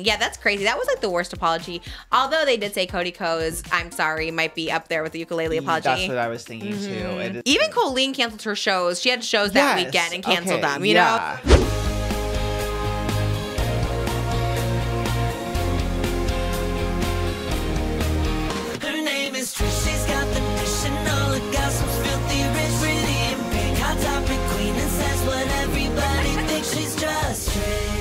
Yeah, that's crazy. That was like the worst apology. Although they did say Cody Ko's "I'm sorry" might be up there with the ukulele apology. That's what I was thinking too. Even Colleen canceled her shows. She had shows that weekend and canceled them. You know. Her name is Trish. She's got the dish and all the gossip's filthy rich, pretty and pink, hot topic queen, and says what everybody thinks. She's just Trish.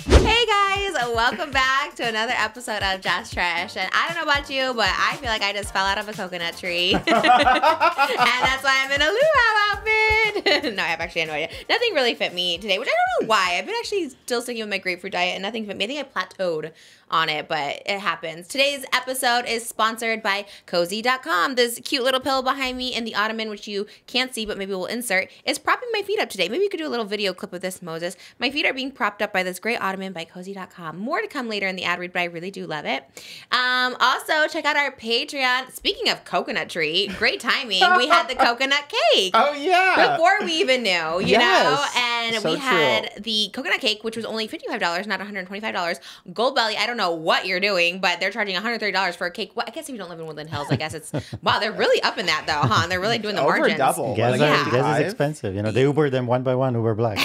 Hey guys, welcome back to another episode of Just Trish. And I don't know about you, but I feel like I just fell out of a coconut tree. And that's why I'm in a luau outfit. No, I have actually no idea. Nothing really fit me today, which I don't know why. I've been actually still sticking with my grapefruit diet and nothing fit me. I think I plateaued on it, but it happens. Today's episode is sponsored by Cozy.com. This cute little pillow behind me in the ottoman, which you can't see, but maybe we'll insert, is propping my feet up today. Maybe you could do a little video clip of this, Moses. My feet are being propped up by this great ottoman by Cozy.com. More to come later in the ad read, but I really do love it. Also, check out our Patreon. Speaking of coconut tree, great timing. We had the coconut cake. Oh, yeah. Before we even knew, you know? And so we had the coconut cake, which was only $55, not $125. Gold Belly, I don't know what you're doing, but they're charging $130 for a cake. Well, I guess if you don't live in Woodland Hills, I guess it's, wow, they're really up in that though, huh? They're really doing the over margins. double. Gas, gas is expensive. You know, they Uber them one by one, Uber Black.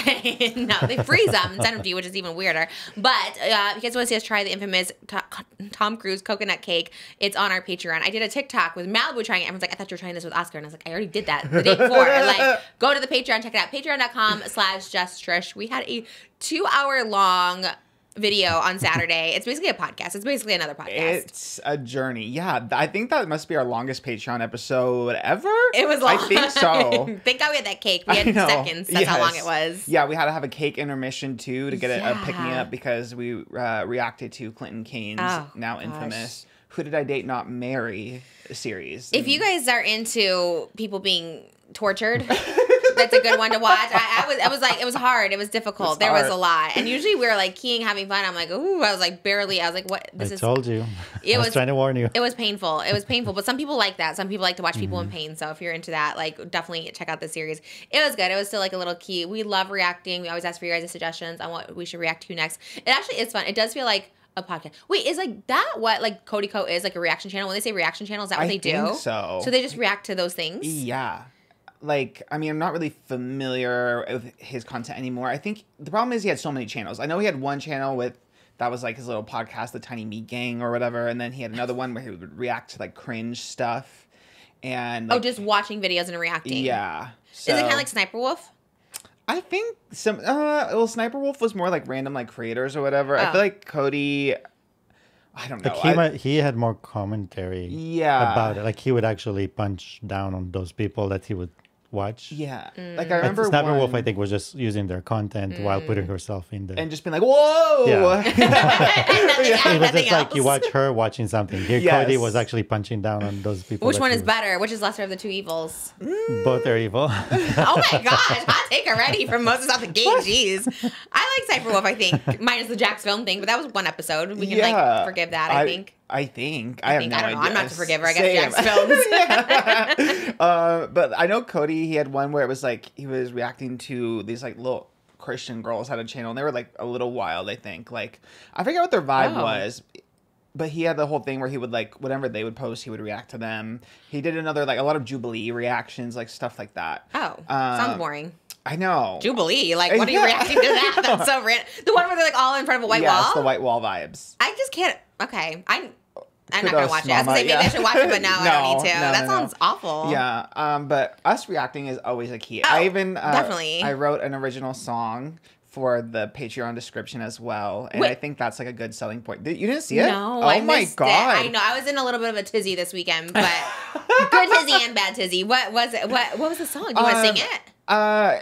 No, they freeze them and send them to you, which is even weirder. But if you guys want to see us try the infamous Tom Cruise coconut cake, it's on our Patreon. I did a TikTok with Malibu trying it. Everyone's like, I thought you were trying this with Oscar. And I was like, I already did that the day before. Like, go to the Patreon, check it out. Patreon.com/JustTrish. We had a 2-hour long video on Saturday. It's basically a podcast. It's basically another podcast. It's a journey. Yeah, I think that must be our longest Patreon episode ever. It was long. I think so. Thank God we had that cake. We had seconds. That's how long it was. Yeah, we had to have a cake intermission too to get a pick-me-up because we reacted to Clinton Kane's now infamous Who Did I Date Not Marry series. If you guys are into people being tortured, that's a good one to watch. I was like, it was hard. It was difficult. There was a lot. And usually we were like keying, having fun. I'm like, ooh, I was like what? I told you. I was trying to warn you. It was painful. It was painful. But some people like that. Some people like to watch people in pain. So if you're into that, like definitely check out the series. It was good. It was still like a little key. We love reacting. We always ask for your guys' suggestions on what we should react to next. It actually is fun. It does feel like a podcast. Wait, is like that what like Cody Ko is, like a reaction channel? When they say reaction channel, is that what they do? I think so. So they just react to those things? Yeah. Like, I mean, I'm not really familiar with his content anymore. I think the problem is he had so many channels. I know he had one channel that was like his little podcast, the Tiny Meat Gang or whatever. And then he had another one where he would react to like cringe stuff. And like, just watching videos and reacting. Yeah. So, is it kind of like Sniper Wolf? I think well, Sniper Wolf was more like random like creators or whatever. I feel like Cody, I don't know. Like he had more commentary about it. Like he would actually punch down on those people that he would watch. Yeah. Like I remember Sniper Wolf, I think, was just using their content while putting herself in there. And just being like, whoa! Yeah. It was just else. like you watch her watching something. Here, Cody was actually punching down on those people. Which one is better? Which is lesser of the two evils? Both are evil. Oh my gosh. Hot take already from Moses out the gate. Jeez. I like Sniper Wolf, I think. Minus the Jack's film thing, but that was one episode. We can like forgive that, I think. I have no idea. I'm not to forgive her. I guess Jack's films. But I know Cody, he had one where it was like he was reacting to these like little Christian girls had a channel and they were like a little wild, I think. Like I forget what their vibe was. But he had the whole thing where he would like whatever they would post, he would react to them. He did another like a lot of Jubilee reactions, like stuff like that. Oh, sounds boring. I know. Jubilee, like what are you reacting to that? That's so random. The one where they're like all in front of a white wall? Yeah, it's the white wall vibes. I just can't. Okay, I'm not gonna watch it. I was gonna say maybe I should watch it, but no, I don't need to. That sounds awful. Yeah. But us reacting is always a key. Oh, I even definitely. I wrote an original song for the Patreon description as well, and I think that's like a good selling point. You didn't see it? No, I missed it. I know. I was in a little bit of a tizzy this weekend, but good tizzy and bad tizzy. What was it? What was the song? Do you want to sing it?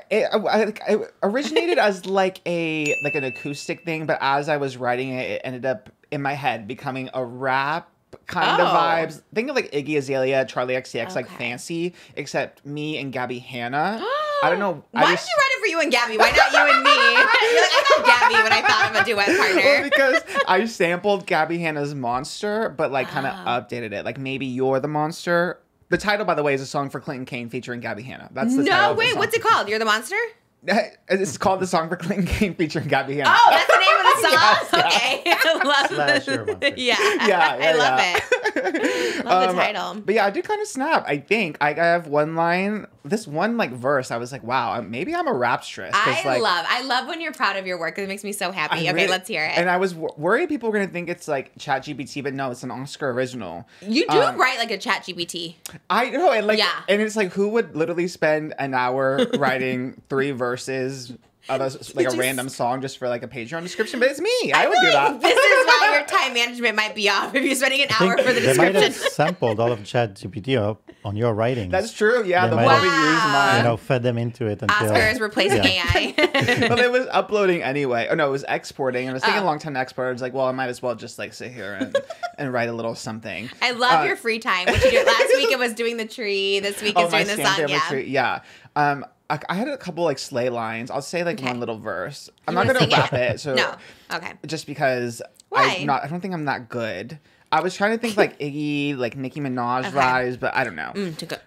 It originated as like an acoustic thing, but as I was writing it, it ended up in my head becoming a rap kind of vibes. Think of like Iggy Azalea, Charlie XCX, like fancy, except me and Gabbi Hanna. I don't know. Why did you write it for you and Gabbi? Why not you and me? You're like, I thought Gabbi when I thought of a duet partner. Well, because I sampled Gabbi Hanna's Monster, but like kind of updated it. Like maybe you're the monster. The title, by the way, is a song for Clinton Kane featuring Gabby Hanna. That's the title. No, wait, what's it called? You're the Monster? It's called the song for Clinton Kane featuring Gabby Hanna. Oh, that's the name of the song? Yes, yeah. Okay. I love Monster. Yeah. I love it. Love the title. But yeah, I did kind of snap. I think I have one line, this one like verse. I was like, wow, maybe I'm a rapstress. I love when you're proud of your work. It makes me so happy. Okay, let's hear it. And I was worried people were gonna think it's like ChatGPT, but no, it's an Oscar original. You do write like a ChatGPT. I know, and and it's like, who would literally spend an hour writing 3 verses of a random song just for like a Patreon description? But it's me. I would do that. This is why your time management might be off if you're spending an hour for the They might description. have sampled all of ChatGPT on your writings. That's true. Yeah, They the might more have, we use mine. fed them into it until Oscar is replacing AI. Well, it was uploading anyway. Oh no, it was exporting. And it was taking a long time to export. I was like, well, I might as well just like sit here and write a little something. I love your free time. What you do last week? It was doing the tree. This week is doing the song. Yeah. Tree. Yeah. I had a couple like slay lines. I'll say like one little verse. I'm not wanna gonna sing rap it. So No. Okay. just because Why? I don't think I'm that good. I was trying to think like Iggy, like Nicki Minaj vibes, but I don't know.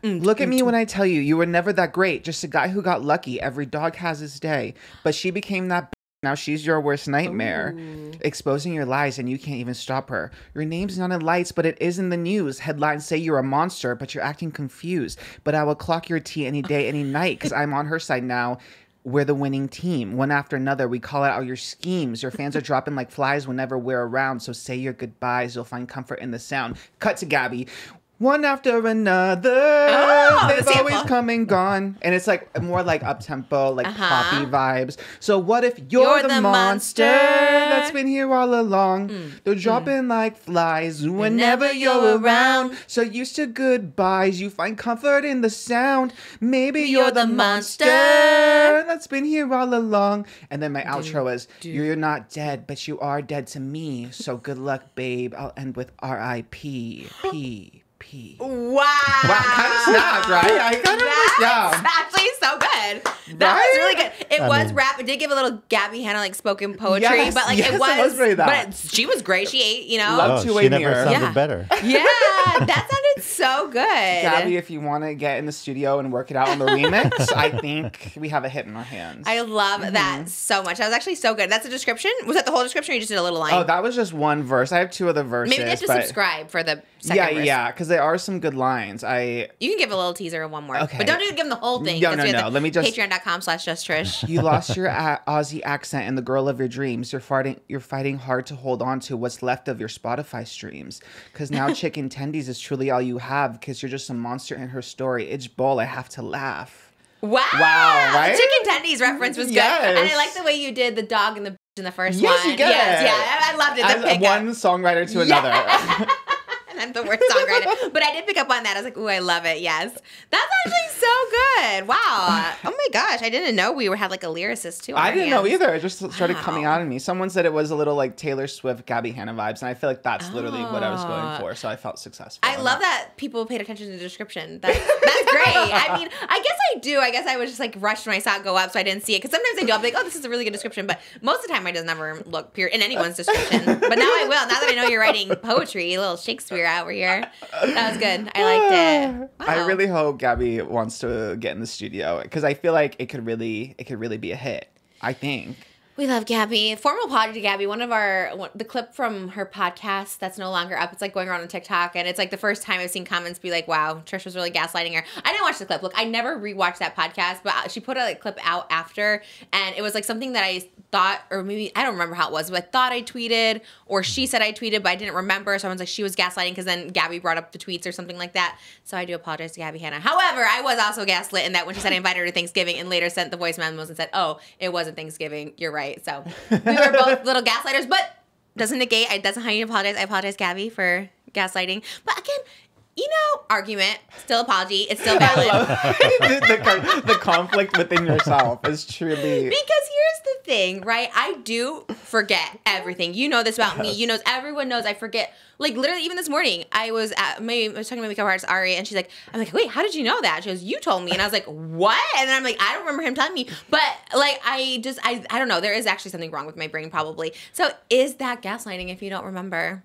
Look at me when I tell you, you were never that great. Just a guy who got lucky. Every dog has his day. But she became that now she's your worst nightmare. Exposing your lies and you can't even stop her. Your name's not in lights, but it is in the news. Headlines say you're a monster, but you're acting confused. But I will clock your tea any day, any night, because I'm on her side now. We're the winning team. One after another, we call out all your schemes. Your fans are dropping like flies whenever we're around. So say your goodbyes. You'll find comfort in the sound. Cut to Gabby. One after another, they've always come and gone. And it's like more like up-tempo, like poppy vibes. So what if you're the monster that's been here all along? They're dropping like flies whenever you're around. So used to goodbyes, you find comfort in the sound. Maybe you're the monster that's been here all along. And then my outro is, you're not dead, but you are dead to me. So good luck, babe. I'll end with R.I.P. P. Wow. Kind of snapped, right? I kind of That's actually so good. That was really good. It was rap. It did give a little Gabby Hanna like spoken poetry, Yes, but like yes, it was really that. But she was great. She ate, you know. Love to she a never mirror. sounded better. Yeah, that sounded so good. Gabby, if you want to get in the studio and work it out on the remix, I think we have a hit in our hands. I love that so much. That was actually so good. That's a description? Was that the whole description or you just did a little line? Oh, that was just one verse. I have 2 other verses. Maybe they have to subscribe for the second verse. Yeah, because there are some good lines. You can give a little teaser of one more. Okay. But don't give them the whole thing. No. Let me just... Patreon.com/JustTrish. You lost your Aussie accent and the girl of your dreams. You're fighting hard to hold on to what's left of your Spotify streams. Because now chicken tendies is truly all you have. Because you're just a monster in her story. It's bull. I have to laugh. Wow, right? The chicken tendies reference was good. And I like the way you did the dog and the in the first one. Yes, you get it. Yeah, I loved it. As one songwriter to another. And I'm the worst songwriter. But I did pick up on that. I was like, ooh, I love it. Yes. That's actually so good. Wow. Oh my gosh. I didn't know we had like a lyricist too. I didn't know either. It just started coming out of me. Someone said it was a little like Taylor Swift, Gabby Hanna vibes. And I feel like that's literally what I was going for. So I felt successful. I love that people paid attention to the description. That's great. I mean, I guess I do. I guess I was just like rushed when I saw it go up, so I didn't see it. Because sometimes I do. I'll be like, oh, this is a really good description. But most of the time, I just never look in anyone's description. But now I will. Now that I know you're writing poetry, a little Shakespeare over here. That was good. I liked it. Wow. I really hope Gabby wants to get in the studio because I feel like it could really be a hit. I think. We love Gabby. Formal apology to Gabby. The clip from her podcast that's no longer up. It's like going around on TikTok, and it's like the first time I've seen comments be like, "Wow, Trish was really gaslighting her." I didn't watch the clip. Look, I never rewatched that podcast, but she put a clip out after, and it was like something that I thought, or maybe I don't remember how it was, but I thought I tweeted, or she said I tweeted, but I didn't remember. So I was like, she was gaslighting because then Gabby brought up the tweets or something like that. So I do apologize to Gabby Hanna. However, I was also gaslit in that when she said I invited her to Thanksgiving, and later sent the voice memos and said, "Oh, it wasn't Thanksgiving. You're right." So we were both little gaslighters, but doesn't negate. It doesn't how you apologize. I apologize, Gabby, for gaslighting. But again, argument, still apology. It's still valid. the conflict within yourself is truly... Because here's the thing, right? I do forget everything. You know this about me. Everyone knows I forget. Like, literally, even this morning, I was talking to my makeup artist, Ari, and she's like, I'm like, wait, how did you know that? She goes, you told me. And I was like, what? And then I'm like, I don't remember him telling me. But, like, I don't know. There is actually something wrong with my brain, probably. So is that gaslighting if you don't remember?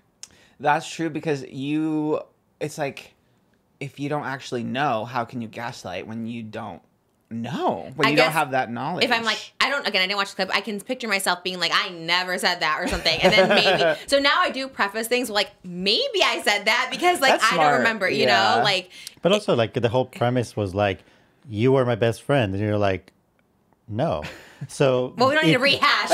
That's true because it's like... if you don't actually know, how can you gaslight when you don't know? When you don't have that knowledge? If I'm like, I didn't watch the clip, I can picture myself being like, I never said that or something. And then maybe, so now I do preface things like, maybe I said that because like, I don't remember, you know, like. But also like the whole premise was like, you were my best friend. And you're like, no. So well, we don't need to rehash.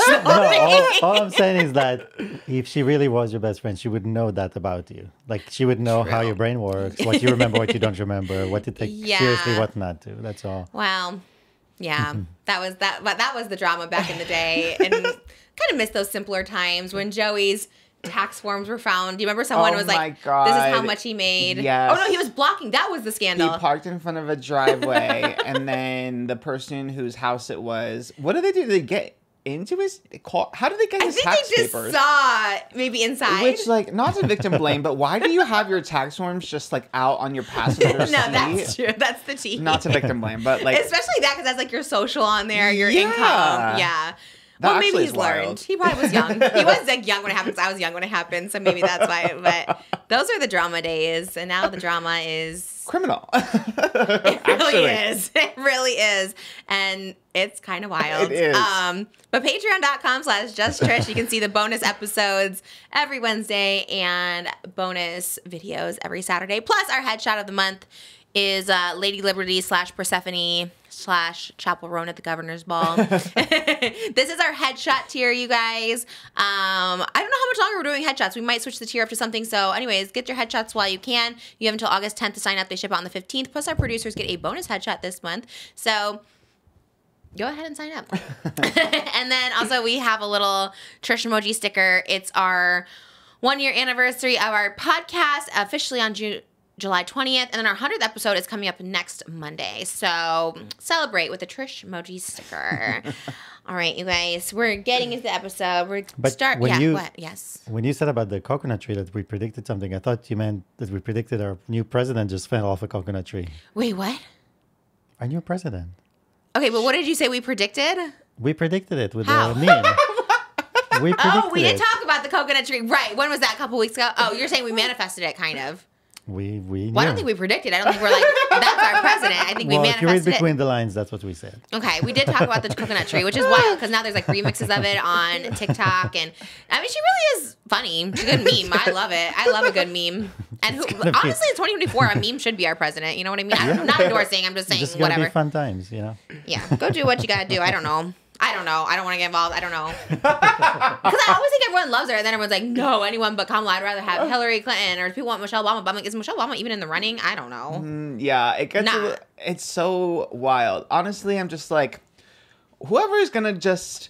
All I'm saying is that if she really was your best friend, she would know that about you. Like she would know how your brain works, what you remember, what you don't remember, what to take seriously, what not to. That's all. Wow. Yeah, that was that. But that was the drama back in the day, and kind of miss those simpler times when Joey's tax forms were found. Do you remember someone was like, God. this is how much he made? Yes. Oh no, he was blocking. That was the scandal. He parked in front of a driveway, and then the person whose house it was, what did they do? Did they get into his car? How did they get his tax papers? I think they just saw maybe inside. Which, like, not to victim blame, but why do you have your tax forms just, like, out on your passenger seat? No, that's true. That's the tea. Not to victim blame, but, like. Especially that, because that's, like, your social on there, your income. Yeah. Well, maybe he's learned. He probably was young. He was like young when it happened. I was young when it happened, so maybe that's why. But those are the drama days, and now the drama is criminal. It really is. It really is, and it's kind of wild. It is. But Patreon.com/JustTrish, you can see the bonus episodes every Wednesday and bonus videos every Saturday. Plus, our headshot of the month is Lady Liberty /Persephone /Chapel Roan at the Governor's Ball. This is our headshot tier, you guys. I don't know how much longer we're doing headshots. We might switch the tier up to something. So anyways, get your headshots while you can. You have until August 10th to sign up. They ship out on the 15th. Plus our producers get a bonus headshot this month. So go ahead and sign up. And then also we have a little Trish emoji sticker. It's our 1-year anniversary of our podcast, officially on July 20th, and then our 100th episode is coming up next Monday. So celebrate with a Trish emoji sticker. All right, you guys, we're getting into the episode. Yes. When you said about the coconut tree that we predicted something, I thought you meant that we predicted our new president just fell off a coconut tree. Wait, what? Our new president. Okay, but what did you say we predicted? We predicted it with the meme. We did talk about the coconut tree. Right. When was that? A couple weeks ago? Oh, you're saying we manifested it, kind of. We well, I don't think we predicted. I don't think we're like, that's our president. I think we manifested if you read between the lines, that's what we said. Okay, we did talk about the coconut tree, which is wild because now there's like remixes of it on TikTok. And I mean, she really is funny. She's a good meme. I love it. I love a good meme. And honestly, in 2024, a meme should be our president. You know what I mean? I'm not endorsing. I'm just saying just whatever. Be fun times, you know? Yeah, go do what you got to do. I don't know. I don't want to get involved. I don't know. Because I always think everyone loves her. And then everyone's like, no, anyone but Kamala. I'd rather have Hillary Clinton. Or people want Michelle Obama. But I'm like, is Michelle Obama even in the running? I don't know. Yeah, it's so wild. Honestly, I'm just like, whoever is going to just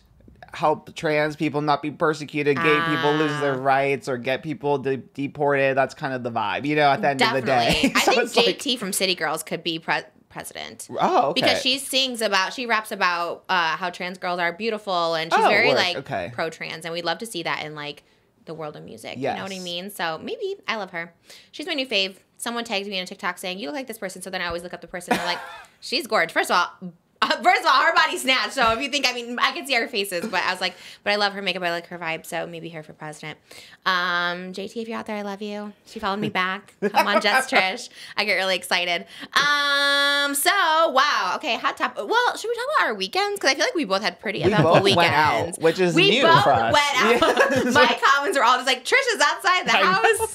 help trans people not be persecuted, gay people lose their rights, or get people deported, that's kind of the vibe, you know, at the end of the day. I think JT from City Girls could be president. Oh, okay. Because she raps about how trans girls are beautiful, and she's very pro-trans, and we'd love to see that in like the world of music. Yes. You know what I mean? So maybe I love her. She's my new fave. Someone tagged me on TikTok saying, you look like this person. So then I always look up the person and I'm like, she's gorgeous. First of all, her body's snatched. So if you think, I can see our faces, but I was like, but I love her makeup. I like her vibe. So maybe her for president. JT, if you're out there, I love you. She followed me back. Come on, Just Trish. I get really excited. So wow. Okay. Hot topic. Well, should we talk about our weekends? Because I feel like we both had pretty eventful weekends. Went out, which is new for us. Went out. My comments were all just like, Trish is outside the house.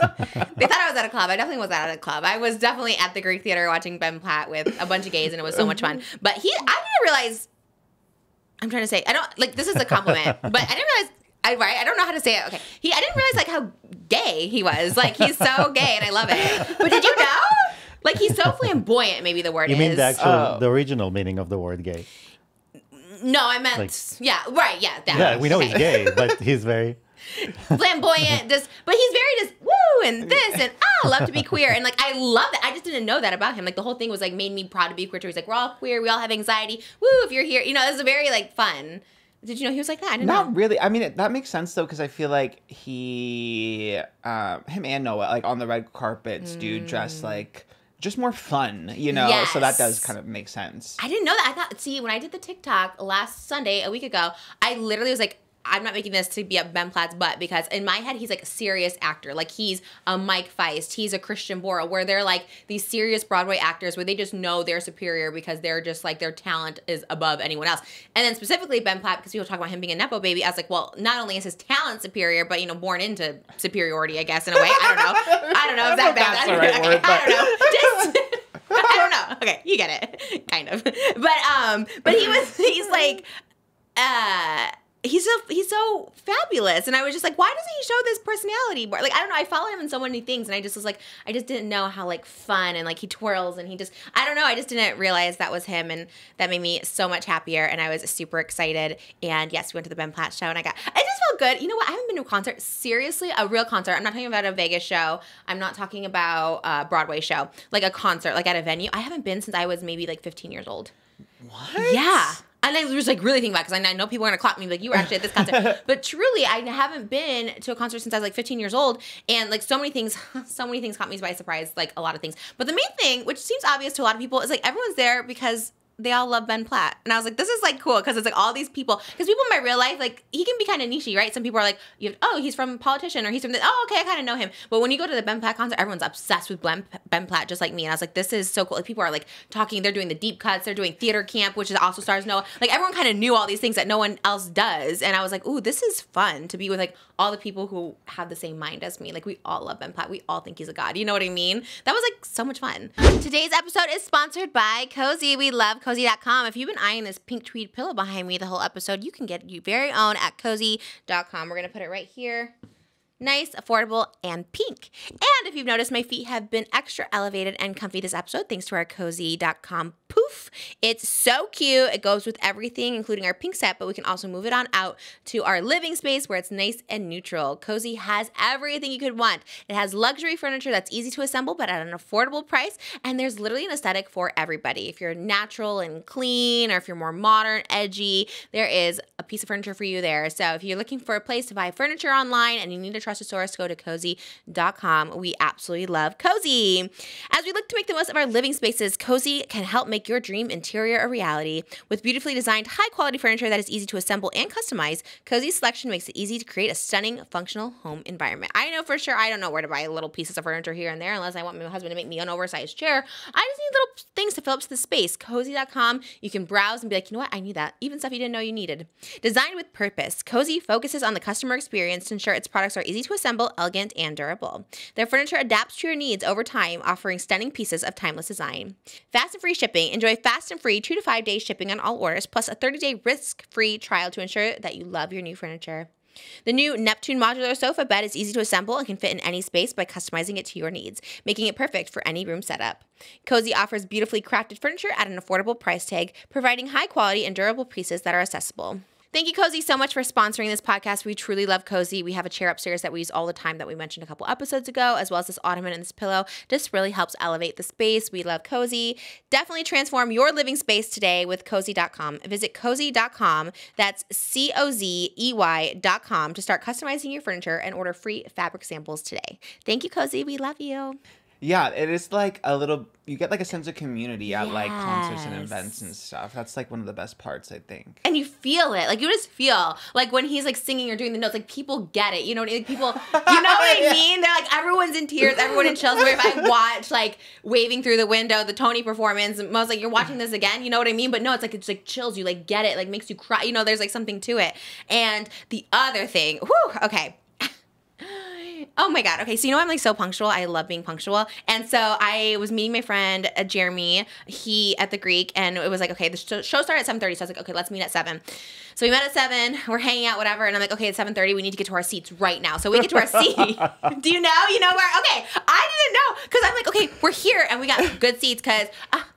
They thought I was at a club. I definitely was not at a club. I was definitely at the Greek Theater watching Ben Platt with a bunch of gays, and it was so much fun. But I didn't realize. I'm trying to say, I don't like. This is a compliment, but I didn't realize. I don't know how to say it. Okay, I didn't realize like how gay he was. Like he's so gay, and I love it. But did you know? Like he's so flamboyant. Maybe the word is. You mean the original meaning of the word gay? No, I meant we know he's gay, but he's very flamboyant. But he's very just woo and this and love to be queer, and like I love that. I just didn't know that about him. Like the whole thing was like made me proud to be queer too. He's like, we're all queer, we all have anxiety. Woo, if you're here, you know, it was very like fun. Did you know he was like that? I didn't know. Not really. I mean, that makes sense though, because I feel like him and Noah, like on the red carpets, do dress like just more fun, you know? Yes. So that does kind of make sense. I didn't know that. I thought, when I did the TikTok last Sunday, a week ago, I literally was like, I'm not making this to be up Ben Platt's butt, because in my head, he's like a serious actor. Like he's a Mike Feist, he's a Christian Borle, where they're like these serious Broadway actors where they just know they're superior because they're just like their talent is above anyone else. And then specifically Ben Platt, because people talk about him being a Nepo baby, I was like, well, not only is his talent superior, but, you know, born into superiority, I guess, in a way. I don't know if that bad. That's the right word, I don't know. Just... I don't know. Okay, you get it, kind of. But he's like, he's so fabulous, and I was just like, why doesn't he show this personality more? Like, I don't know. I follow him in so many things, and I just was like, I just didn't know how like fun and like he twirls and he just, I don't know. I just didn't realize that was him, and that made me so much happier, and I was super excited. And yes, we went to the Ben Platt show, and I just felt good. You know what? I haven't been to a concert, seriously, a real concert. I'm not talking about a Vegas show. I'm not talking about a Broadway show, like a concert, like at a venue. I haven't been since I was maybe like 15 years old. What? Yeah. And I was like really thinking about it, because I know people are going to clock me like, you were actually at this concert. But truly, I haven't been to a concert since I was like 15 years old. And like so many things caught me by surprise, like a lot of things. But the main thing, which seems obvious to a lot of people, is like everyone's there because they all love Ben Platt. And I was like, this is like cool, because it's like all these people, because people in my real life, like he can be kind of nichey, right? Some people are like, he's from Politician, or he's from this, oh, okay, I kind of know him. But when you go to the Ben Platt concert, everyone's obsessed with Ben Platt, just like me. And I was like, this is so cool. Like people are like talking, they're doing the deep cuts, they're doing theater camp, which is also stars Noah. Like everyone kind of knew all these things that no one else does. And I was like, ooh, this is fun to be with like all the people who have the same mind as me. Like we all love Ben Platt. We all think he's a god. You know what I mean? That was like so much fun. Today's episode is sponsored by Cozy. We love Cozy.com. If you've been eyeing this pink tweed pillow behind me the whole episode, you can get your very own at Cozy.com. We're going to put it right here. Nice, affordable, and pink. And if you've noticed, my feet have been extra elevated and comfy this episode thanks to our Cozy.com poof. It's so cute. It goes with everything, including our pink set, but we can also move it on out to our living space where it's nice and neutral. Cozy has everything you could want. It has luxury furniture that's easy to assemble, but at an affordable price, and there's literally an aesthetic for everybody. If you're natural and clean, or if you're more modern, edgy, there is a piece of furniture for you there. So if you're looking for a place to buy furniture online and you need a trusted source, go to Cozy.com. We absolutely love Cozy. As we look to make the most of our living spaces, Cozy can help make your dream interior a reality. With beautifully designed, high-quality furniture that is easy to assemble and customize, Cozy's selection makes it easy to create a stunning, functional home environment. I know for sure I don't know where to buy little pieces of furniture here and there unless I want my husband to make me an oversized chair. I just need little things to fill up the space. Cozy.com, you can browse and be like, you know what, I need that. Even stuff you didn't know you needed. Designed with purpose, Cozy focuses on the customer experience to ensure its products are easy to assemble, elegant, and durable. Their furniture adapts to your needs over time, offering stunning pieces of timeless design. Fast and free shipping. Enjoy fast and free 2 to 5 day shipping on all orders, plus a 30-day risk-free trial to ensure that you love your new furniture. The new Neptune modular sofa bed is easy to assemble and can fit in any space by customizing it to your needs, making it perfect for any room setup. Cozy offers beautifully crafted furniture at an affordable price tag, providing high quality and durable pieces that are accessible. Thank you, Cozy, so much for sponsoring this podcast. We truly love Cozy. We have a chair upstairs that we use all the time that we mentioned a couple episodes ago, as well as this ottoman and this pillow. This really helps elevate the space. We love Cozy. Definitely transform your living space today with Cozy.com. Visit Cozy.com, that's COZEY.com, to start customizing your furniture and order free fabric samples today. Thank you, Cozy. We love you. Yeah, it is like a little, you get like a sense of community at like concerts and events and stuff. That's like one of the best parts, I think. And you feel it. Like you just feel like when he's like singing or doing the notes, like people get it. You know what I mean? Like people, you know what I mean? They're like, everyone's in tears, everyone in chills. Where if I watch like Waving Through the Window, the Tony performance, and I was like, you're watching this again? You know what I mean? But no, it's like chills you, like get it, like makes you cry. You know, there's like something to it. And the other thing, okay. Oh my God. Okay. So, you know, I'm like so punctual. I love being punctual. And so I was meeting my friend, Jeremy, at the Greek, and it was like, okay, the show started at 7:30. So I was like, okay, let's meet at 7. So we met at 7, we're hanging out, whatever. And I'm like, okay, it's 7:30. We need to get to our seats right now. So we get to our seat. Do you know? You know where? Okay. I didn't know. Cause I'm like, okay, we're here and we got good seats. Cause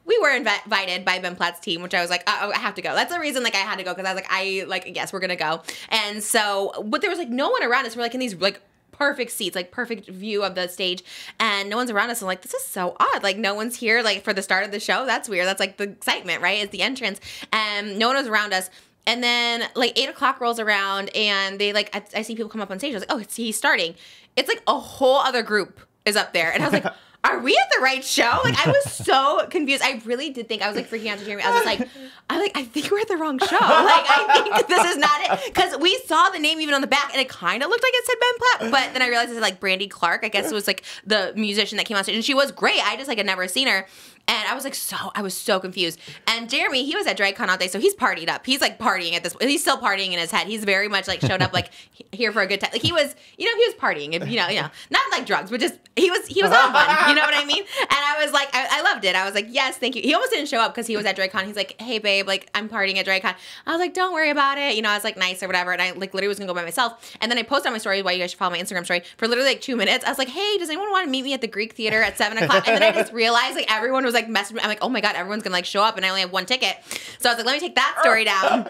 we were invited by Ben Platt's team, which I was like, I have to go. That's the reason like I had to go. Cause I was like, yes, we're going to go. And so, but there was like no one around us. We're like in these like perfect seats, like perfect view of the stage, and no one's around us. I'm like, this is so odd. Like no one's here like for the start of the show. That's weird. That's like the excitement, right? It's the entrance. And no one was around us. And then like 8 o'clock rolls around and they like, I see people come up on stage. I was like, oh, he's starting. It's like a whole other group is up there. And I was like, are we at the right show? Like, I was so confused. I really did think, I was like freaking out to Jeremy. I was like, I think we're at the wrong show. Like, I think this is not it. Because we saw the name even on the back, and it kind of looked like it said Ben Platt, but then I realized it said like Brandy Clark. I guess it was like the musician that came on stage, and she was great. I just like had never seen her. And I was like, I was so confused. And Jeremy, he was at DRAGCON all day, so he's partied up. He's like partying at this. He's still partying in his head. He's very much like showed up like here for a good time. Like he was, he was partying. You know, not like drugs, but just he was on one. You know what I mean? And I was like, I loved it. I was like, yes, thank you. He almost didn't show up because he was at DRAGCON. He's like, hey babe, like I'm partying at DRAGCON. I was like, don't worry about it. I was like nice or whatever. And I like literally was gonna go by myself. And then I posted on my story, why you guys should follow my Instagram story, for literally like 2 minutes. I was like, hey, does anyone want to meet me at the Greek Theater at 7 o'clock? And then I just realized like everyone was like messing. I'm like, oh my God, everyone's gonna like show up and I only have one ticket. So I was like, let me take that story down.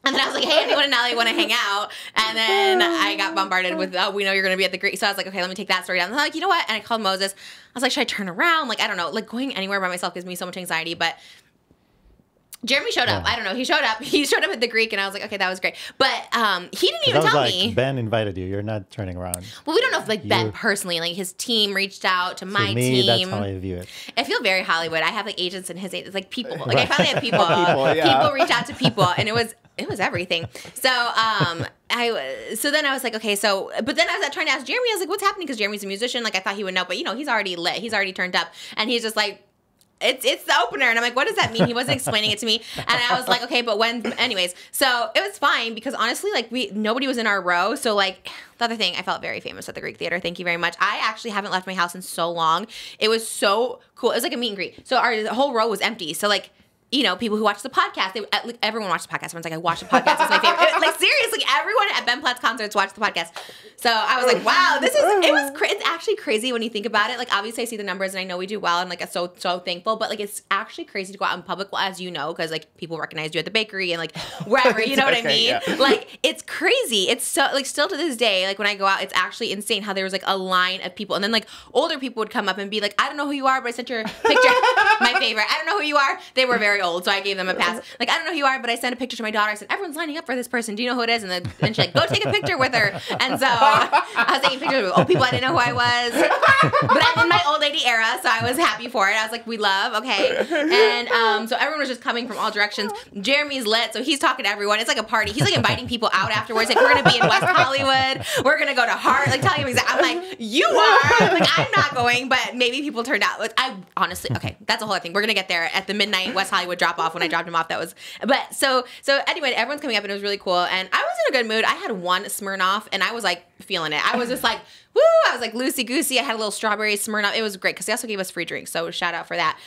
And then I was like, hey, anyone in LA want to hang out? And then I got bombarded with, oh, we know you're going to be at the Greek. So I was like, okay, let me take that story down. And I'm like, you know what? And I called Moses. I was like, should I turn around? Like, I don't know. Like going anywhere by myself gives me so much anxiety. But Jeremy showed up. I don't know. He showed up. He showed up at the Greek, and I was like, okay, that was great. But he didn't even tell me. Ben invited you. You're not turning around. Well, we don't know if like Ben personally, like his team reached out to my team. That's how I view it. I feel very Hollywood. I have like agents in his agents, like people. Like I finally have people. Yeah. People reach out to people, and it was everything. So so then I was like, okay, so but then I was trying to ask Jeremy. I was like, what's happening? Because Jeremy's a musician. Like I thought he would know, but he's already lit. He's already turned up, and he's just like, it's the opener. And I'm like, what does that mean? He wasn't explaining it to me. And I was like, okay, but when, anyways. So it was fine because honestly, like nobody was in our row. So like the other thing, I felt very famous at the Greek Theater. Thank you very much. I actually haven't left my house in so long. It was so cool. It was like a meet and greet. So our whole row was empty. So like, people who watch the podcast, everyone watched the podcast. Everyone's like, I watch the podcast. It's my favorite. Like, seriously, everyone at Ben Platt's concerts watched the podcast. So I was like, wow, it's actually crazy when you think about it. Like, obviously, I see the numbers and I know we do well and, like, I'm so thankful. But, like, it's actually crazy to go out in public, well, as you know, because, like, people recognize you at the bakery and, like, wherever, you know what I mean? Yeah. Like, it's crazy. It's so, like, still to this day, like, when I go out, it's actually insane how there was, like, a line of people. And then, like, older people would come up and be like, I don't know who you are, but I sent your picture. My favorite. I don't know who you are. They were very old, so I gave them a pass. Like, I don't know who you are, but I sent a picture to my daughter. I said, everyone's lining up for this person. Do you know who it is? And then she's like, go take a picture with her. And so I was taking pictures with old people. I didn't know who I was. But I'm in my old lady era, so I was happy for it. I was like, we love, okay. And so everyone was just coming from all directions. Jeremy's lit, so he's talking to everyone. It's like a party. He's like inviting people out afterwards. Like, we're going to be in West Hollywood. We're going to go to Hart. Like, telling him exactly. I'm like, you are. Like, I'm not going, but maybe people turned out. Like, I honestly, okay, that's a whole other thing. We're going to get there at the midnight West Hollywood drop off when I dropped him off. That was, but so anyway, everyone's coming up and it was really cool. And I was in a good mood. I had one Smirnoff and I was like feeling it. I was just like, woo! I was like loosey-goosey. I had a little strawberry Smirnoff. It was great because they also gave us free drinks. So shout out for that.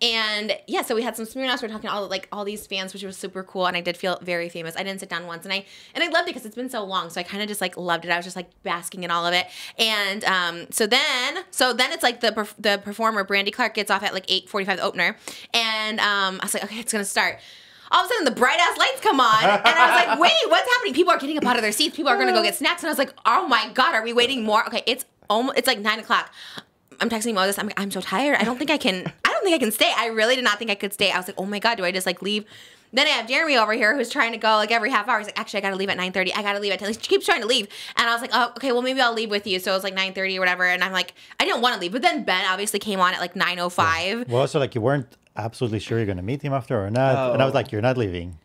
And yeah, so we had some Smirnoffs. We're talking to all these fans, which was super cool. And I did feel very famous. I didn't sit down once. And I loved it because it's been so long. So I kind of just like loved it. I was just like basking in all of it. And so then it's like the performer, Brandy Clark, gets off at like 8:45, the opener. And I was like, okay, it's going to start. All of a sudden, the bright-ass lights come on, and I was like, wait, what's happening? People are getting up out of their seats. People are going to go get snacks, and I was like, oh, my God, are we waiting more? Okay, it's like 9 o'clock. I'm texting Moses. I'm like, I'm so tired. I don't think I can stay. I really did not think I could stay. I was like, oh, my God, do I just, like, leave? Then I have Jeremy over here who's trying to go, like, every half hour. He's like, actually, I got to leave at 9:30. I got to leave at 10. She keeps trying to leave. And I was like, oh, okay, well, maybe I'll leave with you. So it was like 9:30 or whatever, and I'm like, I didn't want to leave. But then Ben obviously came on at, like, 9:05. Yeah. Well, also, like, you weren't absolutely sure you're going to meet him after or not. Oh. And I was like, you're not leaving.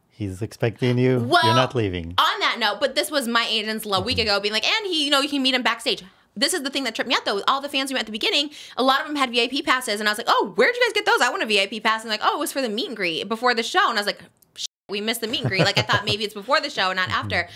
He's expecting you. Well, you're not leaving. On that note, but this was my agent's a week ago being like, and he, you can meet him backstage. This is the thing that tripped me out, though. All the fans we met at the beginning, a lot of them had VIP passes. And I was like, oh, where'd you guys get those? I want a VIP pass. And like, oh, it was for the meet and greet before the show. And I was like, we missed the meet and greet. Like, I thought maybe it's before the show, not after.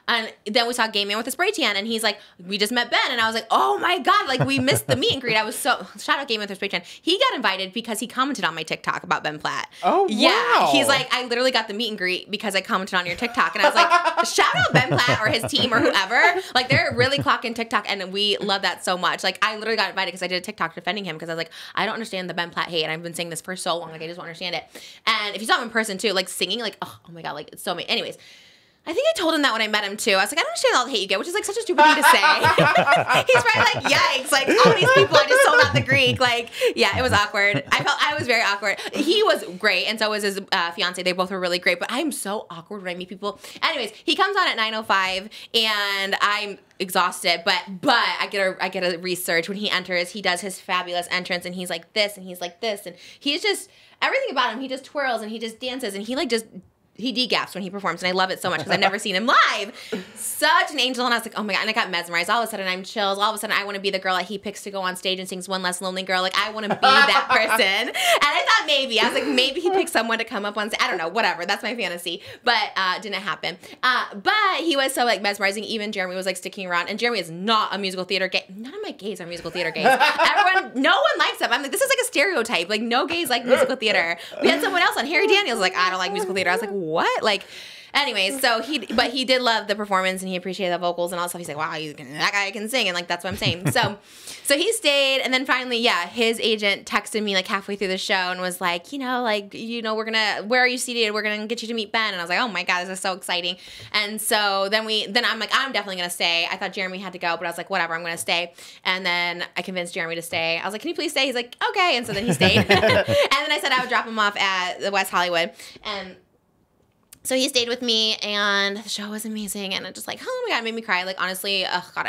And then we saw Gay Man with a spray tan, and he's like, we just met Ben. And I was like, oh my God, like we missed the meet and greet. I was so, shout out Gay Man with a spray tan. He got invited because he commented on my TikTok about Ben Platt. Oh, wow. Yeah. He's like, I literally got the meet and greet because I commented on your TikTok. And I was like, shout out Ben Platt or his team or whoever. Like, they're really clocking TikTok, and we love that so much. Like, I literally got invited because I did a TikTok defending him because I was like, I don't understand the Ben Platt hate. And I've been saying this for so long. Like, I just don't understand it. And if you saw him in person too, like singing, like, oh my God, like it's so amazing. Anyways. I think I told him that when I met him too. I was like, I don't understand all the hate you get, which is like such a stupid thing to say. He's probably like, yikes, like all these people, I just sold out the Greek. Like, yeah, it was awkward. I was very awkward. He was great, and so was his fiance. They both were really great, but I'm so awkward when I meet people. Anyways, he comes on at 9:05, and I'm exhausted, but I get a research when he enters. He does his fabulous entrance, and he's like this, and he's like this, and he's just everything about him. He just twirls and he just dances, and he like just. He degaps when he performs, and I love it so much because I've never seen him live. Such an angel, and I was like, oh my God, and I got mesmerized. All of a sudden, I'm chills. All of a sudden, I want to be the girl that he picks to go on stage and sings One Less Lonely Girl. Like, I want to be that person. And I thought maybe. I was like, maybe he picks someone to come up on stage. I don't know, whatever. That's my fantasy. But didn't happen. But he was so, like, mesmerizing. Even Jeremy was, like, sticking around. And Jeremy is not a musical theater gay. None of my gays are musical theater gays. No one likes them. I'm like, this is like a stereotype. Like, no gays like musical theater. We had someone else on, Harry Daniels, like, I don't like musical theater. I was like, what? Like, anyways, so he did love the performance, and he appreciated the vocals and all that stuff. He's like, wow, that guy can sing, and like that's what I'm saying. So he stayed, and then finally, yeah, his agent texted me like halfway through the show and was like, where are you seated? We're gonna get you to meet Ben. And I was like, oh my God, this is so exciting. And so then I'm like, I'm definitely gonna stay. I thought Jeremy had to go, but I was like, whatever, I'm gonna stay. And then I convinced Jeremy to stay. I was like, can you please stay? He's like, okay. And so then he stayed. And then I said I would drop him off at the West Hollywood, and so he stayed with me, and the show was amazing, and it just like, oh my God, it made me cry. Like, honestly, oh God,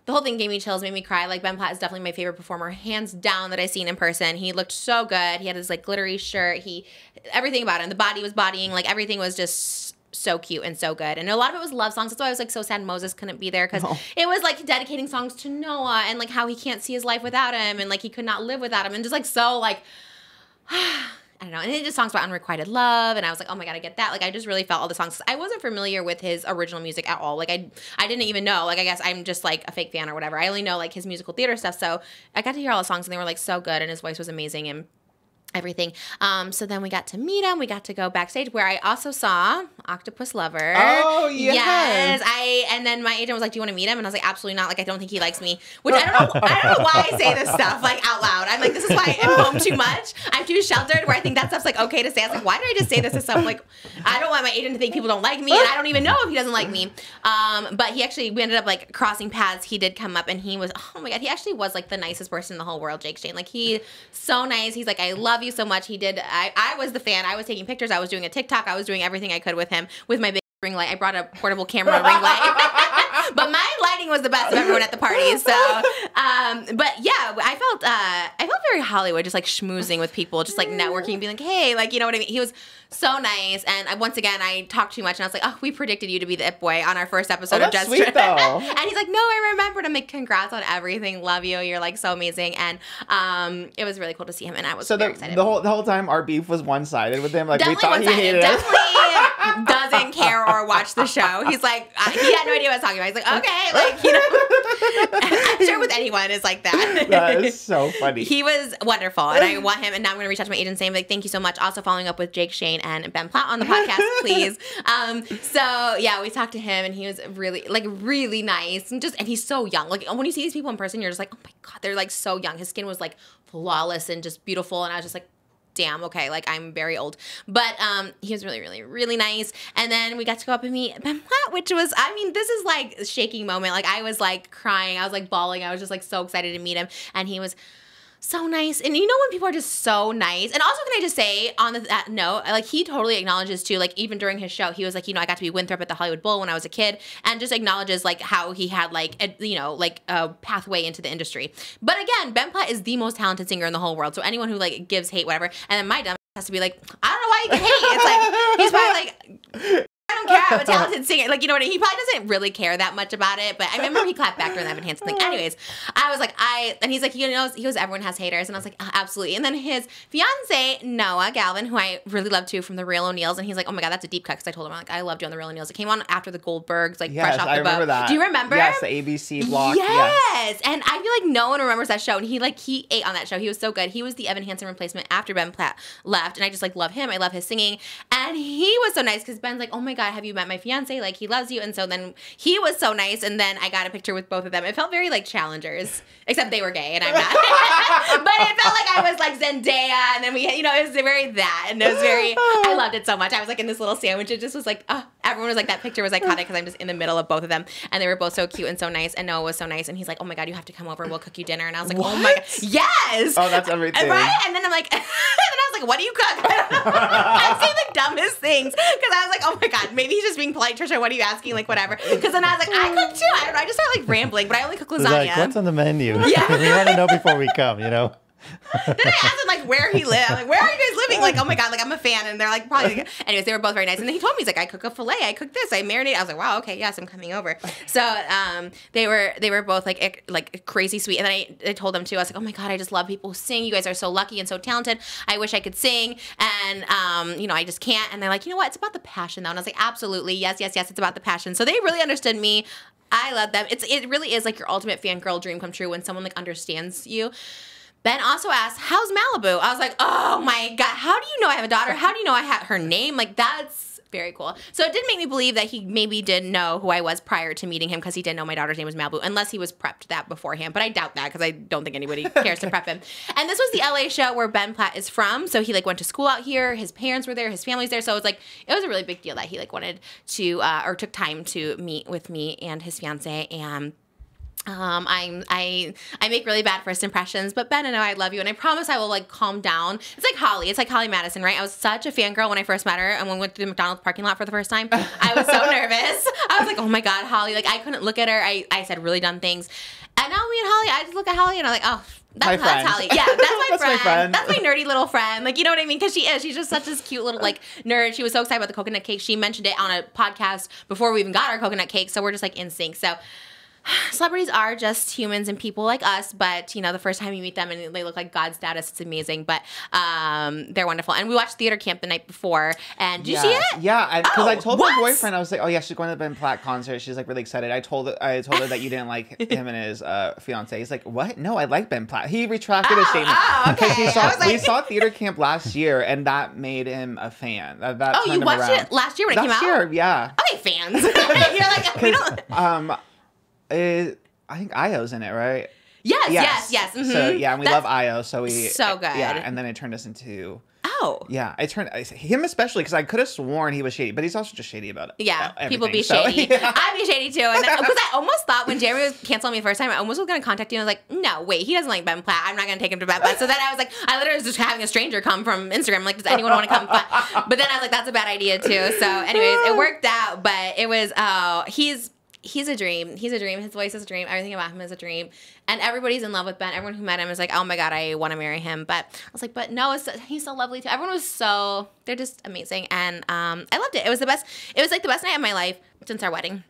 the whole thing gave me chills, made me cry. Like, Ben Platt is definitely my favorite performer, hands down, that I've seen in person. He looked so good. He had his like glittery shirt. Everything about him, the body was bodying, like everything was just so cute and so good. And a lot of it was love songs. That's why I was like so sad Moses couldn't be there, because it was like dedicating songs to Noah and like how he can't see his life without him, and like he could not live without him, and just like so like I don't know. And it just songs about unrequited love. And I was like, oh my God, I get that. Like, I just really felt all the songs. I wasn't familiar with his original music at all. Like, I didn't even know. Like, I guess I'm just like a fake fan or whatever. I only know like his musical theater stuff. So I got to hear all the songs, and they were like so good, and his voice was amazing and everything. So then we got to meet him. We got to go backstage, where I also saw Octopus Lover. Oh, yes. Yes. And then my agent was like, do you want to meet him? And I was like, absolutely not. Like, I don't think he likes me. Which I don't know why I say this stuff like out loud. I'm like, this is why I'm home too much. I'm too sheltered, where I think that stuff's like okay to say. I was like, why did I just say this to someone? Like, I don't want my agent to think people don't like me, and I don't even know if he doesn't like me. But we ended up like crossing paths. He did come up, and he was, oh my God, he actually was like the nicest person in the whole world, Jake Shane. Like, he so nice. He's like, I love you so much. He did. I was the fan. I was taking pictures. I was doing a TikTok. I was doing everything I could with him, with my big ring light. I brought a portable camera ring light. But my lighting was the best of everyone at the party. So, but yeah, I felt very Hollywood, just like schmoozing with people, just like networking, being like, hey, like, you know what I mean? He was so nice. And once again, I talked too much, and I was like, oh, we predicted you to be the It Boy on our first episode of Just Trish. And he's like, no, I remembered. I'm like, congrats on everything. Love you. You're like so amazing. And it was really cool to see him, and I was very excited. The whole time our beef was one-sided with him. Like, definitely we thought he hated us. Definitely doesn't care or watch the show. He's like, he had no idea what I was talking about. He's like, okay, like, you know. I'm sure with anyone it's like that. That is so funny. He was wonderful, and I want him, and now I'm going to reach out to my agent saying, like, thank you so much. Also following up with Jake Shane and Ben Platt on the podcast, please. So yeah, we talked to him, and he was really nice, and he's so young. Like, when you see these people in person, you're just like, oh my God, they're like so young. His skin was like flawless and just beautiful, and I was just like, damn, okay, like, I'm very old. But he was really, really, really nice. And then we got to go up and meet Ben Platt, which was, I mean, this is like a shaking moment. Like, I was like crying. I was like bawling. I was just like so excited to meet him. And he was so nice. And you know when people are just so nice? And also, can I just say on that note, like, he totally acknowledges too, like, even during his show, he was like, you know, I got to be Winthrop at the Hollywood Bowl when I was a kid, and just acknowledges like how he had like a pathway into the industry. But again, Ben Platt is the most talented singer in the whole world. So anyone who like gives hate, whatever, and then my dumb has to be like, I don't know why you can hate. It's like, he's probably like, I don't care. I'm a talented singer. Like, you know what I mean? He probably doesn't really care that much about it. But I remember he clapped back during the Evan Hansen thing. Anyways, I was like, and he's like, he goes, everyone has haters. And I was like, absolutely. And then his fiance, Noah Galvin, who I really love too, from The Real O'Neals. And he's like, oh my God, that's a deep cut. Because I told him, I'm like, I loved you on The Real O'Neals. It came on after the Goldbergs, like, fresh off the boat. Yes, I remember that. Do you remember? Yes, the ABC block. Yes. And I feel like no one remembers that show. And he ate on that show. He was so good. He was the Evan Hansen replacement after Ben Platt left. And I just like love him. I love his singing. And he was so nice because Ben's like, oh my God, have you met my fiance? Like, he loves you. And so then he was so nice. And then I got a picture with both of them. It felt very like challengers, except they were gay and I'm not. But it felt like I was like Zendaya. And then we, you know, it was very that. And it was very, I loved it so much. I was like in this little sandwich. It just was like, everyone was like, that picture was iconic because I'm just in the middle of both of them. And they were both so cute and so nice. And Noah was so nice. And he's like, oh my God, you have to come over and we'll cook you dinner. And I was like, what? oh my God. Yes. Oh, that's everything. Right? And then I'm like, and I was like, what do you cook? I'm saying the dumbest things because I was like, oh my God, maybe he's just being polite, Trisha. What are you asking? Like, whatever. Because then I was like, I cook too. I don't know. I just started like rambling, but I only cook lasagna. Like, what's on the menu? Yeah. We want to know before we come, you know? Then I asked him like where he lived. I'm like, where are you guys living? Like, oh my God, like I'm a fan. And they're like, probably. Anyways, they were both very nice. And then he told me, he's like, I cook a fillet. I cook this. I marinate. I was like, wow, okay, yes, I'm coming over. So they were both like crazy sweet. And then I told them too. I was like, oh my God, I just love people who sing. You guys are so lucky and so talented. I wish I could sing, and you know, I just can't. And they're like, you know what? It's about the passion though. And I was like, absolutely, yes. It's about the passion. So they really understood me. I love them. It really is like your ultimate fangirl dream come true when someone like understands you. Ben also asked, how's Malibu? I was like, oh my God, how do you know I have a daughter? How do you know I have her name? Like, that's very cool. So it did make me believe that he maybe did know who I was prior to meeting him because he did know my daughter's name was Malibu, unless he was prepped that beforehand. But I doubt that because I don't think anybody cares to prep him. And this was the LA show where Ben Platt is from. So he like went to school out here. His parents were there. His family's there. So it was a really big deal that he like wanted to or took time to meet with me and his fiance. And I make really bad first impressions, but Ben and I love you, and I promise I will like calm down. It's like Holly. It's like Holly Madison, right? I was such a fangirl when I first met her, and when we went through the McDonald's parking lot for the first time, I was so nervous. I was like, oh my God, Holly. Like I couldn't look at her. I said really dumb things, and now me and Holly, I just look at Holly and I'm like, oh. That's Holly. Yeah, that's my friend. That's my nerdy little friend. Like, you know what I mean? Because she is. She's just such this cute little, like, nerd. She was so excited about the coconut cake. She mentioned it on a podcast before we even got our coconut cake. So we're just, like, in sync. So celebrities are just humans and people like us, but you know, the first time you meet them and they look like God status, it's amazing. But they're wonderful. And we watched theater camp the night before, and did you see it? Yeah, because I told my boyfriend, I was like, oh yeah, she's going to the Ben Platt concert. She's like really excited. I told her that you didn't like him and his fiance. He's like, what? No, I like Ben Platt. He retracted his statement because we saw theater camp last year, and that made him a fan. That you watched it last year when it came out? Last year, yeah. Okay, fans. You're like, we don't. I think Io's in it, right? Yes. Mm-hmm. So yeah, and we love Io, so we so good. Yeah, and then it turned us into yeah. It turned him especially because I could have sworn he was shady, but he's also just shady about it. Yeah, people be so, shady. Yeah. I'd be shady too, and because I almost thought when Jeremy was canceling me the first time, I almost was gonna contact you. And I was like, no, wait, he doesn't like Ben Platt. I'm not gonna take him to Ben Platt. So then I was like, I literally was just having a stranger come from Instagram. Like, does anyone want to come? But then I was like, that's a bad idea too. So, anyways, it worked out, but it was He's a dream. He's a dream. His voice is a dream. Everything about him is a dream. And everybody's in love with Ben. Everyone who met him is like, oh my God, I want to marry him. But I was like, but no, he's so lovely too. Everyone was they're just amazing. And I loved it. It was the best. It was like the best night of my life since our wedding.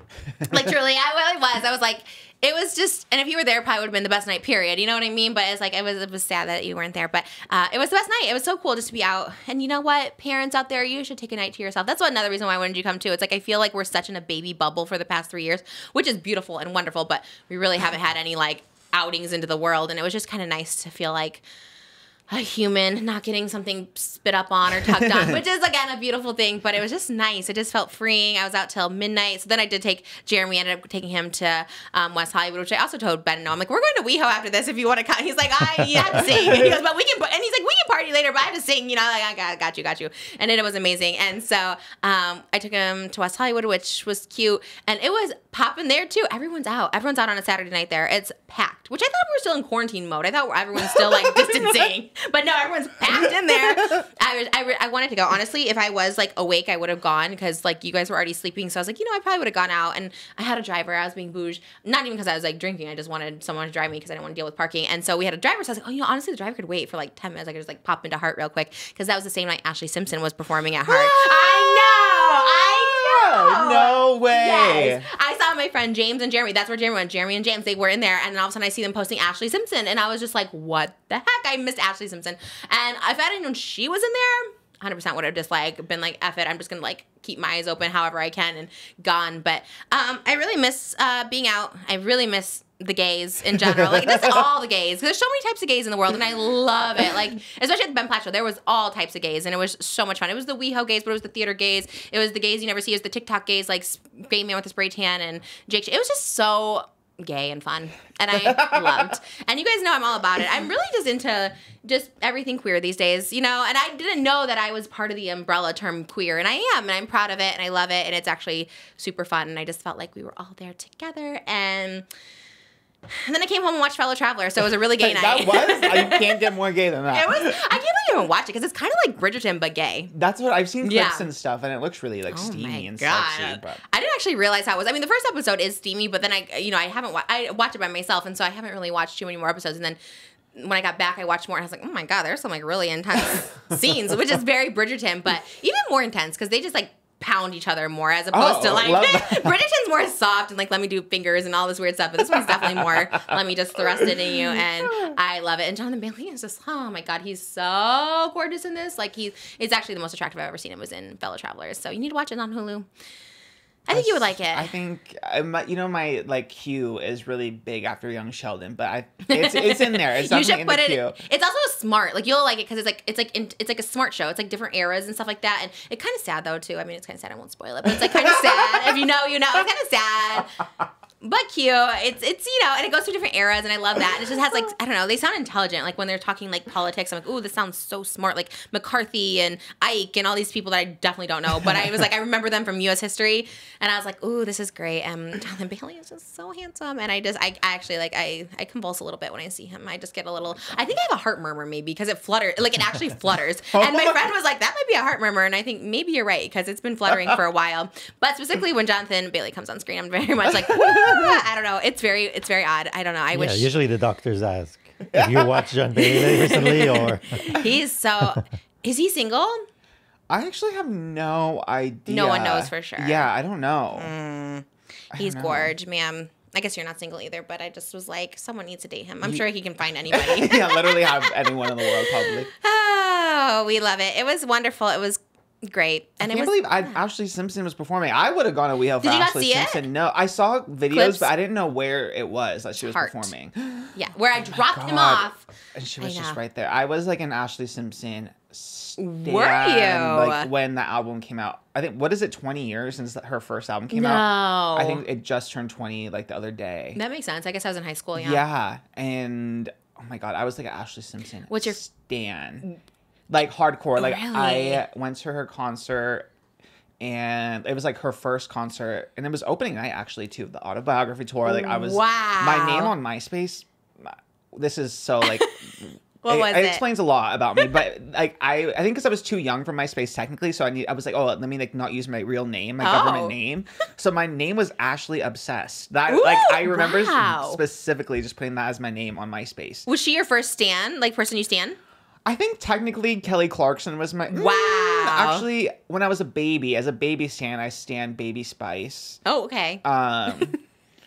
Like truly, I really was. I was like, it was just, and if you were there, it probably would have been the best night, period. You know what I mean? But it's like, it was sad that you weren't there. But it was the best night. It was so cool just to be out. And you know what? Parents out there, you should take a night to yourself. That's another reason why I wanted you to come too. It's like, I feel like we're such in a baby bubble for the past 3 years, which is beautiful and wonderful. But we really haven't had any like outings into the world. And it was just kind of nice to feel like a human not getting something spit up on or tugged on, which is, again, a beautiful thing, but it was just nice. It just felt freeing. I was out till midnight. So then I did take Jeremy, ended up taking him to West Hollywood, which I also told Ben, no, I'm like, we're going to WeHo after this if you want to come. He's like, you have to sing. And he goes, but we can, and he's like, we can party later, but I have to sing, you know, like, I got you. And then it was amazing. And so I took him to West Hollywood, which was cute. And it was popping there too. Everyone's out on a Saturday night there. It's packed, which I thought we were still in quarantine mode. I thought everyone's still like distancing. But no, everyone's packed in there. I wanted to go. Honestly, if I was like awake, I would have gone because like you guys were already sleeping. So I was like, you know, I probably would have gone out. And I had a driver. I was being bouged. Not even because I was like drinking. I just wanted someone to drive me because I didn't want to deal with parking. And so we had a driver. So I was like, oh, you know, honestly, the driver could wait for like 10 minutes. I could just like pop into Heart real quick because that was the same night Ashlee Simpson was performing at Heart. I know. No way. Yes. I saw my friend James and Jeremy. That's where Jeremy went. Jeremy and James, they were in there. And then all of a sudden I see them posting Ashlee Simpson. And I was just like, what the heck? I missed Ashlee Simpson. And if I didn't know she was in there, 100% would have just like been like, F it, I'm just gonna like keep my eyes open however I can and gone. But I really miss being out. I really miss the gays in general. Like, that's all the gays. There's so many types of gays in the world, and I love it. Like, especially at the Ben Platt show, there was all types of gays, and it was so much fun. It was the WeHo gays, but it was the theater gays. It was the gays you never see. It was the TikTok gays, like gay man with a spray tan and Jake. It was just so gay and fun, and I loved. And you guys know I'm all about it. I'm really just into just everything queer these days, you know. And I didn't know that I was part of the umbrella term queer, and I am, and I'm proud of it, and I love it, and it's actually super fun. And I just felt like we were all there together, and then I came home and watched Fellow Traveler, so it was a really gay night. That was? You can't get more gay than that. It was. I can't believe you even watch it because it's kind of like Bridgerton but gay. That's what I've seen clips and stuff, and it looks really like steamy and sexy. But I didn't actually realize how it was. I mean, the first episode is steamy, but then I haven't. I watched it by myself, and so I haven't really watched too many more episodes. And then when I got back, I watched more, and I was like, oh my god, there's some like really intense scenes, which is very Bridgerton, but even more intense because they just like pound each other more as opposed to like Bridgerton's more soft and like let me do fingers and all this weird stuff, but this one's definitely more let me just thrust it in you, and I love it. And Jonathan Bailey is just, oh my god, he's so gorgeous in this. Like, it's actually the most attractive I've ever seen him was in Fellow Travelers, so you need to watch it on Hulu. I think you would like it. I think my like queue is really big after Young Sheldon, but it's in there. It's definitely in the queue. It's also smart. Like, you'll like it because it's like a smart show. It's like different eras and stuff like that, and it's kind of sad though too. I mean, it's kind of sad. I won't spoil it, but it's like kind of sad. If you know, you know. It's kind of sad. But cute. It's you know, and it goes through different eras, and I love that. And it just has like, I don't know, they sound intelligent. Like when they're talking like politics, I'm like, ooh, this sounds so smart. Like McCarthy and Ike and all these people that I definitely don't know, but I was like, I remember them from U.S. history, and I was like, ooh, this is great. Jonathan Bailey is just so handsome, and I actually like I convulse a little bit when I see him. I just get a little. I think I have a heart murmur maybe because it flutters. Like it actually flutters. And my friend was like, that might be a heart murmur, and I think maybe you're right because it's been fluttering for a while. But specifically when Jonathan Bailey comes on screen, I'm very much like, I don't know. It's very odd. I don't know. I wish. Usually the doctors ask if you watched John Bailey recently, or he's so. Is he single? I actually have no idea. No one knows for sure. Yeah, I don't know. He's gorge, ma'am. I guess you're not single either, but I just was like, someone needs to date him. I'm sure he can find anybody. Yeah, literally have anyone in the world probably. Oh, we love it. It was wonderful. It was great. And I can't believe Ashlee Simpson was performing. I would have gone to WeHo for Ashlee Simpson. It? No, I saw videos, but I didn't know where it was that she was performing. Yeah, where I dropped him off. And she was just right there. I was like an Ashlee Simpson stan, were you? like when the album came out. I think, what is it, 20 years since her first album came out? I think it just turned 20 like the other day. That makes sense. I guess I was in high school, yeah. Yeah, and oh my god, I was like an Ashlee Simpson stan. Like hardcore. Like really? I went to her concert, and it was like her first concert, and it was opening night actually too, the autobiography tour. Like I was my name on MySpace. This is so like it explains a lot about me, but like I think because I was too young for MySpace technically, so I was like, oh, let me like not use my real name, my government name. So my name was Ashlee Obsessed. That like I remember specifically just putting that as my name on MySpace. Was she your first stan? Like person you stan? I think technically Kelly Clarkson was my... Actually, when I was a baby, as a baby stan, I stan Baby Spice. Oh, okay.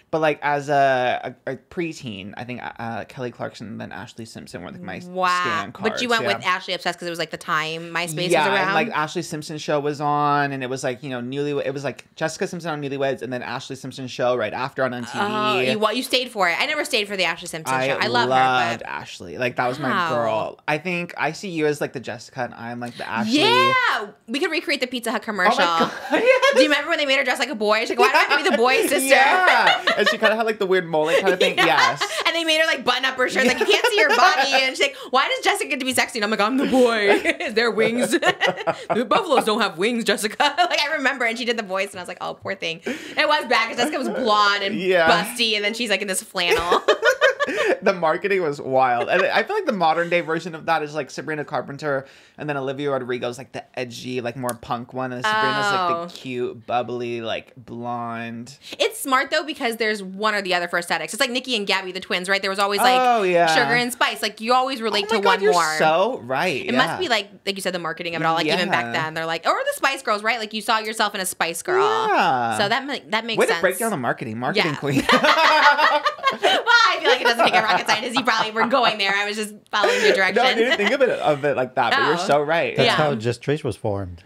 But like as a preteen, I think Kelly Clarkson and then Ashlee Simpson were like my stan cards. But you went with Ashlee Obsessed because it was like the time MySpace was around? Yeah, like Ashlee Simpson show was on, and it was like, you know, it was like Jessica Simpson on Newlyweds, and then Ashlee Simpson show right after on MTV. Oh, you stayed for it. I never stayed for the Ashlee Simpson show. I loved her. But Ashlee. Like that was my girl. I think I see you as like the Jessica, and I'm like the Ashlee. Yeah, we could recreate the Pizza Hut commercial. Oh my God, yes. Do you remember when they made her dress like a boy? She's like, why do I have to be the boy's sister? Yeah. And she kind of had like the weird mullet kind of thing. Yes. And they made her like button up her shirt. Like, you can't see her body. And she's like, why does Jessica get to be sexy? And I'm like, I'm the boy. Their wings. The buffaloes don't have wings, Jessica. Like, I remember. And she did the voice. And I was like, oh, poor thing. It was bad because Jessica was blonde and busty. And then she's like in this flannel. The marketing was wild. And I feel like the modern day version of that is like Sabrina Carpenter, and then Olivia Rodrigo's like the edgy, like more punk one, and Sabrina's like the cute, bubbly, like blonde. It's smart though because there's one or the other for aesthetics. It's like Nikki and Gabby, the twins, right? There was always like sugar and spice. Like you always relate to one you're more. So right. It must be like you said, the marketing of it all. Like even back then, they're like, or the Spice Girls, right? Like you saw yourself in a Spice Girl. Yeah. So that makes sense. Way to break down the marketing queen. I feel like it doesn't take a rocket scientist. You probably were going there. I was just following your direction. No, I didn't think of it like that, but you're so right. That's how Just Trish was formed.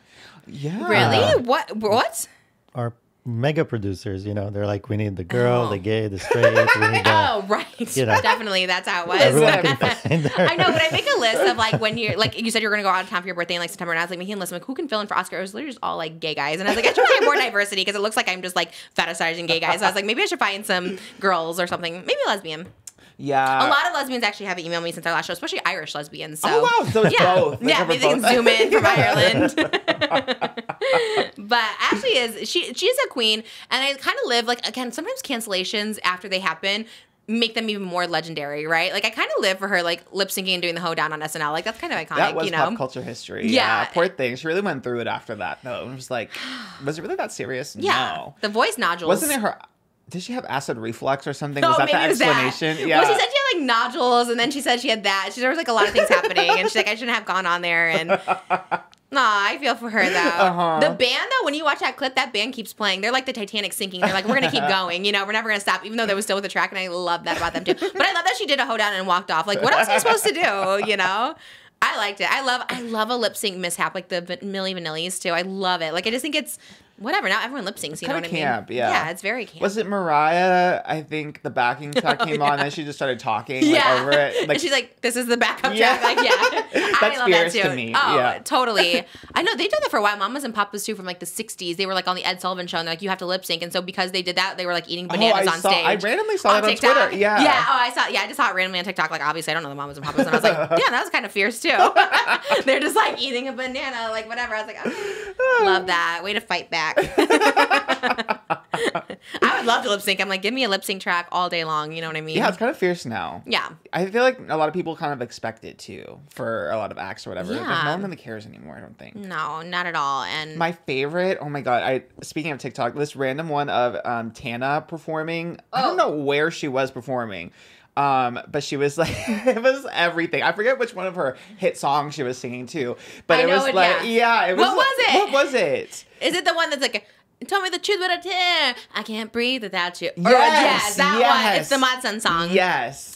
Yeah. Really? What? Our mega producers, they're like, we need the girl, the gay, the straight. We need right. Definitely, that's how it was. Everyone can find their... I know, but I make a list of like when you're like you said you're gonna go out of town for your birthday in like September, and I was like making a list of like who can fill in for Oscar. It was literally just all like gay guys, and I was like I should find more diversity because it looks like I'm just like fetishizing gay guys. So I was like maybe I should find some girls or something, maybe a lesbian. Yeah. A lot of lesbians actually have emailed me since our last show, especially Irish lesbians. So. Oh, wow. So it's both. Yeah, maybe they can zoom in from Ireland. But Ashlee she's a queen, and I kind of live, like, again, sometimes cancellations after they happen make them even more legendary, right? Like, I kind of live for her, like, lip-syncing and doing the hoedown on SNL. Like, that's kind of iconic, That was pop culture history. Yeah. Poor thing. She really went through it after that, though. It was like, was it really that serious? Yeah. No. The voice nodules. Wasn't it her... Did she have acid reflux or something? Was that the explanation? That. Yeah. Well, she said she had like nodules, and then she said she had that. There was like a lot of things happening, and she's like, I shouldn't have gone on there. And I feel for her though. The band though, when you watch that clip, that band keeps playing. They're like the Titanic sinking. They're like, we're gonna keep going. We're never gonna stop, even though they were still with the track. And I love that about them too. But I love that she did a hoedown and walked off. Like, what else are you supposed to do? I liked it. I love a lip sync mishap, like the Milli Vanillis too. I love it. Like, I just think it's whatever. Now everyone lip syncs. You know what I mean? Camp, yeah. Yeah, it's very camp. Was it Mariah? I think the backing track came on, and then she just started talking over it. Like, and she's like, "This is the backup track." Like, I love that too. To me. Oh, yeah. Totally. I know they've done that for a while. Mamas and Papas too, from like the '60s. They were like on the Ed Sullivan Show, and like you have to lip sync, and so because they did that, they were like eating bananas on stage. I randomly saw that on Twitter. Yeah. Yeah. Oh, I saw. Yeah, I just saw it randomly on TikTok. Like, obviously, I don't know the Mamas and Papas, and I was like, "Yeah, that was kind of fierce too." They're just like eating a banana, like whatever. I was like, oh, love that. Way to fight back. I would love to lip sync. I'm like, give me a lip sync track all day long. You know what I mean? Yeah, it's kind of fierce now. Yeah. I feel like a lot of people kind of expect it too for a lot of acts or whatever. Yeah. Like, no one really cares anymore, I don't think. No, not at all. And my favorite, oh my God, speaking of TikTok, this random one of Tana performing. I don't know where she was performing. But she was like, it was everything. I forget which one of her hit songs she was singing to, but it was like, it was. What was it? What was it? Is it the one that's like, tell me the truth, but I can't breathe without you? Yes, that one. It's the Madsen song. Yes.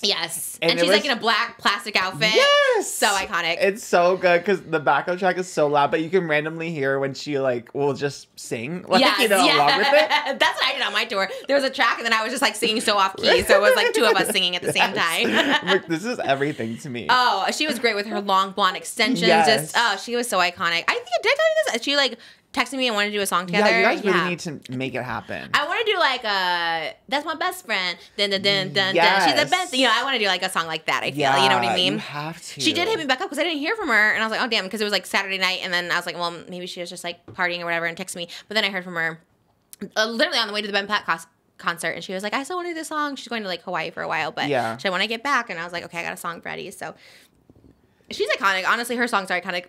And she's like in a black plastic outfit. Yes. So iconic. It's so good because the backup track is so loud, but you can randomly hear when she like will just sing, like, along with it. That's what I did on my tour. There was a track and then I was just like singing so off key. So it was like two of us singing at the same time. Like, this is everything to me. Oh, she was great with her long blonde extensions. Yes. She was so iconic. I think, did I tell you this? She like texted me and wanted to do a song together. Yeah, you guys really need to make it happen. I want to do like that's my best friend. Dun, dun, dun, dun, yes. dun. She's the best. I want to do like a song like that. I feel. You know what I mean? You have to. She did hit me back up because I didn't hear from her, and I was like, oh damn, because it was like Saturday night, and then I was like, well, maybe she was just like partying or whatever, and texted me. But then I heard from her literally on the way to the Ben Platt concert, and she was like, I still want to do this song. She's going to like Hawaii for a while, but she said when I get back, and I was like, okay, I got a song ready. So she's iconic. Honestly, her songs are iconic.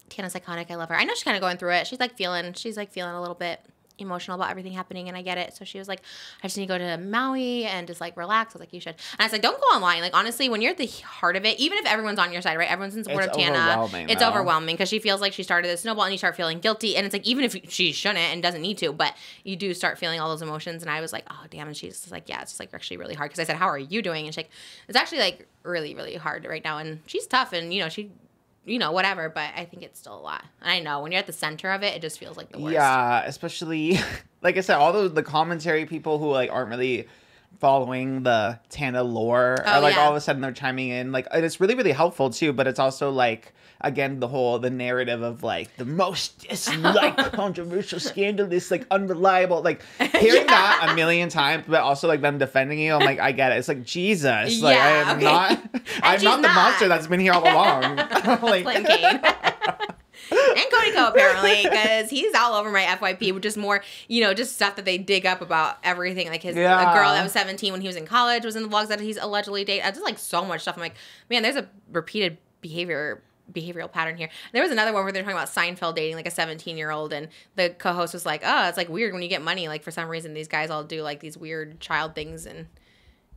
Tana's iconic. I love her. I know she's kind of going through it. She's like feeling a little bit emotional about everything happening, and I get it. So she was like, I just need to go to Maui and just like relax. I was like, you should. And I was like, don't go online. Like, honestly, when you're at the heart of it, even if everyone's on your side, right? Everyone's in support of Tana. It's overwhelming because she feels like she started this snowball, and you start feeling guilty. And it's like, even if she shouldn't and doesn't need to, but you do start feeling all those emotions. And I was like, oh damn. And she's just like, yeah, it's just like actually really hard. Because I said, how are you doing? And she's like, it's actually like really, really hard right now. And she's tough, and she. Whatever, but I think it's still a lot. And I know when you're at the center of it, it just feels like the worst. Yeah, especially, like I said, all the commentary people who like aren't really following the Tana lore are like all of a sudden they're chiming in. Like, and it's really, really helpful too, but it's also like, again, the narrative of like the most disliked, controversial, scandalous, like unreliable, like hearing that a million times, but also like them defending you. I'm like, I get it. It's like, Jesus, like I'm not the monster that's been here all along. Like, playing Kane. And Cody Ko, apparently, because he's all over my FYP with just more, just stuff that they dig up about everything. Like a girl that was 17 when he was in college was in the vlogs that he's allegedly dated. Just like so much stuff. I'm like, man, there's a repeated behavioral pattern here. There was another one where they're talking about Seinfeld dating like a 17-year-old, and the co-host was like, oh, it's like weird when you get money. Like for some reason, these guys all do like these weird child things, and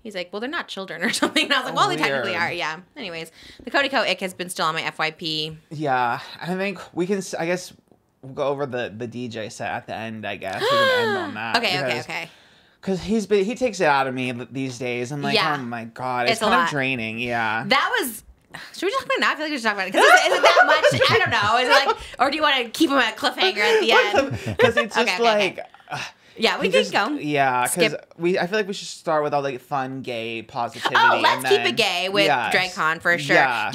he's like, well, they're not children or something. And I was like, well, they technically are. Yeah. Anyways, the Cody Ko ick has been still on my FYP. Yeah. I think we'll go over the DJ set at the end, I guess. We can end on that. Okay. Because he takes it out of me these days. I'm like, oh my God. It's kind of draining. Yeah. That was... Should we talk about it now? I feel like we should talk about it. Because is it that much? I don't know. Is it like... Or do you want to keep him at a cliffhanger at the end? Because it's just okay. Yeah, we can go. Yeah, because I feel like we should start with all like fun gay positivity. Oh, let's keep it gay with DRAGCON for sure. Yeah.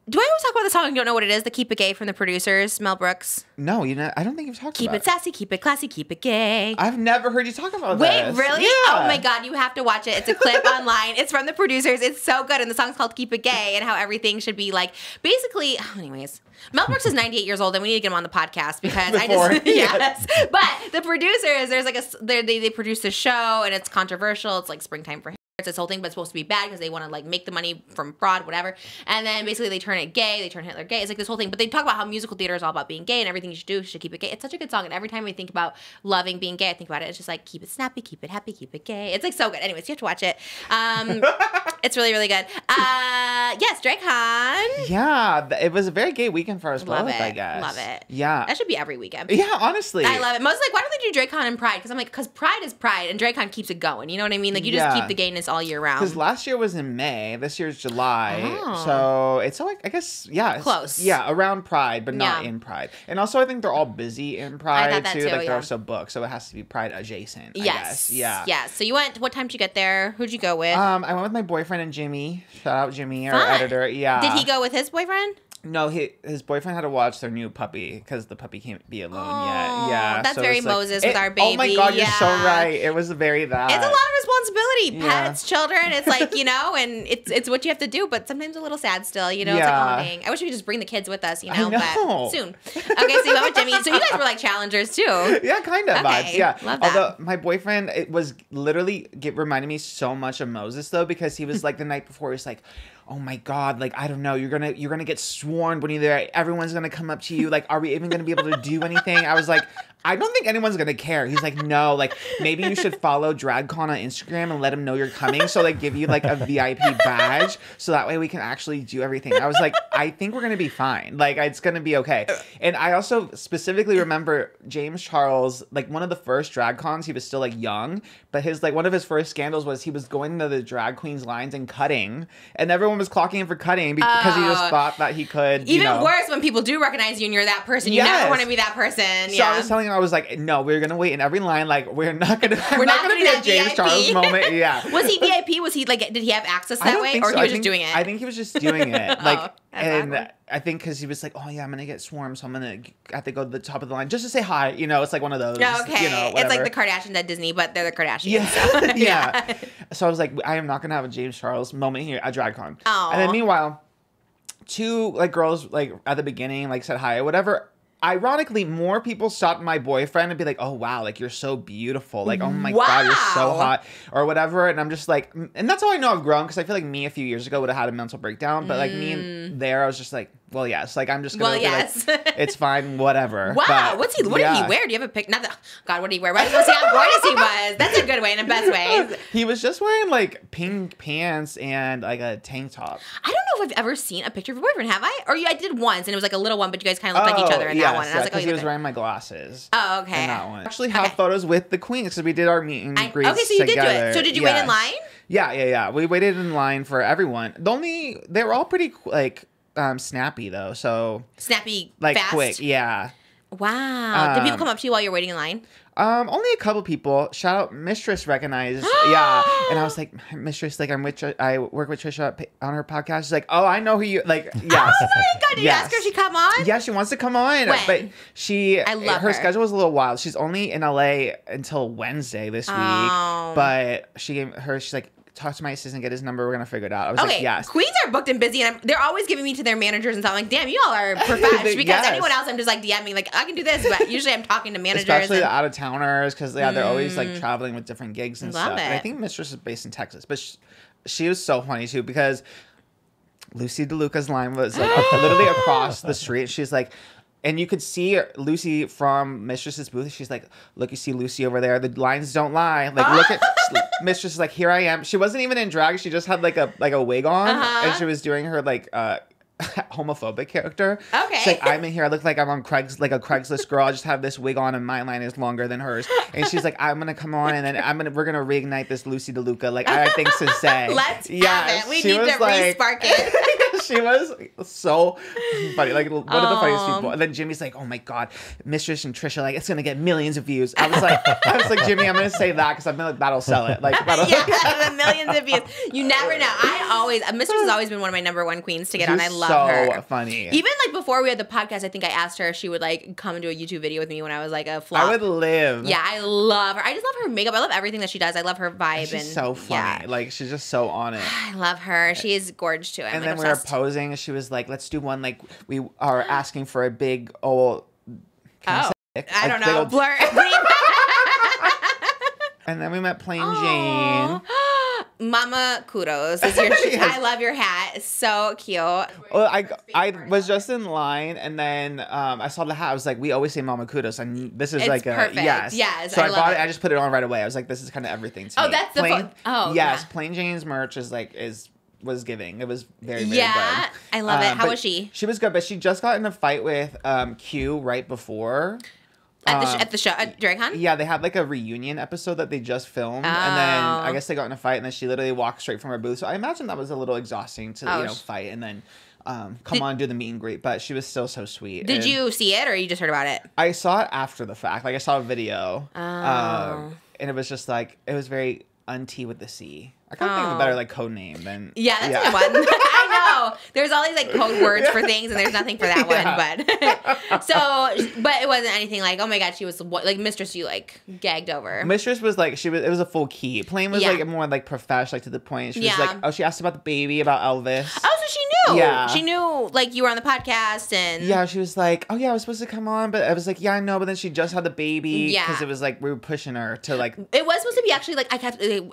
Do I always talk about the song and don't know what it is? The Keep It Gay from the producers, Mel Brooks. No, I don't think you've talked about it. Keep it sassy, keep it classy, keep it gay. I've never heard you talk about Wait, really? Yeah. Oh my God, you have to watch it. It's a clip online. It's from the producers. It's so good. And the song's called Keep It Gay and how everything should be like, basically, anyways. Mel Brooks is 98 years old and we need to get him on the podcast because yes. But the producers, there's like they produce this show and it's controversial. It's like springtime for him. It's this whole thing, but it's supposed to be bad because they want to like make the money from fraud, whatever. And then basically they turn it gay. They turn Hitler gay. It's like this whole thing. But they talk about how musical theater is all about being gay and everything you should do, you should keep it gay. It's such a good song. And every time I think about loving being gay, I think about it. It's just like keep it snappy, keep it happy, keep it gay. It's like so good. Anyways, you have to watch it. It's really, really good. Yes, DRAGCON. Yeah, it was a very gay weekend for us both, I guess. Love it. Yeah. That should be every weekend. Yeah, honestly. I love it. Most like, why don't they do DRAGCON and Pride? Because I'm like, because Pride is Pride and DRAGCON keeps it going. You know what I mean? Like you just keep the gayness all year round. Because last year was in May. This year's July. Oh. So it's like, I guess, close. Yeah, around Pride, but not in Pride. And also I think they're all busy in Pride too. Like they're also booked. So it has to be Pride adjacent, I guess. Yeah. Yeah. So you went, what time did you get there? Who'd you go with? I went with my boyfriend and Jimmy. Shout out Jimmy, our editor. Yeah. Did he go with his boyfriend? No, his boyfriend had to watch their new puppy because the puppy can't be alone yet. Yeah, that's so very Moses with our baby. Oh my God, you're so right. It was very that. It's a lot of responsibility. Pets, children. It's like and it's what you have to do. But sometimes a little sad still. You know, it's like dang. I wish we could just bring the kids with us. You know, but soon. Okay, so you went with Jimmy. So you guys were like challengers too. Yeah, kind of. Okay, yeah, love that. Although my boyfriend, it was literally reminded me so much of Moses though because he was like the night before he was like, oh my God, like, I don't know, you're gonna get swarmed when you're there. Everyone's gonna come up to you. Like, are we even gonna be able to do anything? I was like, I don't think anyone's gonna care. He's like, no, like, maybe you should follow DRAGCON on Instagram and let him know you're coming. So, like, give you, like, a VIP badge. So that way we can actually do everything. I was like, I think we're gonna be fine. Like, it's gonna be okay. And I also specifically remember James Charles, like, one of the first DRAGCONs, he was still, like, young. But one of his first scandals was he was going to the drag queens lines and cutting. And everyone was clocking him for cutting because he just thought that he could, Even worse when people do recognize you and you're that person. You never want to be that person. So I was telling him, I was like, no, we're going to wait in every line. Like, we're not going to be a James Charles moment. Yeah. Was he VIP? Was he, like, did he have access that way? Or he was just doing it? I think he was just doing it. Like, I think because he was like, oh yeah, I'm going to get swarmed. So I'm going to have to go to the top of the line just to say hi. You know, it's like one of those. Okay. You know, it's like the Kardashians at Disney, but they're the Kardashians. Yeah. So. Yeah. So I was like, I am not going to have a James Charles moment here at DRAGCON. Aww. And then meanwhile, two like girls like at the beginning like said hi or whatever. Ironically, more people stopped my boyfriend and be like, oh, wow, like, you're so beautiful. Like, oh, my God, you're so hot. Or whatever. And I'm just like, and that's how I know I've grown. Because I feel like me a few years ago would have had a mental breakdown. But, like, me and there, I was just like, well, yes. Like, I'm just going to be like, it's fine, whatever. Wow. But, what did he wear? Do you have a pic? God, what did he wear? Let's see how gorgeous he was. That's a good way, in the best way. He was just wearing, like, pink pants and, like, a tank top. I don't know if I've ever seen a picture of your boyfriend, have I? Or I did once, and it was, like, a little one, but you guys kind of looked like each other in that one. And I was like, oh, he was wearing my glasses. Oh, okay. In that one. I actually have photos with the queens because we did our meet and greets okay, so you together. did do it. So did you wait in line? Yeah. We waited in line for everyone. They were all pretty, like, snappy, though, so... Snappy, like, fast? quick, yeah. Wow. Did people come up to you while you're waiting in line? Only a couple people. Shout out Mistress recognized. Yeah. And I was like, Mistress, like I work with Trisha on her podcast. She's like, oh, I know who you like. Yes. Oh my God. Did you ask her if she come on? Yeah, she wants to come on. When? But I love her schedule was a little wild. She's only in LA until Wednesday this week. But she's like, talk to my assistant, get his number, we're gonna figure it out. I was like, yes. Queens are booked and busy, and they're always giving me to their managers and stuff. I'm like, damn, you all are professionals. Because anyone else, I'm just like DMing, like, I can do this, but usually I'm talking to managers. Especially the out-of-towners, because they're always like traveling with different gigs and stuff. It. And I think Mistress is based in Texas, but she was so funny too, because Lucy DeLuca's line was like literally across the street. She's like, and you could see Lucy from Mistress's booth. She's like, look, you see Lucy over there. The lines don't lie. Like, look at Mistress is like, here I am. She wasn't even in drag. She just had like a wig on, and she was doing her like homophobic character. Okay. She's like, I'm in here. I look like I'm on like a Craigslist girl. I just have this wig on and my line is longer than hers. And she's like, I'm gonna come on and then we're gonna reignite this Lucy DeLuca. Like, I have things to say. Let's have it. We need to re-spark it. She was so funny. Like, one of the funniest people. And then Jimmy's like, oh my God, Mistress and Trisha, like, it's gonna get millions of views. I was like, Jimmy, I'm gonna say that because I feel like that'll sell it. Like, the millions of views. You never know. Mistress has always been one of my number one queens to get on. I love her. So funny. Even like before we had the podcast, I think I asked her if she would like come and do a YouTube video with me when I was like a flop. I would live. Yeah, I love her. I just love her makeup. I love everything that she does. I love her vibe. She's so funny. Yeah. Like, she's just so on it. I love her. She is gorgeous too. And then we were posing. She was like, let's do one like we are asking for a big old. I don't know. Blur. And then we met Plain Jane. Mama, kudos. I love your hat. It's so cute. Well, I was just in line, and then I saw the hat. I was like, we always say Mama kudos, and this is like perfect. Yes. So I bought it. I just put it on right away. I was like, this is kind of everything to me. That's the yes. Yeah. Plain Jane's merch was giving. It was very, very good. I love it. How was she? She was good, but she just got in a fight with Q right before. At the show at DRAGCON? Yeah, they had like a reunion episode that they just filmed, and then I guess they got in a fight, and then she literally walked straight from her booth. So I imagine that was a little exhausting to fight, and then come on and do the meet and greet. But she was still so sweet. Did you see it, or you just heard about it? I saw it after the fact. Like, I saw a video, and it was just like, it was very Untea with the C. I can't think of a better like code name than that's a good one. I know. There's all these like code words for things, and there's nothing for that one. But but it wasn't anything like, oh my God, she was like Mistress. You like gagged over. Mistress was like it was a full key. Plain was like more like professional, like to the point. She was like, she asked about the baby, about Elvis. Oh, so she knew. Yeah, she knew like you were on the podcast, and she was like, oh yeah, I was supposed to come on, but I was like, yeah, I know, but then she just had the baby because it was like we were pushing her to like. It was supposed to be actually like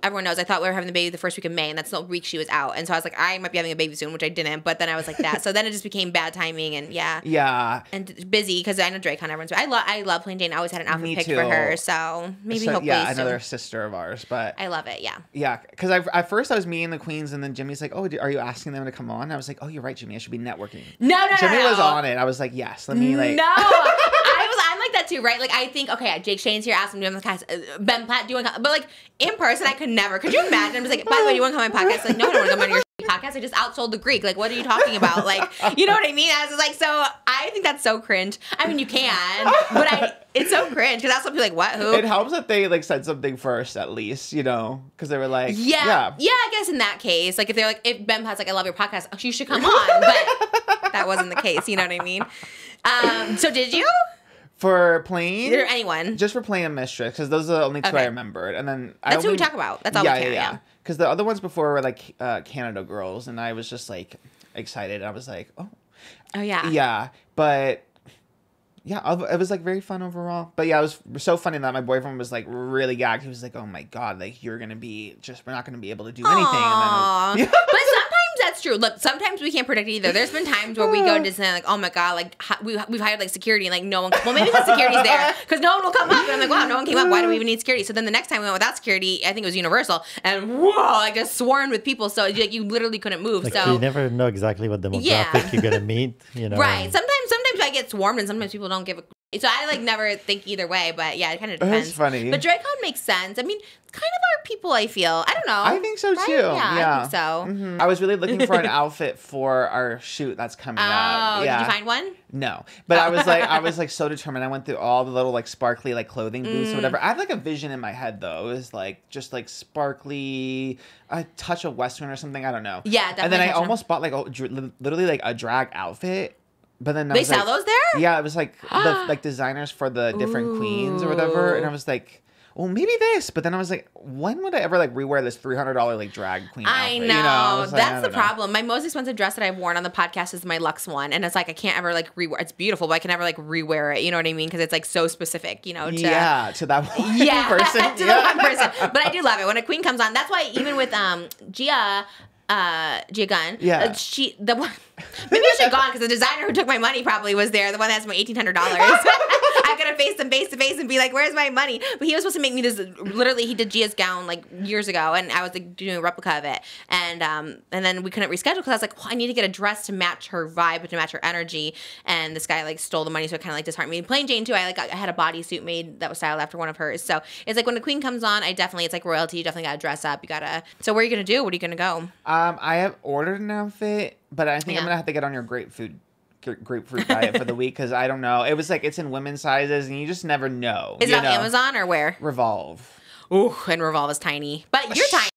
everyone knows. I thought we were having the baby the first week of May, and that's the week she was out, and so I was like, I might be having a baby soon, which I didn't, but then I was like that. So then it just became bad timing, and and busy because I know DRAGCON everyone's. I love Plain Jane. I always had an outfit picked for her, so maybe hopefully another sister of ours, but I love it. Because at first I was meeting the queens, and then Jimmy's like, oh, are you asking them to come on? And I was like, oh, you're right, Jimmy, I should be networking. Jimmy was on it. I was like, yes, let me like I'm like that too, right? Like, I think, okay, Jake Shane's here, ask him to be on the podcast. Ben Platt doing, but like in person, I could never. Could you imagine? I was like, by the way, you want to come on my podcast? Like, no, I don't want to come on your podcast. I just outsold the Greek. Like, what are you talking about? Like, you know what I mean? I was like, so I think that's so cringe. I mean, you can, but it's so cringe because that's what people like, what, who? It helps that they like said something first, at least, you know, because they were like, yeah. I guess in that case, like if they're like, if Ben Platt's like, I love your podcast, you should come on, but that wasn't the case. You know what I mean? So did you? For Plain? Or anyone? Just for Plain and Mistress, because those are the only two I remembered. And then that's who we talk about. That's all we care. Yeah. Because the other ones before were like Canada girls, and I was just like excited. I was like, oh yeah. Yeah, but yeah, it was like very fun overall. But yeah, it was so funny that my boyfriend was like really gagged. He was like, oh my God, like we're not gonna be able to do anything. And then, but sometimes that's true. Look, sometimes we can't predict either. There's been times where we go to Disneyland like, oh my God, like we've hired like security and like no one. Well, maybe because security's there because no one will come up. And I'm like, wow, no one came up. Why do we even need security? So then the next time we went without security, I think it was Universal, and whoa, like just swarmed with people. So like you literally couldn't move. Like, so you never know exactly what demographic you're gonna meet. You know, right? Sometimes I get swarmed, and sometimes people don't give a. So I like never think either way, but yeah, it kind of depends. It's funny. But DRAGCON makes sense. I mean, it's kind of our people, I feel. I don't know. I think so too. Yeah, I think so. Mm-hmm. I was really looking for an outfit for our shoot that's coming up. Yeah. Did you find one? No. But I was like so determined. I went through all the little like sparkly like clothing booths or whatever. I had like a vision in my head though. It was like just like sparkly, a touch of Western or something. I don't know. Yeah, definitely. And then I almost bought like literally like a drag outfit. But then they sell those there? Yeah, it was like the like designers for the different queens or whatever, and I was like, well, maybe this. But then I was like, when would I ever like rewear this $300 like drag queen outfit? I know, you know? That's the problem. My most expensive dress that I've worn on the podcast is my Luxe one, and it's like I can't ever like rewear. It's beautiful, but I can never like rewear it. You know what I mean? Because it's like so specific. You know? To that one person. To the one person. But I do love it when a queen comes on. That's why even with Gia Gunn, Maybe I should have gone because the designer who took my money probably was there. The one that has my $1,800. I could have faced him face to face and be like, "Where's my money?" But he was supposed to make me this. Literally, he did Gia's gown like years ago, and I was like doing a replica of it. And then we couldn't reschedule because I was like, well, I need to get a dress to match her vibe, to match her energy. And this guy like stole the money, so it kind of like disheartened me. Plain Jane too. I had a bodysuit made that was styled after one of hers. So it's like when the queen comes on, it's like royalty. You definitely gotta dress up. You gotta. So where are you gonna do? What are you gonna go? I have ordered an outfit, but I think I'm gonna have to get on your grapefruit diet for the week because I don't know. It was like it's in women's sizes, and you just never know. Is it on Amazon or where? Revolve. Ooh, and Revolve is tiny, but you're tiny.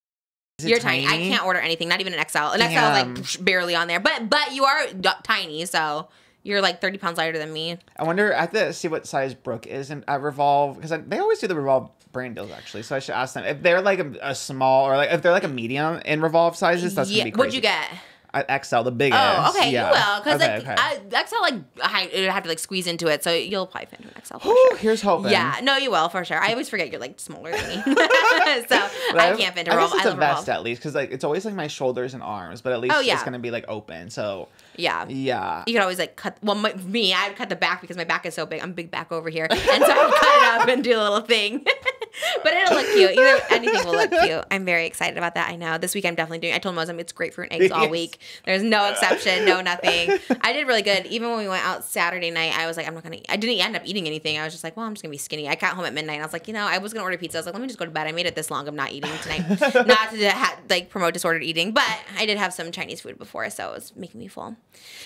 You're tiny. I can't order anything, not even an XL. An XL is like barely on there, but you are tiny, so you're like 30 pounds lighter than me. I wonder. I have to see what size Brooke is at Revolve because they always do the Revolve brand deals actually. So I should ask them if they're like a small or like if they're like a medium in Revolve sizes. That's gonna be crazy. What'd you get? XL, the biggest. Oh, okay, yeah. you will, because XL it would have to like squeeze into it, so you'll probably fit into an XL. For sure. Here's hoping. Yeah, no, you will for sure. I always forget you're like smaller than me, so I can't fit into Revolve. I guess it's a vest at least, because like it's always like my shoulders and arms, but at least it's gonna be like open. So yeah, you could always like cut. Well, I'd cut the back because my back is so big. I'm big back over here, and so I'd cut it up and do a little thing. But it'll look cute. Anything will look cute. I'm very excited about that. I know. This week I'm definitely doing. I told Mosem it's grapefruit and eggs all week. There's no exception, no nothing. I did really good. Even when we went out Saturday night, I was like, I'm not gonna. I didn't end up eating anything. I was just like, well, I'm just gonna be skinny. I got home at midnight. And I was like, I was gonna order pizza. I was like, let me just go to bed. I made it this long. I'm not eating tonight. Not to promote disordered eating, but I did have some Chinese food before, so it was making me full.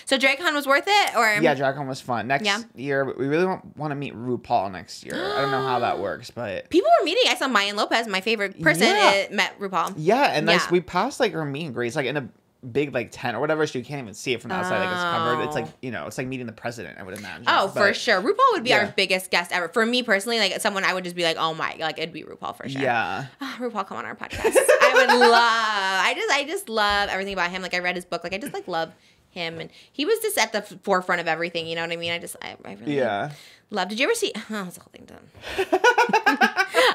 So DRAGCON was worth it, or yeah, DRAGCON was fun. Next year, we really want to meet RuPaul next year. I don't know how that works, but people were meeting. I saw Maya Lopez, my favorite person, met RuPaul. Yeah, and we passed like her meet and greets, like in a big like tent or whatever, so you can't even see it from the outside. Like it's covered. It's like it's like meeting the president, I would imagine. Oh, for sure. RuPaul would be our biggest guest ever. For me personally, like someone I would just be like, oh my, like it'd be RuPaul for sure. Yeah. RuPaul, come on our podcast. I would love. I just love everything about him. Like I read his book. Like I just like love him, and he was just at the forefront of everything. You know what I mean? I really love. Did you ever see? Oh, that's the whole thing done.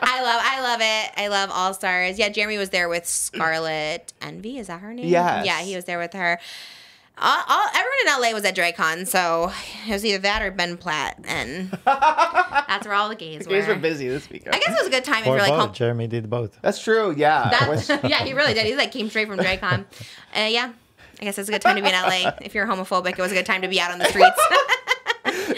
I love it. I love All Stars. Yeah, Jeremy was there with Scarlet Envy. Is that her name? Yes. Yeah, he was there with her. Everyone in LA was at DRAGCON, so it was either that or Ben Platt, and that's where all the gays were. The gays were busy this weekend. I guess it was a good time if or you're like both. Jeremy did both. That's true. Yeah. Yeah, he really did. He came straight from DRAGCON. Yeah, I guess it's a good time to be in LA. If you're homophobic, it was a good time to be out on the streets.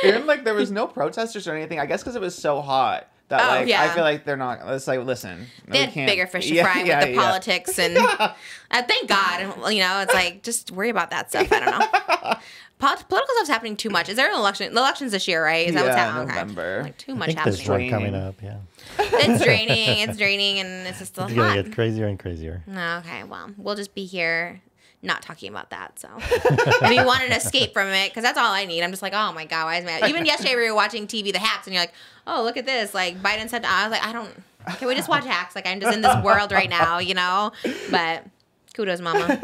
And like there was no protesters or anything. I guess because it was so hot. That I feel like they're not. It's like, listen, they had bigger fish to fry with the politics, and thank God. It's like just worry about that stuff. I don't know. Political stuff's happening too much. Is there an election? The election's this year, right? Is that what's happening? November. Like too much happening. There's one coming up. Yeah. It's draining, and it's just still it's hot. gonna get crazier and crazier. Okay, well, we'll just be here. Not talking about that, so if you want an escape from it, because that's all I need. I'm just like, oh my god, why is my even yesterday we were watching TV, the Hacks, and you're like, oh look at this, like Biden said, I was like, can we just watch Hacks? Like I'm just in this world right now, but kudos, mama.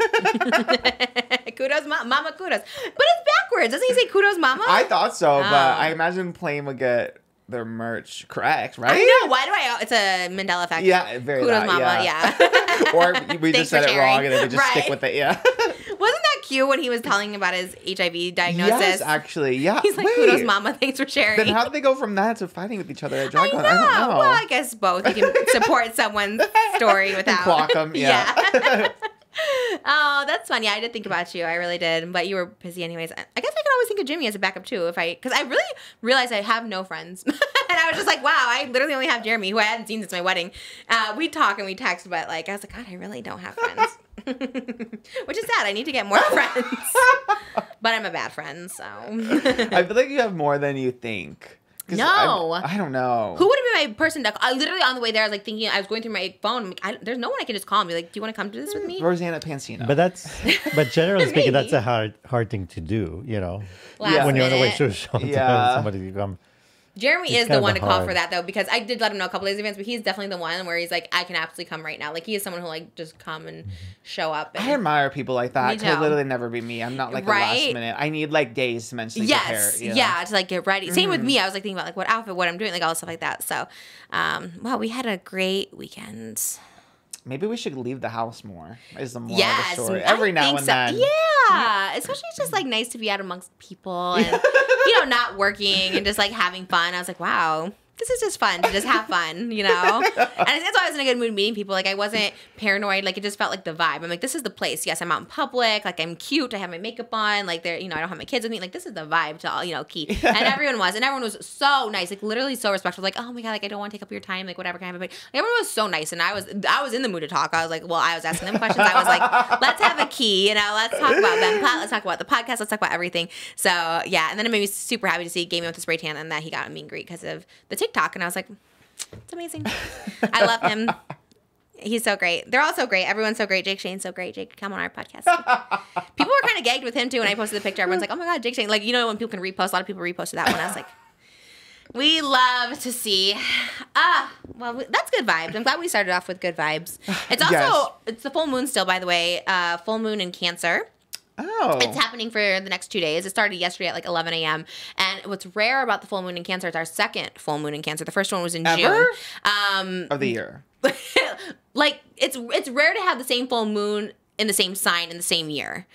Kudos, mama, kudos. But it's backwards, doesn't he say kudos, mama? I thought so, but I imagine Plane would get their merch correct, right? I know. Why do it's a Mandela effect. Yeah, very kudos, mama. Yeah. Or we just said it wrong, and then we just stick with it. Yeah. Wasn't that cute when he was telling about his HIV diagnosis? Yes, actually, yeah. He's like, kudos, mama. Thanks for sharing. Then how did they go from that to fighting with each other at DRAGCON? I don't know. Well, I guess both. You can support someone's story without. Clock them, yeah. Oh, that's fun. Yeah, I did think about you. I really did. But you were busy anyways. I guess I could always think of Jimmy as a backup too, because I really realized I have no friends. And I was just like, wow, I literally only have Jeremy, who I hadn't seen since my wedding. We talk and we text, but like I was like, God, I really don't have friends. Which is sad. I need to get more friends. But I'm a bad friend, so. I feel like you have more than you think. No. I don't know. Who would have been my person to I literally on the way there, I was like thinking, I was going through my phone. I'm like, there's no one I can just call and be like, do you want to come to this with me? Rosanna Pansino. But generally speaking, that's a hard thing to do, when you're on the way to a show to have somebody to come. Jeremy is the one to call for that though, because I did let him know a couple days in advance, but he's definitely the one where he's like, I can absolutely come right now. Like he is someone who like just come and show up. And, I admire people like that. Could literally never be me. I'm not like a last minute. I need like days to mentally prepare. Yeah, to like get ready. Same with me. I was like thinking about like what outfit, what I'm doing, like all stuff like that. So, wow, we had a great weekend. maybe we should leave the house more. Is the moral of Yes, the story. I Every now think and so. then. Yeah, especially it's just like nice to be out amongst people and not working and just like having fun. I was like, wow. This is just fun to just have fun, And that's why I was in a good mood meeting people. Like, I wasn't paranoid. Like, it just felt like the vibe. I'm like, this is the place. Yes, I'm out in public. Like, I'm cute. I have my makeup on. Like, I don't have my kids with me. Like, this is the vibe to all, key. And everyone was. And everyone was so nice. Like, literally so respectful. Like, oh my God, like, I don't want to take up your time. Like, whatever kind of. Like, everyone was so nice. And I was in the mood to talk. I was like, well, I was asking them questions. I was like, let's have a key. Let's talk about Ben Platt. Let's talk about the podcast. Let's talk about everything. So, yeah. And then it made me super happy to see Gaming with the spray tan and that he got a meet and greet because of the TikTok. And I was like, it's amazing. I love him. He's so great. They're all so great. Everyone's so great. Jake Shane's so great. Jake, come on our podcast. People were kind of gagged with him too when I posted the picture. Everyone's like, oh my God, Jake Shane. Like, when people can repost, a lot of people reposted that one. I was like, we love to see. Well, that's good vibes. I'm glad we started off with good vibes. It's also, It's the full moon still, by the way. Full moon in Cancer. Oh. It's happening for the next 2 days. It started yesterday at like 11 a.m. And what's rare about the full moon in Cancer, it's our second full moon in Cancer. The first one was in June. Of the year. Like, it's rare to have the same full moon in the same sign in the same year.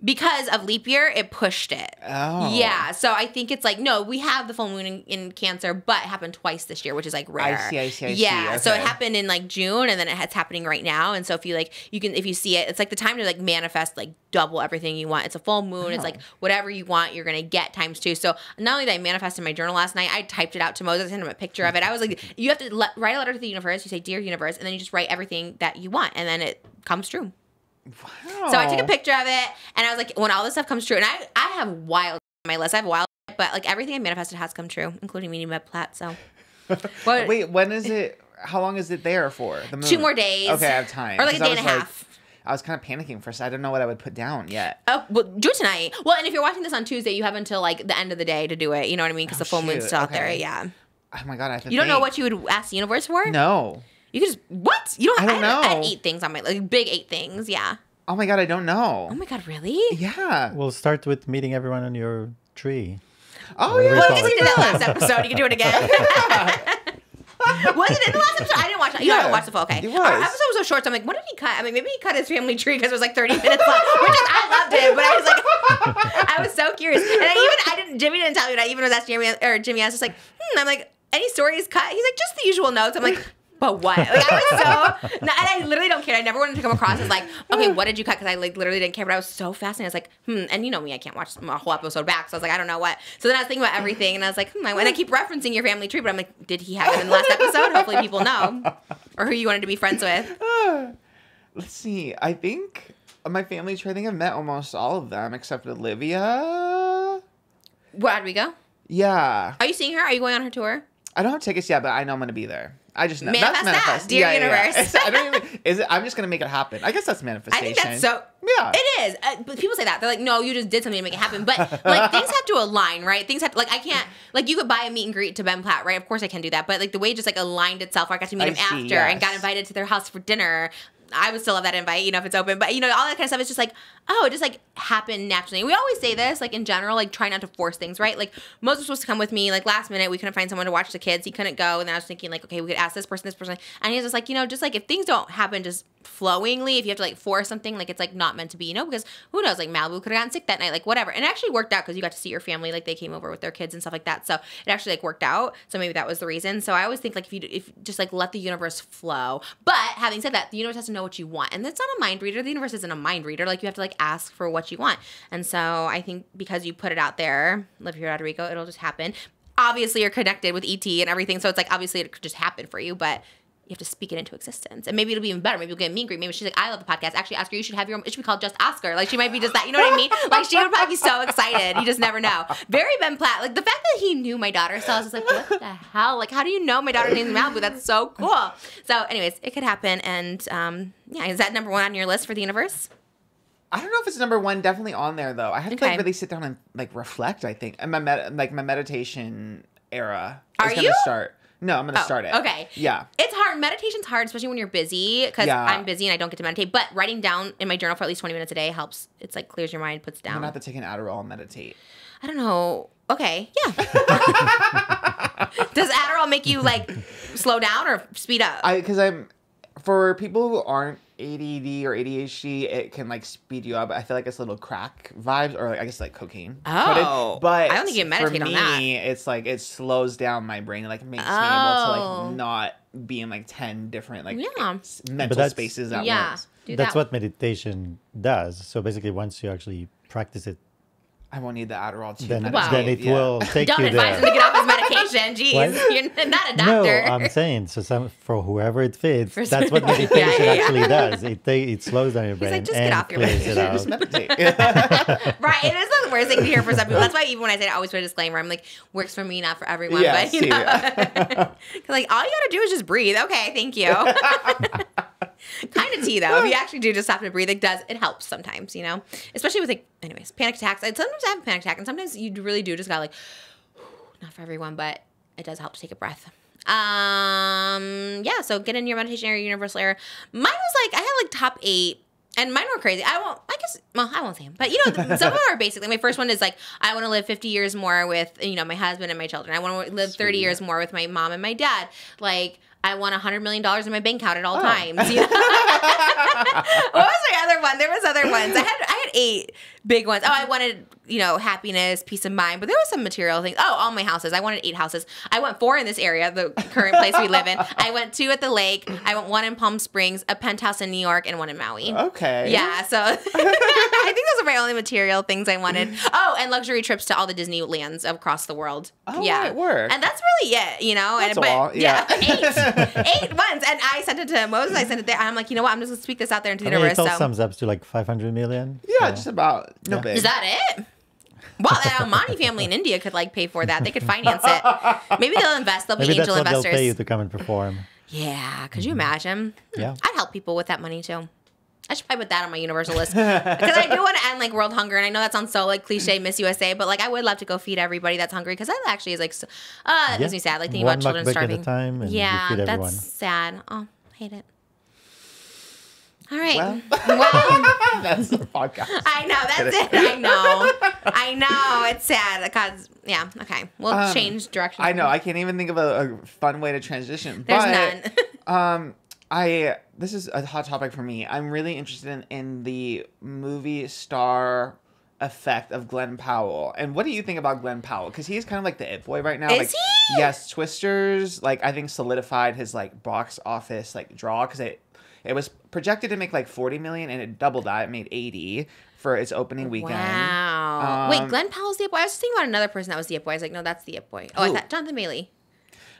Because of leap year, it pushed it. Oh. Yeah, so I think it's like, no, we have the full moon in Cancer, but it happened twice this year, which is like rare. I see. Yeah, Okay. so it happened in like June, and then it's happening right now. And so if you see it, it's like the time to like manifest like double everything you want. It's a full moon. It's like whatever you want, you're gonna get times 2. So not only did I manifest in my journal last night, I typed it out to Moses, sent him a picture of it. I was like, you have to write a letter to the universe. You say, dear universe, and then you just write everything that you want, and then it comes true. Wow. So I took a picture of it, and I was like, when all this stuff comes true, and I have wild on my list. I have wild, but like everything I manifested has come true, including meeting Ben Platt. So, wait, when is it? How long is it there for? The moon? 2 more days. Okay, I have time. Or like a day and a half. I was kind of panicking first. I didn't know what I would put down yet. Oh, well, do it tonight. Well, and if you're watching this on Tuesday, you have until like the end of the day to do it. You know what I mean? Because the full moon's still out there. Yeah. Oh my God, I have to You don't know what you would ask the universe for? No. You could just what? You don't. I don't know. I had 8 things on my like big 8 things. Yeah. Oh my God, I don't know. Oh my God, really? Yeah. We'll start with meeting everyone on your tree. Oh yeah. Well, I guess we did that last episode. You can do it again. Was it in the last episode? I didn't watch it. You haven't watched the full. Okay. It was. Our episode was so short, so I'm like, what did he cut? I mean, maybe he cut his family tree because it was like 30 minutes long, which is, I loved it, but I was like, I was so curious. And Jimmy didn't tell me that. I even was asking Jimmy, I was just like, I'm like, any stories cut? He's like, just the usual notes. I'm like, but what? Like, I was so, and I literally don't care. I never wanted to come across as like, okay, what did you cut? Because I like literally didn't care, but I was so fascinated. I was like, and you know me, I can't watch a whole episode back. So I was like, I don't know what. So then I was thinking about everything, and I was like, and I keep referencing your family tree, but I'm like, did he have it in the last episode? Hopefully people know. Or who you wanted to be friends with. Let's see. I think my family tree, I think I've met almost all of them except Olivia. Where did we go? Yeah. Are you seeing her? Are you going on her tour? I don't have tickets yet, but I know I'm going to be there. I just know. Manifest That's that, manifest. dear universe. I don't even, is it? I'm just going to make it happen. I guess that's manifestation. I think that's so. Yeah. It is. But people say that. They're like, no, you just did something to make it happen. But like things have to align, right? Things have to, like, I can't, like, you could buy a meet and greet to Ben Platt, right? Of course I can do that. But like the way it just like aligned itself, where I got to meet him after and got invited to their house for dinner. I would still love that invite, you know, if it's open. But, you know, all that kind of stuff is just like, oh, it just like happened naturally. And we always say this, like in general, like try not to force things, right? Like Moses was supposed to come with me, like last minute, we couldn't find someone to watch the kids. He couldn't go. And then I was thinking like, okay, we could ask this person. And he's just like, you know, just like if things don't happen just flowingly, if you have to like force something, like it's like not meant to be, you know, because who knows, like Malibu could have gotten sick that night, like whatever. And it actually worked out because you got to see your family, like they came over with their kids and stuff like that. So it actually like worked out. So maybe that was the reason. So I always think like if just like let the universe flow. But having said that, the universe has to know what you want. And it's not a mind reader. The universe isn't a mind reader. Like you have to like ask for what you want. And so I think because you put it out there, live here in Puerto Rico, it'll just happen. Obviously you're connected with ET and everything. So it's like, obviously it could just happen for you, but you have to speak it into existence. And maybe it'll be even better. Maybe you'll get a meet and greet. Maybe she's like, I love the podcast. Actually, Oscar, you should have your own. It should be called Just Oscar. Like, she might be just that. You know what I mean? Like, she would probably be so excited. You just never know. Very Ben Platt. Like, the fact that he knew my daughter, so I was just like, what the hell? Like, how do you know my daughter's name is Malibu? That's so cool. So, anyways, it could happen. And, yeah, is that number 1 on your list for the universe? I don't know if it's number 1. Definitely on there, though. I have to, like, really sit down and, like, reflect, I think. And my meditation era is going to start. No, I'm going to start it. Okay. Yeah. It's hard. Meditation's hard, especially when you're busy, because I'm busy and I don't get to meditate. But writing down in my journal for at least 20 minutes a day helps. It's like clears your mind, puts down. I'm going to have to take an Adderall and meditate. I don't know. Okay. Yeah. Does Adderall make you like slow down or speed up? Because For people who aren't ADD or ADHD, it can like speed you up. I feel like it's little crack vibes, or like, I guess like cocaine. Oh, but I don't think you meditate on that. For me, it's like it slows down my brain. It like makes me able to like not be in like 10 different like mental spaces at once. That's what meditation does. So basically, once you actually practice it, I won't need the Adderall too. Then it will take Don't you advise there. him to get off his medication. Jeez, you're not a doctor. No, I'm saying for whoever it fits, that's what meditation actually does. It slows down your brain. He's like, just and get off your clears it medication. out. Just meditate. Right, it is the worst thing to hear for some people. That's why even when I say it, I always put a disclaimer. I'm like, works for me, not for everyone. Yeah, but you know, like all you gotta do is just breathe. Okay, thank you. Kind of tea though. If you actually do just have to breathe, it helps sometimes, you know, especially with like, anyways, panic attacks. Sometimes I have a panic attack, and sometimes you really do just gotta like, not for everyone, but it does help to take a breath. Yeah. So get in your meditation area, universal area. Mine was like I had like top 8. And mine were crazy. I won't say them. But, you know, some of them are basically, my first one is like, I want to live 50 yeyears more with, you know, my husband and my children. I want to live 30 years more with my mom and my dad. Like, I want $100 million in my bank account at all times. You know? What was my other one? There was other ones. I had 8 big ones. Oh, I wanted, you know, happiness, peace of mind. But there was some material things. Oh, all my houses. I wanted 8 houses. I want 4 in this area, the current place we live in. I went 2 at the lake. I want 1 in Palm Springs, a penthouse in New York, and 1 in Maui. Okay. Yeah, so I think those are my only material things I wanted. Oh, and luxury trips to all the Disneylands across the world. Oh, yeah. right, word. And that's really it, you know? That's but all, yeah. 8 ones. And I sent it to Moses. I sent it there. I'm like, you know what? I'm just going to speak this out there into the universe. It all sums up to like 500 million. Yeah, just about. No big. Is that it? Well, the Almani family in India could like pay for that. They could finance it. Maybe they'll invest. They'll be angel that's what investors. They'll pay you to come and perform. Yeah. Could you imagine? Yeah. I'd help people with that money too. I should probably put that on my universal list because I do want to end like world hunger, and I know that sounds so like cliche, Miss USA, but like I would love to go feed everybody that's hungry because that actually is like, that makes me sad. Like thinking about children starving. At a time and you feed everyone. That's sad. Oh, I hate it. All right. Well, that's the podcast. I know. That's it. I know. It's sad. Cause yeah. Okay. We'll change direction. I know. I can't even think of a fun way to transition. There's none. This is a hot topic for me. I'm really interested in the movie star effect of Glen Powell. And what do you think about Glen Powell? Because he's kind of like the it boy right now. Is like, he? Yes, Twisters, like I think solidified his like box office like draw because it was projected to make like 40 million and it doubled that. It made 80 for its opening weekend. Wow. Wait, Glen Powell's the it boy? I was just thinking about another person that was the it boy. I was like, no, that's the it boy. Oh, I thought Jonathan Bailey.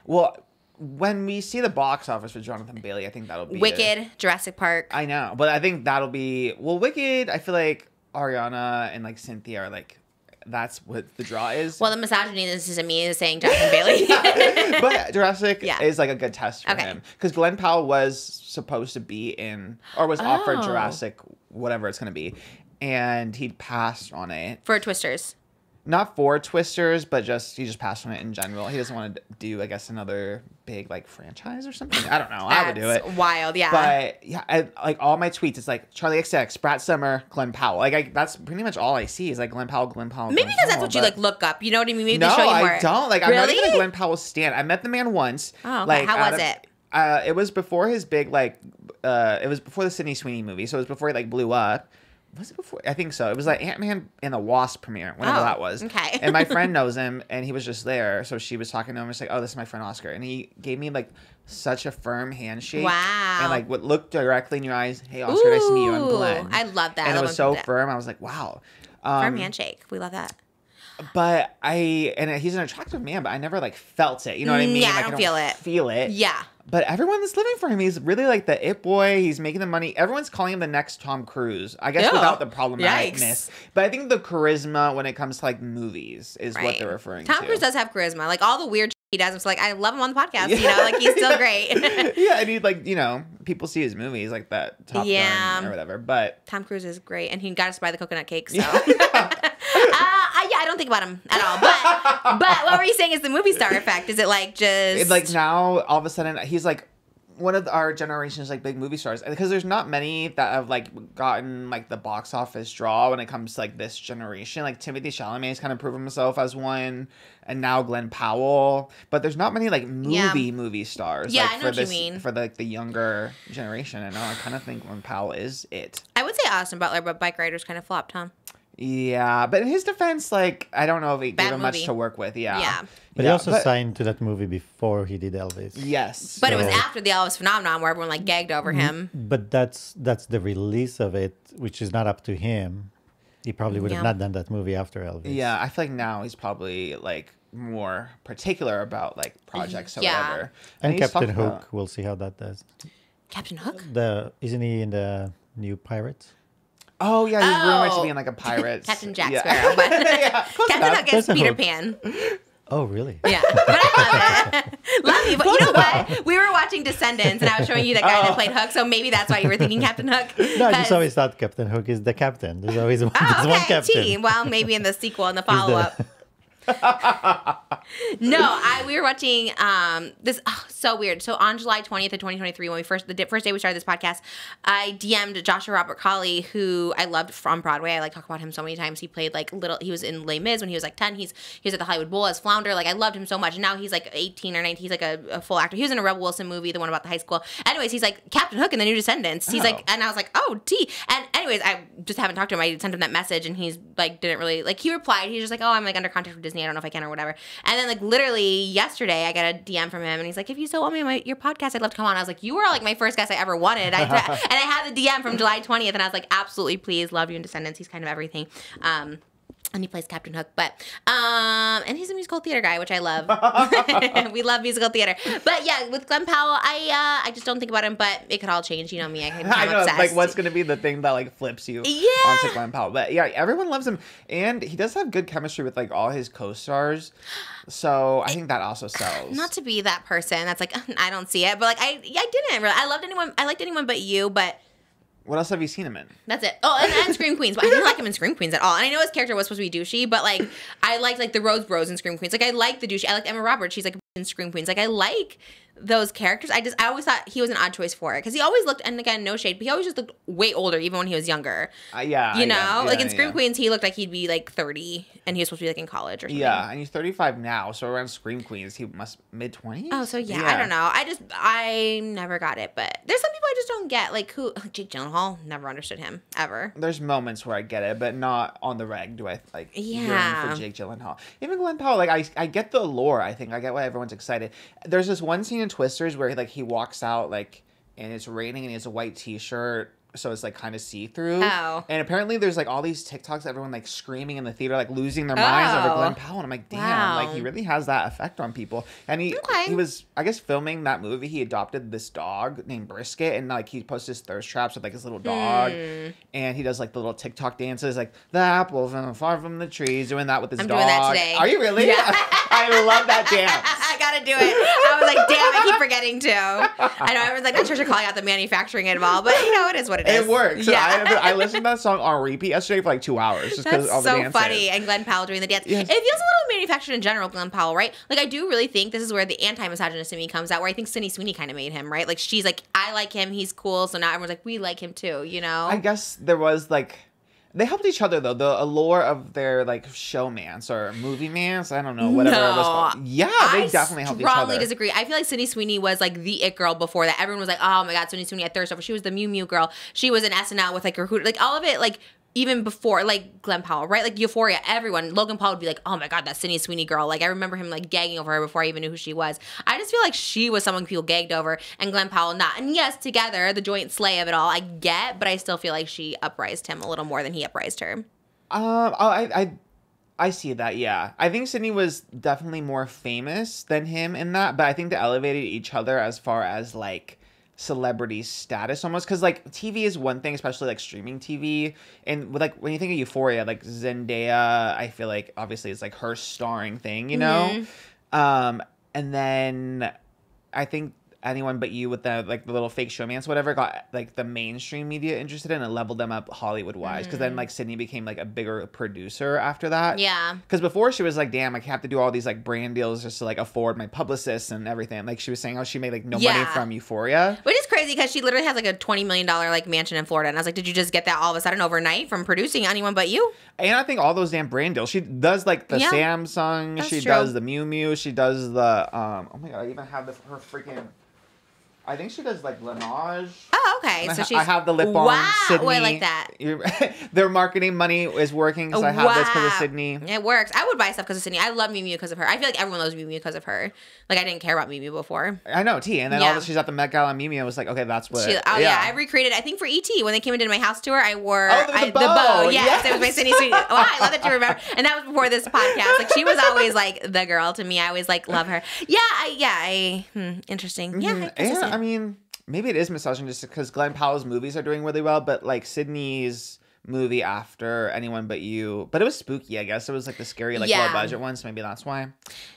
Well, when we see the box office for Jonathan Bailey, I think that'll be Wicked, Jurassic Park. I know, but I think that'll be Wicked. I feel like Ariana and like Cynthia are like that's what the draw is. Well, the misogyny this is me is saying Jonathan Bailey. But Jurassic is like a good test for him because Glen Powell was supposed to be in or was offered Jurassic whatever it's gonna be, and he passed on it for Twisters. Not for Twisters, but he just passed on it in general. He doesn't want to do, I guess, another big like franchise or something. I don't know. I would do it. Wild, yeah. But yeah, like all my tweets, it's like Charlie XX, Brat Summer, Glen Powell. Like that's pretty much all I see is like Glen Powell, Glen Powell. Maybe because that's what you like look up. You know what I mean? Maybe no, they show you more. I don't. Like really? I'm not even a Glen Powell stan. I met the man once. Oh, okay. Like, how was it? It was before his big like. It was before the Sidney Sweeney movie, so it was before he like blew up. Was it before? I think so. It was like Ant-Man and the Wasp premiere, whenever that was. Okay. And my friend knows him, and he was just there. So she was talking to him. She's like, oh, this is my friend Oscar. And he gave me like such a firm handshake. Wow. And like would look directly in your eyes. Hey, Oscar, nice to meet you. I'm Glen. I love that. And it was so firm. I was like, wow. Firm handshake. We love that. But he's an attractive man, but I never like felt it. You know what I mean? Yeah, like, I don't feel it. Yeah. But everyone that's living for him, he's really like the it boy. He's making the money. Everyone's calling him the next Tom Cruise. I guess without the problematicness. Yikes. But I think the charisma when it comes to like movies is what they're referring to. Tom Cruise does have charisma. Like all the weird he does. It's like I love him on the podcast. You know, like he's still great. Yeah, and he like people see his movies like that Top Gun or whatever. But Tom Cruise is great, and he got us to buy the coconut cake. So. I don't think about him at all. But what were you saying is the movie star effect? Is it like just like now all of a sudden he's like one of our generation's like big movie stars, because there's not many that have like gotten like the box office draw when it comes to like this generation. Like Timothée Chalamet's kind of proven himself as one, and now Glen Powell. But there's not many like movie stars. Yeah, like, I know for what you mean. For the younger generation, and I kind of think Glen Powell is it. I would say Austin Butler, but Bike Riders kind of flopped, huh? Yeah, but in his defense, like, I don't know if he gave him much to work with. Yeah. But he also signed to that movie before he did Elvis. Yes. But it was after the Elvis phenomenon where everyone like gagged over him. But that's the release of it, which is not up to him. He probably would have not done that movie after Elvis. Yeah, I feel like now he's probably like more particular about like projects or whatever. And Captain Hook, we'll see how that does. Captain Hook? Isn't he in the new Pirates? Oh, yeah, he's rumored to be in like a pirate. Captain Jack Sparrow. But Captain Hook is Peter Pan. Oh, really? Yeah. But I love it. Love you. But you know what? We were watching Descendants, and I was showing you that guy that played Hook, so maybe that's why you were thinking Captain Hook. No, I just always thought Captain Hook is the captain. There's always one, one captain. Well, maybe in the sequel and the follow-up. No, we were watching this. Oh, so weird. So on July 20th of 2023, when the first day we started this podcast, I DM'd Joshua Robert Colley, who I loved from Broadway. I like talk about him so many times. He played like he was in Les Mis when he was like 10. He was at the Hollywood Bowl as Flounder. Like I loved him so much. And now he's like 18 or 19. He's like a full actor. He was in a Rebel Wilson movie, the one about the high school. Anyways, he's like Captain Hook in the New Descendants. He's like, and I was like, oh, T. And anyways, I just haven't talked to him. I sent him that message, and he's like, didn't really like. He replied. He's just like, oh, I'm like under contract with Disney. I don't know if I can or whatever. And then like literally yesterday, I got a DM from him, and he's like, if you still want me on your podcast, I'd love to come on. I was like, you were like my first guest I ever wanted. And I had the DM from July 20th, and I was like, absolutely, please, love you in Descendants. He's kind of everything. And he plays Captain Hook, and he's a musical theater guy, which I love. We love musical theater. But yeah, with Glen Powell, I just don't think about him, but it could all change. You know me, I'm obsessed. Like what's gonna be the thing that like flips you onto Glen Powell. But yeah, everyone loves him, and he does have good chemistry with like all his co-stars. So I think that also sells. Not to be that person that's like, I don't see it, but like I didn't really. I liked anyone but you, but. What else have you seen him in? That's it. Oh, and Scream Queens. But I didn't like him in Scream Queens at all. And I know his character was supposed to be douchey, but like I liked like the Rose Bros in Scream Queens. Like I like the douchey. I like Emma Roberts. She's like in Scream Queens. Like I like those characters. I always thought he was an odd choice for it because he always looked, and again, no shade, but he always just looked way older even when he was younger. You know, like in Scream Queens, he looked like he'd be like 30, and he was supposed to be like in college or something. Yeah, and he's 35 now, so around Scream Queens, he must mid-20s. Oh, so yeah, I don't know. I never got it, but there's some people I just don't get. Like who? Like Jake Gyllenhaal, never understood him ever. There's moments where I get it, but not on the reg. Do I like? Yeah. For Jake Gyllenhaal, even Glen Powell. Like I get the allure. I think I get why everyone's excited. There's this one scene in Twisters where he walks out like and it's raining and he has a white t-shirt, so it's like kind of see-through. Oh. And apparently there's like all these TikToks, everyone like screaming in the theater, like losing their minds over Glen Powell. And I'm like, damn, like he really has that effect on people. And he was, I guess, filming that movie. He adopted this dog named Brisket, and like he posts his thirst traps with like his little dog. And he does like the little TikTok dances, like the apple far from the trees, doing that with his dog. I'm doing that today. Are you really? Yeah. I love that dance. I gotta do it. I was like, damn, I keep forgetting to. I know everyone's like, oh, Trisha calling out the manufacturing it all, but you know, it is what it is. It works. Yeah. I listened to that song on repeat yesterday for like 2 hours just because of the dances. So funny. And Glen Powell doing the dance. Yes. It feels a little manufactured in general, Glen Powell, right? Like I do really think this is where the anti-misogynist in me comes out, where I think Sydney Sweeney kind of made him, right? Like she's like, I like him, he's cool, so now everyone's like, we like him too, you know? I guess there was like, they helped each other though. The allure of their like showmance or movie mance, I don't know, whatever it was called. Yeah, they definitely helped each other. I strongly disagree. I feel like Sydney Sweeney was like the it girl before that. Everyone was like, oh my god, Sydney Sweeney had thirst over. She was the Mew Mew girl. She was in SNL with like her hoot, like all of it, like even before like Glen Powell, right? Like Euphoria, everyone, Logan Paul would be like, oh my god, that Sydney Sweeney girl. Like I remember him like gagging over her before I even knew who she was. I just feel like she was someone people gagged over and Glen Powell not. And yes, together, the joint slay of it all, I get, but I still feel like she uprised him a little more than he uprised her. I see that, yeah. I think Sydney was definitely more famous than him in that, but I think they elevated each other as far as like celebrity status almost, because like TV is one thing, especially like streaming TV, and with like when you think of Euphoria, like Zendaya, I feel like obviously it's like her starring thing, you know. And then I think Anyone But You with the like the little fake showmance, whatever, got like the mainstream media interested in and leveled them up Hollywood wise. Because then like Sidney became like a bigger producer after that. Yeah. Because before she was like, damn, I have to do all these like brand deals just to like afford my publicists and everything. Like she was saying how she made like no money from Euphoria. Which is crazy because she literally has like a $20 million like mansion in Florida. And I was like, did you just get that all of a sudden overnight from producing Anyone But You? And I think all those damn brand deals. She does like the Samsung. She does the Miu Miu. She does the oh my god, I even have her freaking. I think she does like Laneige. Oh, okay. So I have the lip balm. Wow. Sydney. Oh, I like that. Their marketing money is working because I have this because of Sidney. It works. I would buy stuff because of Sidney. I love Miu Miu because of her. I feel like everyone loves Miu Miu because of her. Like I didn't care about Miu Miu before. I know, T. And then all of she's at the Met Gala and Miu Miu. I was like, okay, that's what. I recreated. I think for ET when they came and did my house tour, I wore the bow. Yes, it was my Sidney Sweeney. Oh, I love that you remember. And that was before this podcast. Like she was always like the girl to me. I always like love her. Interesting. Yeah, and I mean. Maybe it is misogynist because Glen Powell's movies are doing really well, but like Sidney's movie after Anyone But You, but it was spooky, I guess. It was like the scary, like low budget one, so maybe that's why.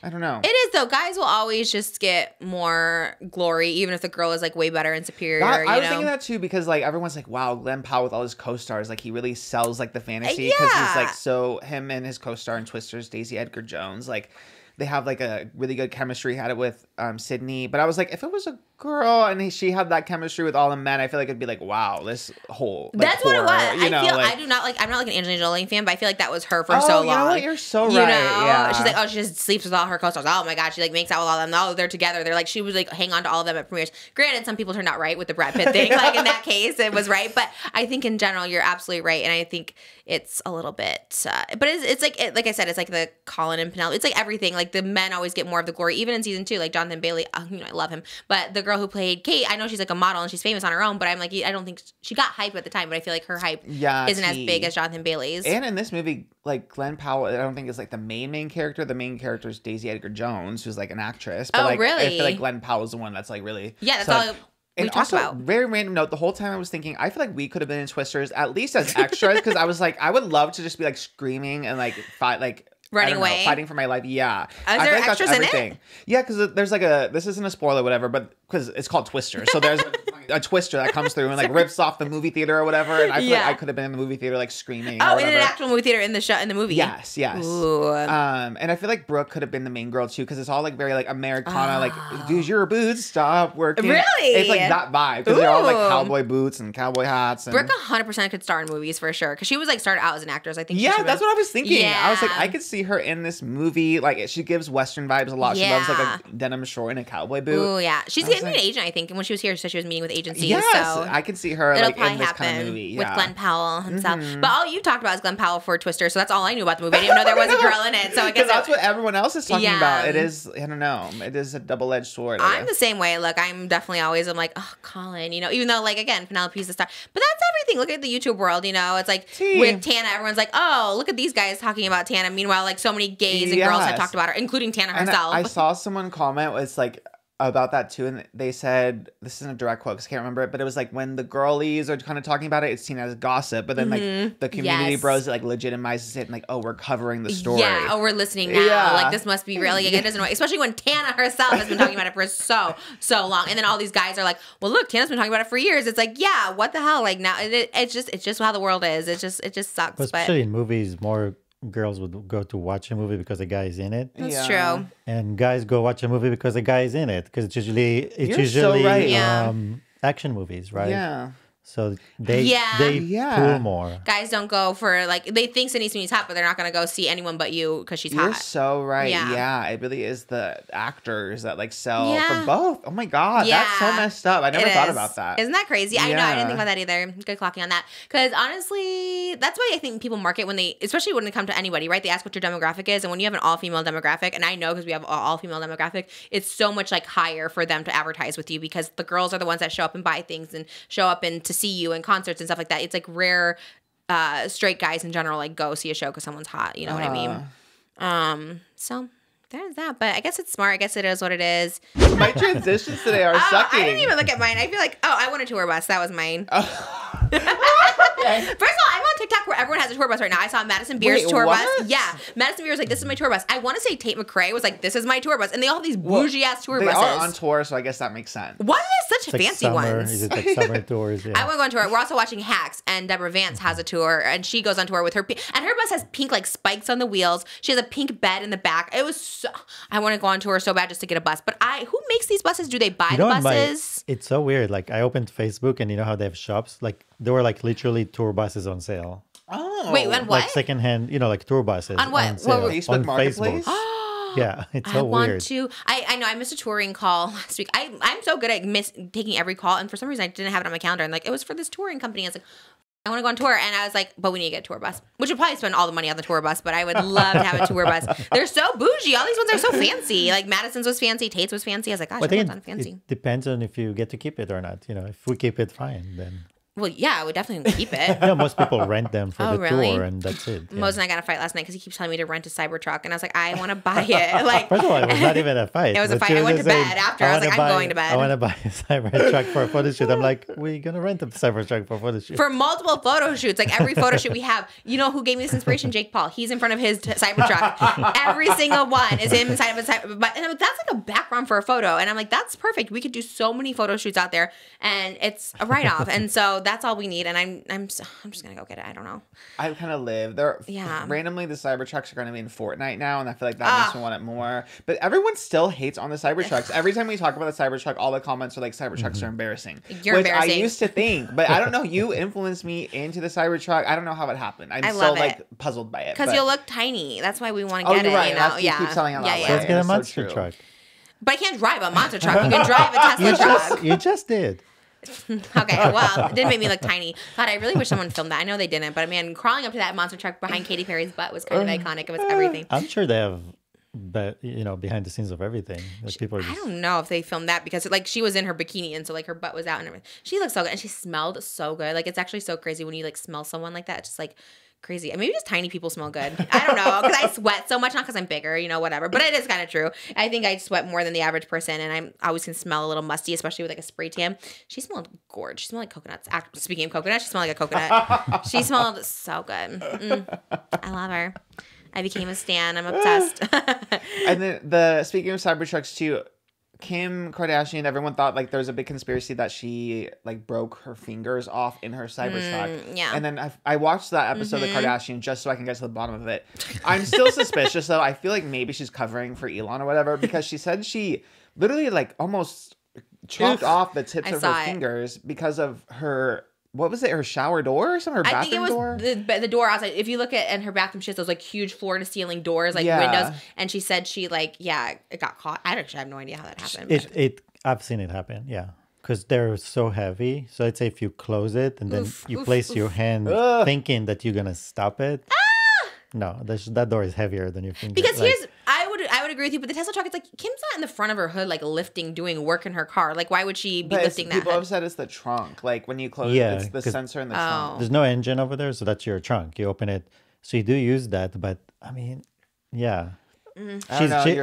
I don't know. It is though. Guys will always just get more glory, even if the girl is like way better and superior. I was thinking that too because like everyone's like, wow, Glen Powell with all his co-stars, like he really sells like the fantasy because he's like him and his co-star in Twisters, Daisy Edgar Jones, like. They have like a really good chemistry. Had it with Sidney, but I was like, if it was a girl and she had that chemistry with all the men, I feel like it'd be like, wow, this whole. Like, that's horror, what it was. You know, I'm not like an Angelina Jolie fan, but I feel like that was her for so long. You know what? You're so right. Yeah. She's like, she just sleeps with all her co-stars. Oh my god, she like makes out with all of them. Oh, they're together. They're like, she was like hang on to all of them at premieres. Granted, some people turned out right with the Brad Pitt thing. Like in that case, it was right. But I think in general, you're absolutely right, and I think it's a little bit. But it's like like I said, it's like the Colin and Penelope. It's like everything. Like the men always get more of the glory, even in season 2. Like Jonathan Bailey, I love him, but the girl who played Kate, I know she's like a model and she's famous on her own, but I'm like, I don't think she got hype at the time, but I feel like her hype isn't as big as Jonathan Bailey's. And in this movie, like Glen Powell, I don't think is like the main character. The main character is Daisy Edgar Jones, who's like an actress. But really? I feel like Glen Powell's the one that's like really. Yeah, that's all. And also, very random note, the whole time I was thinking, I feel like we could have been in Twisters, at least as extras, because I was like, I would love to just be like screaming and like fight, like running away, fighting for my life. Yeah. Is there extras in it? Yeah, because there's like this isn't a spoiler or whatever, but because it's called Twister. So there's a twister that comes through and like rips off the movie theater or whatever. And I feel like I could have been in the movie theater like screaming. Oh, in an actual movie theater in the movie. Yes. Ooh. And I feel like Brooke could have been the main girl too, because it's all like very like Americana, like use your boots, stop working. Really? It's like that vibe because they're all like cowboy boots and cowboy hats. And... Brooke 100% could star in movies for sure, because she was like started out as an actress. I think. Yeah, that's what I was thinking. Yeah. I was like, I could see her in this movie. Like she gives Western vibes a lot. She loves like a denim short and a cowboy boot. Oh yeah, she's getting an agent, I think. And when she was here, she said she was meeting with agencies. Yes, so I can see her like in this kind of movie with Glen Powell himself. But all you talked about is Glen Powell for Twister, so that's all I knew about the movie. I didn't know there was a girl in it. So I guess that's what everyone else is talking about. It is, I don't know, it is a double-edged sword. I'm the same way. Look, I'm definitely always, I'm like, oh, Colin, even though like again, Penelope's the star, but that's everything. Look at the YouTube world, it's like with Tana, everyone's like, oh, look at these guys talking about Tana. Meanwhile, like so many gays and girls have talked about her, including Tana herself. I saw someone comment, it's like about that too, and they said, this isn't a direct quote because I can't remember it, but it was like when the girlies are kind of talking about it, it's seen as gossip, but then like the community bros like legitimizes it and like, oh, we're covering the story. Yeah, oh, we're listening now. Like this must be really, it doesn't, especially when Tana herself has been talking about it for so long, and then all these guys are like, well, look, Tana's been talking about it for years. It's like, yeah, what the hell? Like now, it's just how the world is. It just sucks. But especially in movies, more girls would go to watch a movie because the guy is in it. That's true. And guys go watch a movie because the guy is in it. Because it's usually action movies, right? Yeah. So they pull more. Guys don't go for like, they think Sidney Sweeney's hot, but they're not going to go see Anyone But You because she's hot. You're so right. Yeah, it really is the actors that like sell for both. Oh my god, that's so messed up. I never thought about that. Isn't that crazy? I know, I didn't think about that either. Good clocking on that. Because honestly, that's why I think people market when they, especially when they come to anybody, right? They ask what your demographic is, and when you have an all-female demographic, and I know because we have an all-female demographic, it's so much like higher for them to advertise with you because the girls are the ones that show up and buy things and show up and to see you in concerts and stuff like that. It's like rare straight guys in general like go see a show because someone's hot. You know what I mean? So there's that. But I guess it's smart. I guess it is what it is. My transitions today are sucking. I didn't even look at mine. I feel like, I want a tour bus. That was mine. Okay. First of all, I'm on TikTok where everyone has a tour bus right now. I saw Madison Beer's tour bus. Yeah. Madison Beer was like, this is my tour bus. I want to say Tate McRae was like, this is my tour bus. And they all have these bougie ass tour buses. They are on tour, so I guess that makes sense. What is such fancy ones? Is it like summer tours? Yeah. I want to go on tour. We're also watching Hacks, and Deborah Vance has a tour, and she goes on tour with her. And her bus has pink like spikes on the wheels. She has a pink bed in the back. It was so. I want to go on tour so bad just to get a bus. But who makes these buses? Do they buy the buses? It's so weird. Like I opened Facebook, and you know how they have shops? Like there were like literally tour buses on sale. Oh. Wait, on what? Like secondhand, like tour buses. On what? On sale. Facebook on Marketplace? Facebook. Yeah, it's so I want weird. to. I know I missed a touring call last week. I'm so good at taking every call, and for some reason I didn't have it on my calendar. And like it was for this touring company. I was like, I want to go on tour, and I was like, but we need to get a tour bus, which would probably spend all the money on the tour bus. But I would love to have a tour bus. They're so bougie. All these ones are so fancy. Like Madison's was fancy, Tate's was fancy. I was like, gosh, that one's fancy. It depends on if you get to keep it or not. If we keep it, fine. Then well, yeah, I would definitely keep it. most people rent them for the tour, and that's it. Yeah. Mose and I got a fight last night because he keeps telling me to rent a Cybertruck, and I was like, I want to buy it. Like, first of all, it was not even a fight. It was a fight. I went to bed after. I was like, I'm going to bed. I want to buy a Cybertruck for a photo shoot. I'm like, we're gonna rent a Cybertruck for a photo shoot. For multiple photo shoots, like every photo shoot we have. You know who gave me this inspiration? Jake Paul. He's in front of his Cybertruck. Every single one is him inside of a Cybertruck. And I'm like, that's like a background for a photo. And I'm like, that's perfect. We could do so many photo shoots out there, and it's a write-off. And so that's all we need. And I'm just gonna go get it. I don't know. I kind of live there. Yeah. Randomly, the Cybertrucks are going to be in Fortnite now, and I feel like that makes me want it more. But everyone still hates on the Cybertrucks. Every time we talk about the Cybertruck, all the comments are like, Cybertrucks are embarrassing. You're embarrassing. I used to think, but I don't know. You influenced me into the Cybertruck. I don't know how it happened. I'm love still it. like puzzled by it. Because you'll look tiny. That's why we want to get it. Right. You know? You keep selling it that way. So let's get a That's monster so truck. But I can't drive a monster truck. You can drive a Tesla truck. You just did. Okay, well, it didn't make me look tiny. God, I really wish someone filmed that. I know they didn't, but man, crawling up to that monster truck behind Katy Perry's butt was kind of iconic. It was everything. I'm sure they have, behind the scenes of everything. That people are just... I don't know if they filmed that because like she was in her bikini and so like her butt was out and everything. She looked so good and she smelled so good. Like it's actually so crazy when you like smell someone like that. It's just like crazy. Maybe just tiny people smell good. I don't know because I sweat so much, not because I'm bigger, whatever. But it is kind of true. I think I sweat more than the average person, and I always can smell a little musty, especially with like a spray tan. She smelled gorgeous. She smelled like coconuts. Speaking of coconut, she smelled like a coconut. She smelled so good. I love her. I became a stan. I'm obsessed. And then speaking of Cybertrucks too, Kim Kardashian, everyone thought like there was a big conspiracy that she like broke her fingers off in her Cybertruck. Yeah. And then I watched that episode of Kardashian just so I can get to the bottom of it. I'm still suspicious though. I feel like maybe she's covering for Elon or whatever because she said she literally like almost chopped off the tips of her fingers because of her. What was it? Her shower door or something? Her bathroom door? I think it was the door outside. If you look at in her bathroom, she has those like huge floor to ceiling doors, like windows. And she said she it got caught. I actually have no idea how that happened. I've seen it happen. Yeah, because they're so heavy. So let's say if you close it and then you place your hand thinking that you're gonna stop it. No, that door is heavier than your finger. Because I would agree with you, but the Tesla truck, it's like Kim's not in the front of her hood, like doing work in her car. Like, why would she be lifting that? People have said it's the trunk. Like when you close it, it's the sensor in the trunk. There's no engine over there, so that's your trunk. You open it, so you do use that. But I mean, yeah.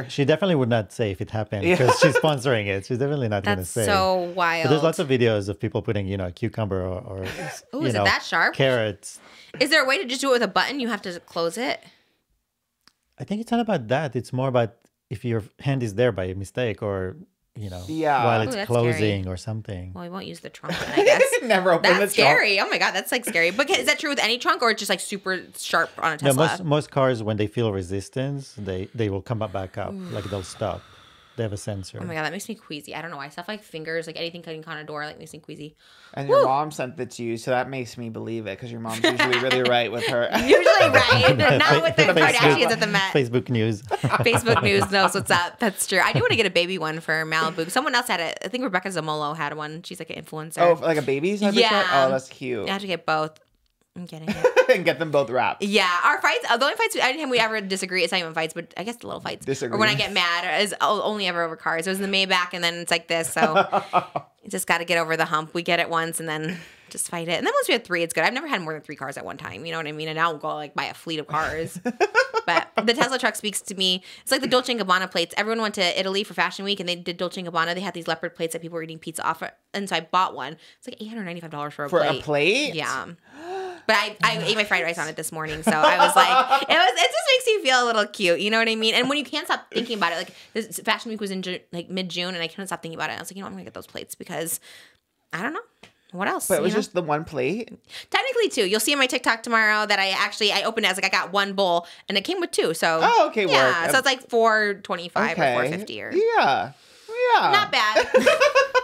She definitely would not say if it happened because she's sponsoring it. She's definitely not going to say. That's so wild. But there's lots of videos of people putting, a cucumber or is it that sharp? Carrots. Is there a way to just do it with a button? You have to close it? I think it's not about that. It's more about if your hand is there by mistake or, while it's closing or something. Well, we won't use the trunk then, I guess. Never open the trunk. That's scary. Oh my God, that's like scary. But is that true with any trunk or it's just like super sharp on a Tesla? No, most cars, when they feel resistance, they will come back up. Like they'll stop. They have a sensor. Oh my God, that makes me queasy. I don't know why. Stuff like fingers, like anything cutting on a door, like makes me queasy. And your mom sent it to you, so that makes me believe it because your mom's usually really right with her. Usually right. Not with the Kardashians at the Met. Facebook News. Facebook News knows what's up. That's true. I do want to get a baby one for Malibu. Someone else had it. I think Rebecca Zamolo had one. She's like an influencer. Oh, like a baby's? Yeah. Oh, that's cute. You have to get both. I'm getting it. And get them both wrapped. Yeah. Our fights, the only fights anytime we ever disagree, it's not even fights, but I guess the little fights. Or when I get mad is only ever over cars. It was in the Maybach and then it's like this. So you just got to get over the hump. We get it once and then just fight it. And then once we have 3, it's good. I've never had more than 3 cars at one time. You know what I mean? And I won't go like buy a fleet of cars. But the Tesla truck speaks to me. It's like the Dolce & Gabbana plates. Everyone went to Italy for Fashion Week and they did Dolce & Gabbana. They had these leopard plates that people were eating pizza off. And so I bought one. It's like $895 for a plate. For a plate? Yeah. But I ate my fried rice on it this morning, so I was like, it just makes you feel a little cute. You know what I mean? And when you can't stop thinking about it, like this Fashion Week was in like mid-June, and I couldn't stop thinking about it. I was like, you know, I'm gonna get those plates because I don't know. What else? But it was just the one plate? Technically two. You'll see in my TikTok tomorrow that I opened it. I was like, I got one bowl, and it came with two. So okay, yeah. work. So it's like $4.25 or $4.50 or yeah. Not bad.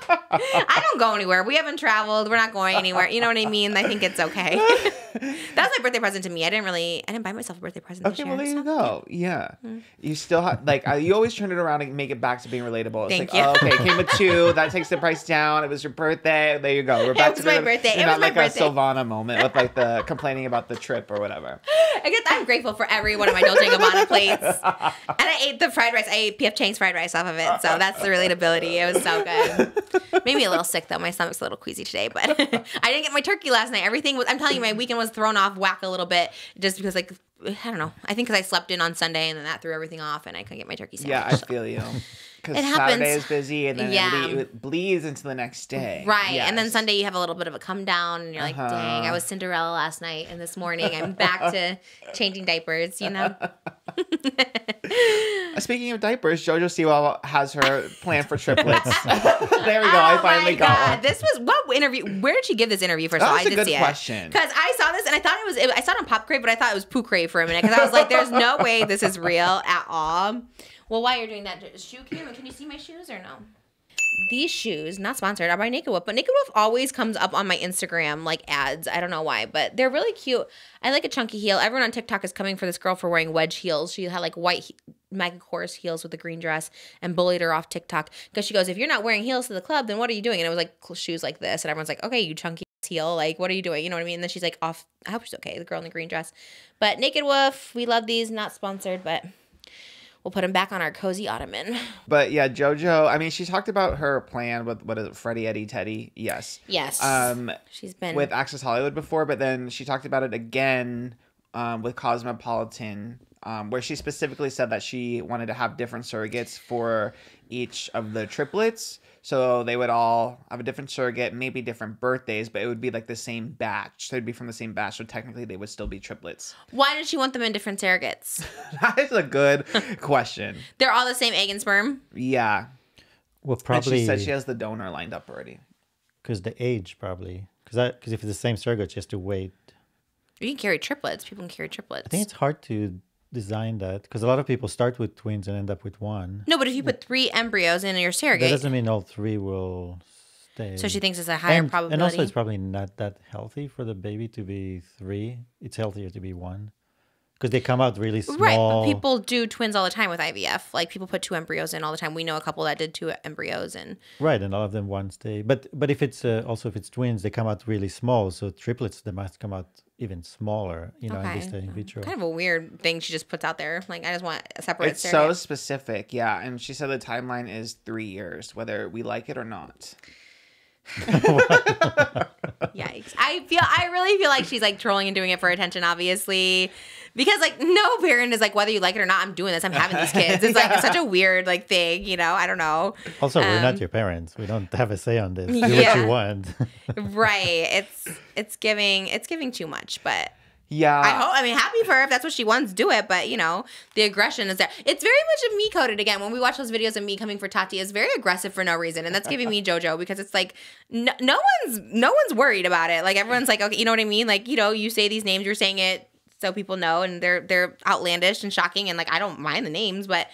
I don't go anywhere. We haven't traveled. We're not going anywhere. You know what I mean? I think it's okay. That was my birthday present to me. I didn't buy myself a birthday present this year. Well, there you go. Yeah. You still have, like, you always turn it around and make it back to being relatable. It's Thank like, you. oh, okay, it came with two. That takes the price down. It was your birthday. There you go. We're back It was my birthday. You're It not was my like birthday. a Silvana moment with, like, the complaining about the trip or whatever. I guess I'm grateful for every one of my Dolce & Gabbana plates. And I ate the fried rice. I ate P.F. Chang's fried rice off of it. So that's the relatability. It was so good. Made me a little sick, though. My stomach's a little queasy today. But I didn't get my turkey last night. Everything was, I'm telling you, my weekend was thrown off whack a little bit just because, like, I don't know. I think because I slept in on Sunday and then that threw everything off and I couldn't get my turkey sandwich. Yeah, I feel you. Because It happens. Saturday is busy and then it bleeds into the next day. Right. Yes. And then Sunday you have a little bit of a come down and you're like, dang, I was Cinderella last night and this morning I'm back to changing diapers, you know? Speaking of diapers, Jojo Siwa has her plan for triplets. There we go. I finally got one. This was what interview? Where did she give this interview? First of all, I did That's a see good question. Because I saw this and I thought I saw it on Pop Crave, but I thought it was Poo Crave for a minute because I was like, there's no way this is real at all. Well, while you're doing that, shoe cam, can you see my shoes or no? These shoes, not sponsored, are by Naked Wolf, but Naked Wolf always comes up on my Instagram like ads. I don't know why, but they're really cute. I like a chunky heel. Everyone on TikTok is coming for this girl for wearing wedge heels. She had like white Mega Chorus heels with a green dress and bullied her off TikTok because she goes, if you're not wearing heels to the club, then what are you doing? And it was like shoes like this, and everyone's like, okay, you chunky heel, like what are you doing? You know what I mean? And then she's like off. I hope she's okay. The girl in the green dress, but Naked Wolf, we love these. Not sponsored, but. We'll put him back on our cozy ottoman. But yeah, Jojo, I mean, she talked about her plan with, what is it, Freddie, Eddie, Teddy? Yes. Yes. She's been with Access Hollywood before, but then she talked about it again with Cosmopolitan, where she specifically said that she wanted to have different surrogates for each of the triplets. So they would all have a different surrogate, maybe different birthdays, but it would be like the same batch. So they'd be from the same batch. So technically they would still be triplets. Why did she want them in different surrogates? That is a good question. They're all the same egg and sperm? Yeah. Well, And probably she said she has the donor lined up already. because the age, probably. Because if it's the same surrogate, she has to wait. You can carry triplets. People can carry triplets. I think it's hard to design that because a lot of people start with twins and end up with one. No, but if you put 3 embryos in your That surrogate. doesn't mean all 3 will stay. So she thinks it's a higher probability. And also, it's probably not that healthy for the baby to be 3. It's healthier to be 1 because they come out really small. Right, but people do twins all the time with IVF. Like people put 2 embryos in all the time. We know a couple that did 2 embryos and. Right, and all of them one stay. But if it's also if it's twins, they come out really small. So triplets, they must come out even smaller. You know, in vitro. In vitro. Kind of a weird thing she just puts out there. Like I just want a separate. It's so surrogate. specific, yeah. And she said the timeline is 3 years, whether we like it or not. Yikes! I really feel like she's like trolling and doing it for attention, obviously, because like no parent is like whether you like it or not. I'm doing this. I'm having these kids. It's like such a weird like thing, you know. I don't know. Also, we're not your parents. We don't have a say on this. Do what Yeah. you want. Right? It's giving too much, but. Yeah. I mean, happy for her if that's what she wants, do it. But, you know, the aggression is there. It's very much of me coded again. When we watch those videos of me coming for Tati, it's very aggressive for no reason. And that's giving me Jojo because it's like, no one's worried about it. Like, everyone's like, okay, you know what I mean? Like, you know, you say these names, you're saying it so people know. And they're outlandish and shocking. And, like, I don't mind the names, but...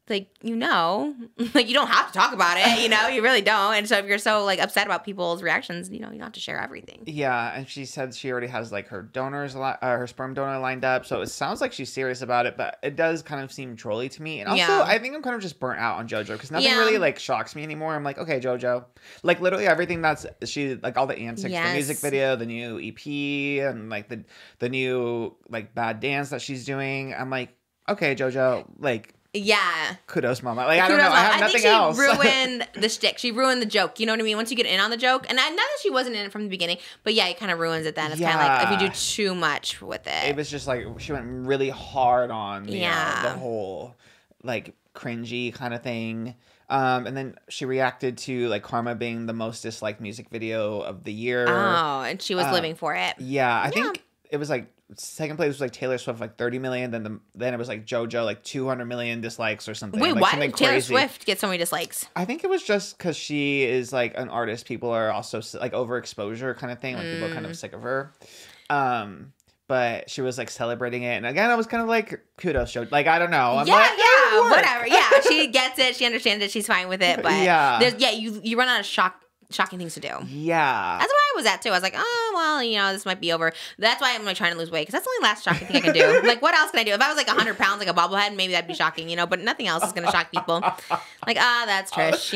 like, you know, like you don't have to talk about it, you know, you really don't. And so if you're so like upset about people's reactions, you know, you don't have to share everything. Yeah, and she said she already has like her her sperm donor lined up, so it sounds like she's serious about it, but it does kind of seem trolly to me. And also, Yeah. I think I'm kind of just burnt out on JoJo because nothing really like shocks me anymore. I'm like, okay, JoJo, like literally everything that's she like all the antics, the music video, the new EP, and like the new like bad dance that she's doing. I'm like, okay, JoJo, like. Yeah. Kudos, mama. Like, I don't know. I have nothing else. I think she ruined the shtick. She ruined the joke. You know what I mean? Once you get in on the joke, and not that she wasn't in it from the beginning, but yeah, it kind of ruins it then. It's kind of like if you do too much with it. It was just like she went really hard on the whole like cringy kind of thing. And then she reacted to like Karma being the most disliked music video of the year. Oh, and she was living for it. Yeah, I think it was like second place was like Taylor Swift like 30 million, then it was like JoJo like 200 million dislikes or something. Wait, like, why something did Taylor crazy. Swift get so many dislikes? I think it was just because she is like an artist. People are also like overexposure kind of thing. Like people are kind of sick of her. But she was like celebrating it, and again, I was kind of like kudos show. Like I don't know. I'm like, whatever. Yeah, she gets it. She understands it. She's fine with it. But you run out of shocking things to do. Yeah. That's where I was at too. I was like, oh well, this might be over. That's why I'm like trying to lose weight because that's the only last shocking thing I can do. Like what else can I do? If I was like 100 pounds like a bobblehead, maybe that'd be shocking, but nothing else is gonna shock people. Like that's Trish,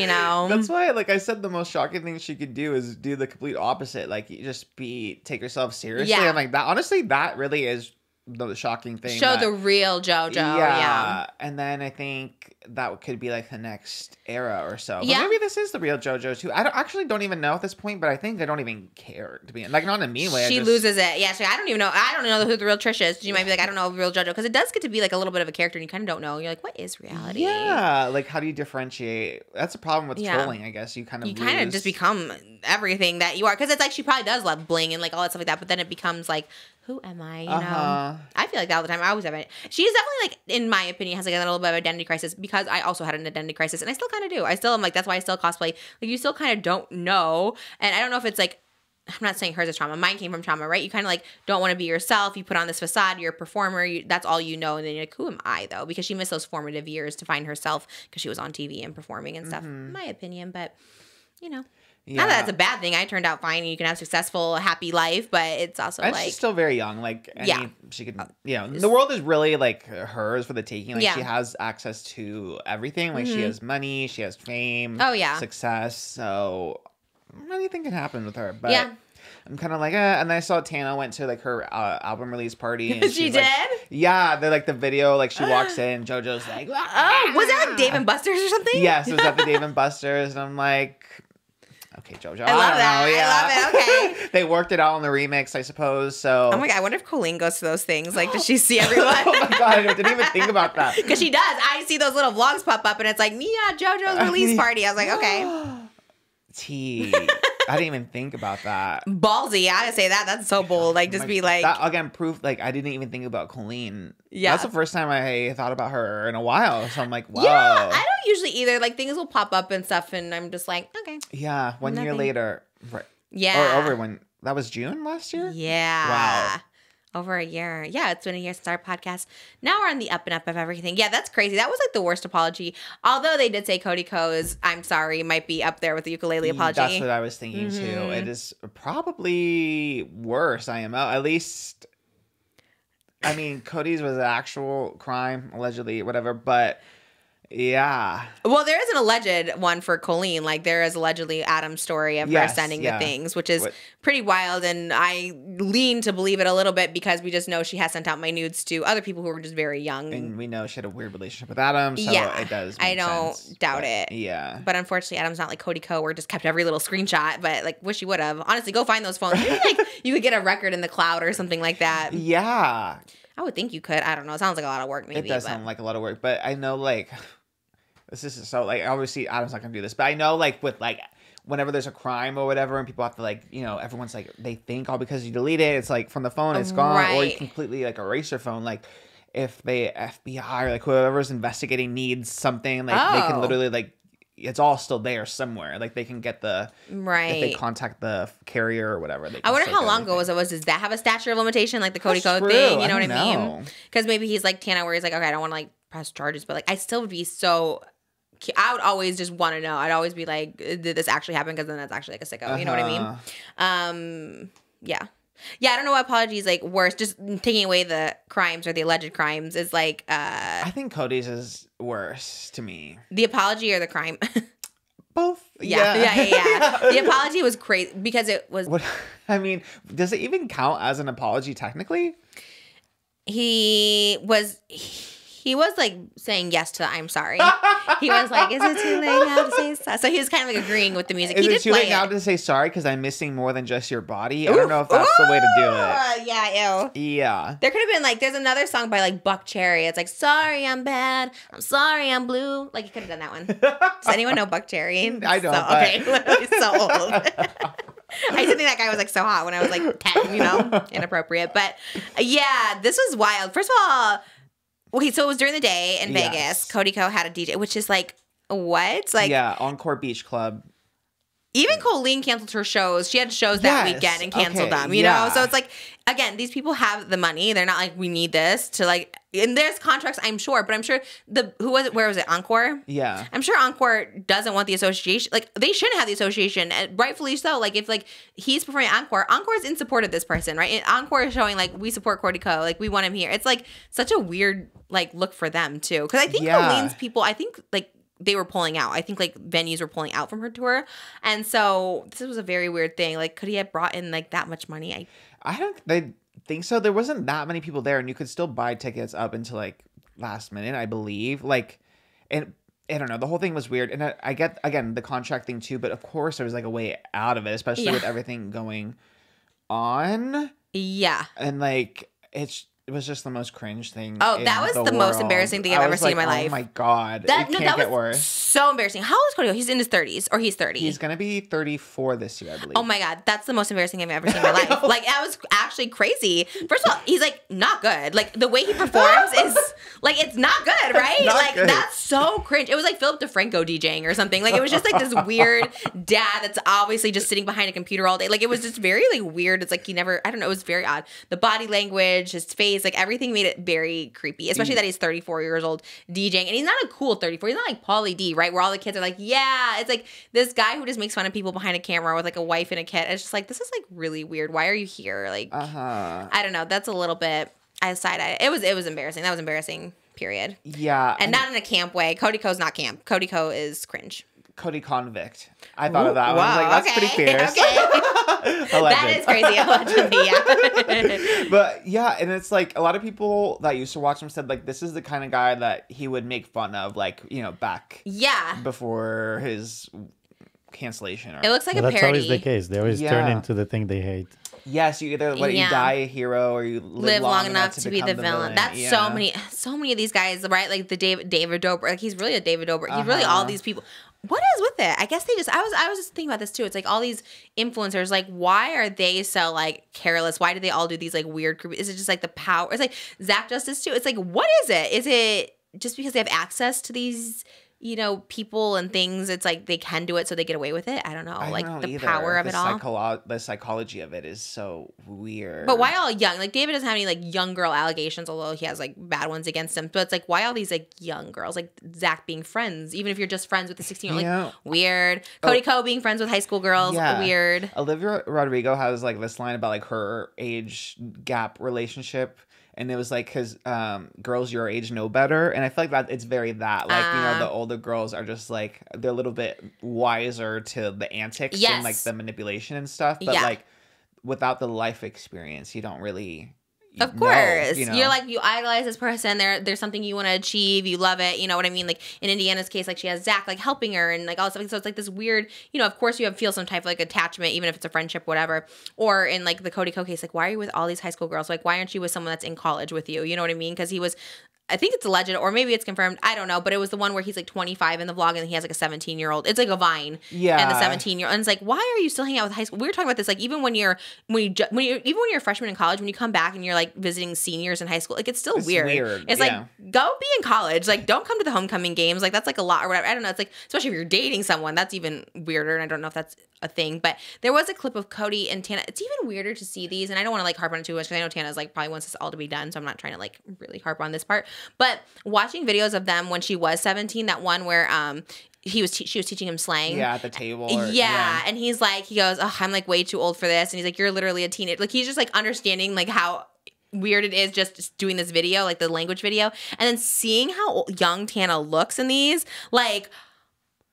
That's why, like I said, the most shocking thing she could do is do the complete opposite. Like you just take yourself seriously. Yeah. I'm like that. Honestly, that really is the shocking thing. Show the real JoJo. Yeah. And then I think that could be like the next era or so. But yeah. maybe this is the real JoJo too. I don't even know at this point, but I think they don't even care to be like not in a mean way. She loses it. Yeah. So I don't even know. I don't know who the real Trish is. You might be like, I don't know the real JoJo because it does get to be like a little bit of a character and you kind of don't know. You're like, what is reality? Yeah. Like how do you differentiate? That's a problem with trolling, I guess. You kind of just become everything that you are because it's like she probably does love bling and like all that stuff like that, but then it becomes like, who am I? You know, I feel like that all the time. I always have it. She's definitely like, in my opinion, has like a little bit of identity crisis because I also had an identity crisis, and I still kind of do. I still am like, that's why I still cosplay. Like you still kind of don't know, and I don't know if it's like, I'm not saying hers is trauma. Mine came from trauma, right? You kind of like don't want to be yourself. You put on this facade. You're a performer. That's all you know, and then you're like, who am I though? Because she missed those formative years to find herself because she was on TV and performing and stuff. My opinion, but Yeah. Not that that's a bad thing. I turned out fine and you can have a successful, happy life, but it's also and like... she's still very young. Like, she could, the world is really like hers for the taking. Like, she has access to everything. Like, she has money, she has fame, success. So, anything can happen with her. But I'm kind of like, and then I saw Tana went to like her album release party. And she did? Like, yeah, they're like the video, like she walks in, JoJo's like, was that like Dave and Buster's or something? Yes, it was at the Dave and Buster's, and I'm like, okay, JoJo. I love that. Yeah. I love it. Okay. They worked it out on the remix, I suppose. So. Oh my God, I wonder if Colleen goes to those things. Like, does she see everyone? Oh my God, I didn't even think about that. Because she does. I see those little vlogs pop up, and it's like, JoJo's release party. I was like, okay. I didn't even think about that. Ballsy, I gotta say that. That's so bold. Like, just be like... That, again, proof, like, I didn't even think about Colleen. Yeah. That's the first time I thought about her in a while. So I'm like, wow. Yeah, I don't usually either. Like, things will pop up and stuff, and I'm just like, okay. Yeah, 1 year later. Right. Yeah. Or over when... That was June last year? Yeah. Wow. Over a year. Yeah, it's been a year since our podcast. Now we're on the up and up of everything. Yeah, that's crazy. That was like the worst apology. Although they did say Cody Ko's I'm sorry might be up there with the ukulele apology. That's what I was thinking too. It is probably worse, IMO. At least, I mean, Cody's was an actual crime, allegedly, whatever, but... Yeah. Well, there is an alleged one for Colleen. Like, there is allegedly Adam's story of her sending the things, which is pretty wild. And I lean to believe it a little bit because we just know she has sent out my nudes to other people who were just very young. And we know she had a weird relationship with Adam, so it does make I don't sense, doubt it. Yeah. But unfortunately, Adam's not like Cody Ko, where just kept every little screenshot. But, like, wish he would have. Honestly, go find those phones. Maybe, like, you could get a record in the cloud or something like that. Yeah. I would think you could. I don't know. It sounds like a lot of work, maybe. It does sound like a lot of work, but I know, like... This is so, like, obviously Adam's not gonna do this, but I know, like, with, like, whenever there's a crime or whatever and people have to, like, everyone's like, they think all because you delete it, it's like from the phone it's gone, or you completely, like, erase your phone. Like, if the FBI or, like, whoever's investigating needs something, like, they can literally, like, it's all still there somewhere. Like, they can get the... If they contact the carrier or whatever. They can I wonder how long ago was it. Does that have a statute of limitation, like the Cody Ko true. thing? You know what I mean? Because maybe he's like Tana, where he's like, okay, I don't want to, like, press charges, but, like, I still would be so... I would always just want to know. I'd always be like, did this actually happen? Because then that's actually like a sicko. You know what I mean? Yeah. Yeah, I don't know what apology is like worse. Just taking away the crimes or the alleged crimes is like... I think Cody's is worse to me. The apology or the crime? Both. Yeah. The apology was crazy because it was... I mean, does it even count as an apology technically? He was like saying yes to the I'm sorry. He was like, is it too late now to say sorry? So he was kind of like agreeing with the music. Is it too late now to say sorry because I'm missing more than just your body? I don't know if that's the way to do it. Yeah, ew. Yeah. There could have been like, there's another song by like Buck Cherry. It's like, sorry, I'm bad. I'm sorry, I'm blue. Like, you could have done that one. Does anyone know Buck Cherry? I don't. Okay, literally so old. I used to think that guy was like so hot when I was like 10, you know, inappropriate. But yeah, this was wild. First of all, okay, so it was during the day in Vegas. Cody Ko had a DJ, which is like, what? Like, yeah, Encore Beach Club. Even Colleen canceled her shows. She had shows that weekend and canceled them, you know? So it's like, again, these people have the money. They're not like, we need this to like, and there's contracts, I'm sure, but I'm sure where was it? Encore? Yeah. I'm sure Encore doesn't want the association. Like, they shouldn't have the association, and rightfully so. Like, if like he's performing at Encore is in support of this person, right? And Encore is showing like, we support Cody Ko, like we want him here. It's like such a weird like look for them too. Because I think Colleen's people, I think like, they were pulling out. I think like venues were pulling out from her tour. And so this was a very weird thing. Like, could he have brought in like that much money? I don't think so. There wasn't that many people there, and you could still buy tickets up until like last minute, I believe. Like, and I don't know. The whole thing was weird. And I get, again, the contract thing too, but of course there was like a way out of it, especially with everything going on. Yeah. And like, it was just the most cringe thing. Oh, that was the most embarrassing thing I've ever seen in my life. Oh my God. That can't get worse. So embarrassing. How old is Cody Ko? He's in his 30s, or he's 30. He's going to be 34 this year, I believe. Oh my God. That's the most embarrassing thing I've ever seen in my life. Like, that was actually crazy. First of all, he's like not good. Like, the way he performs is like, it's not good, right? Like, good. That's so cringe. It was like Philip DeFranco DJing or something. Like, it was just like this weird dad that's obviously just sitting behind a computer all day. Like, it was just very like weird. It's like he never, I don't know, it was very odd. The body language, his face, like everything made it very creepy, especially that he's 34 years old DJing, and he's not a cool 34. He's not like Pauly D, right? Where all the kids are like, yeah, it's like this guy who just makes fun of people behind a camera with like a wife and a kid. It's just like, this is like really weird. Why are you here? Like, I don't know. That's a little bit. I side-eyed. It was embarrassing. That was embarrassing. Period. Yeah, and not in a camp way. Cody Ko's not camp. Cody Ko is cringe. Cody Convict. I thought of that one. I was like, that's pretty fierce. That is crazy, allegedly, yeah. But yeah, and it's like a lot of people that used to watch him said like, this is the kind of guy that he would make fun of, like, you know, back before his cancellation. It looks like a parody. That's always the case. They always turn into the thing they hate. Yes, you either you die a hero or you live long enough to be the villain. That's so many of these guys, right? Like the David Dobrik. Like, he's really a David Dobrik. He's really all these people. What is with it? I guess they just. I was just thinking about this too. It's like all these influencers. Like, why are they so like careless? Why do they all do these like weird? Is it just like the power? It's like Zach Justice too. It's like, what is it? Is it just because they have access to these, you know, people and things? It's like they can do it, so they get away with it. I don't know. I don't know the power of it all. The psychology of it is so weird. But why all young? Like, David doesn't have any like young girl allegations, although he has like bad ones against him. But it's like, why all these like young girls? Like Zach being friends, even if you're just friends with a 16-year-old, like weird. Cody Ko being friends with high school girls, weird. Olivia Rodrigo has like this line about like her age gap relationship. And it was like, because girls your age know better. And I feel like that it's very that. Like, you know, the older girls are just like, they're a little bit wiser to the antics and like the manipulation and stuff. But like, without the life experience, you don't really Of course. You know? You're like, you idolize this person. There's something you want to achieve. You love it. You know what I mean? Like in Indiana's case, like she has Zach like helping her and like all this stuff. So it's like this weird, you know, of course you feel some type of like attachment, even if it's a friendship, whatever. Or in like the Cody Ko case, like why are you with all these high school girls? Like why aren't you with someone that's in college with you? You know what I mean? Because he was, I think it's alleged or maybe it's confirmed. I don't know. But it was the one where he's like 25 in the vlog and he has like a 17-year-old. It's like a Vine. Yeah. And the 17-year-old. And it's like, why are you still hanging out with high school? We were talking about this. Like even when you're a freshman in college, when you come back and you're like visiting seniors in high school, like it's still weird. It's like, go be in college. Like don't come to the homecoming games. Like that's like a lot or whatever. I don't know. It's like, especially if you're dating someone, that's even weirder. And I don't know if that's a thing. But there was a clip of Cody and Tana. It's even weirder to see these. And I don't want to like harp on it too much because I know Tana's like probably wants this all to be done. So I'm not trying to like really harp on this part. But watching videos of them when she was 17, that one where she was teaching him slang. Yeah, at the table. And he's like, he goes, oh, I'm like way too old for this. And he's like, you're literally a teenager. Like he's just like understanding like how weird it is just doing this video, like the language video. And then seeing how young Tana looks in these, like,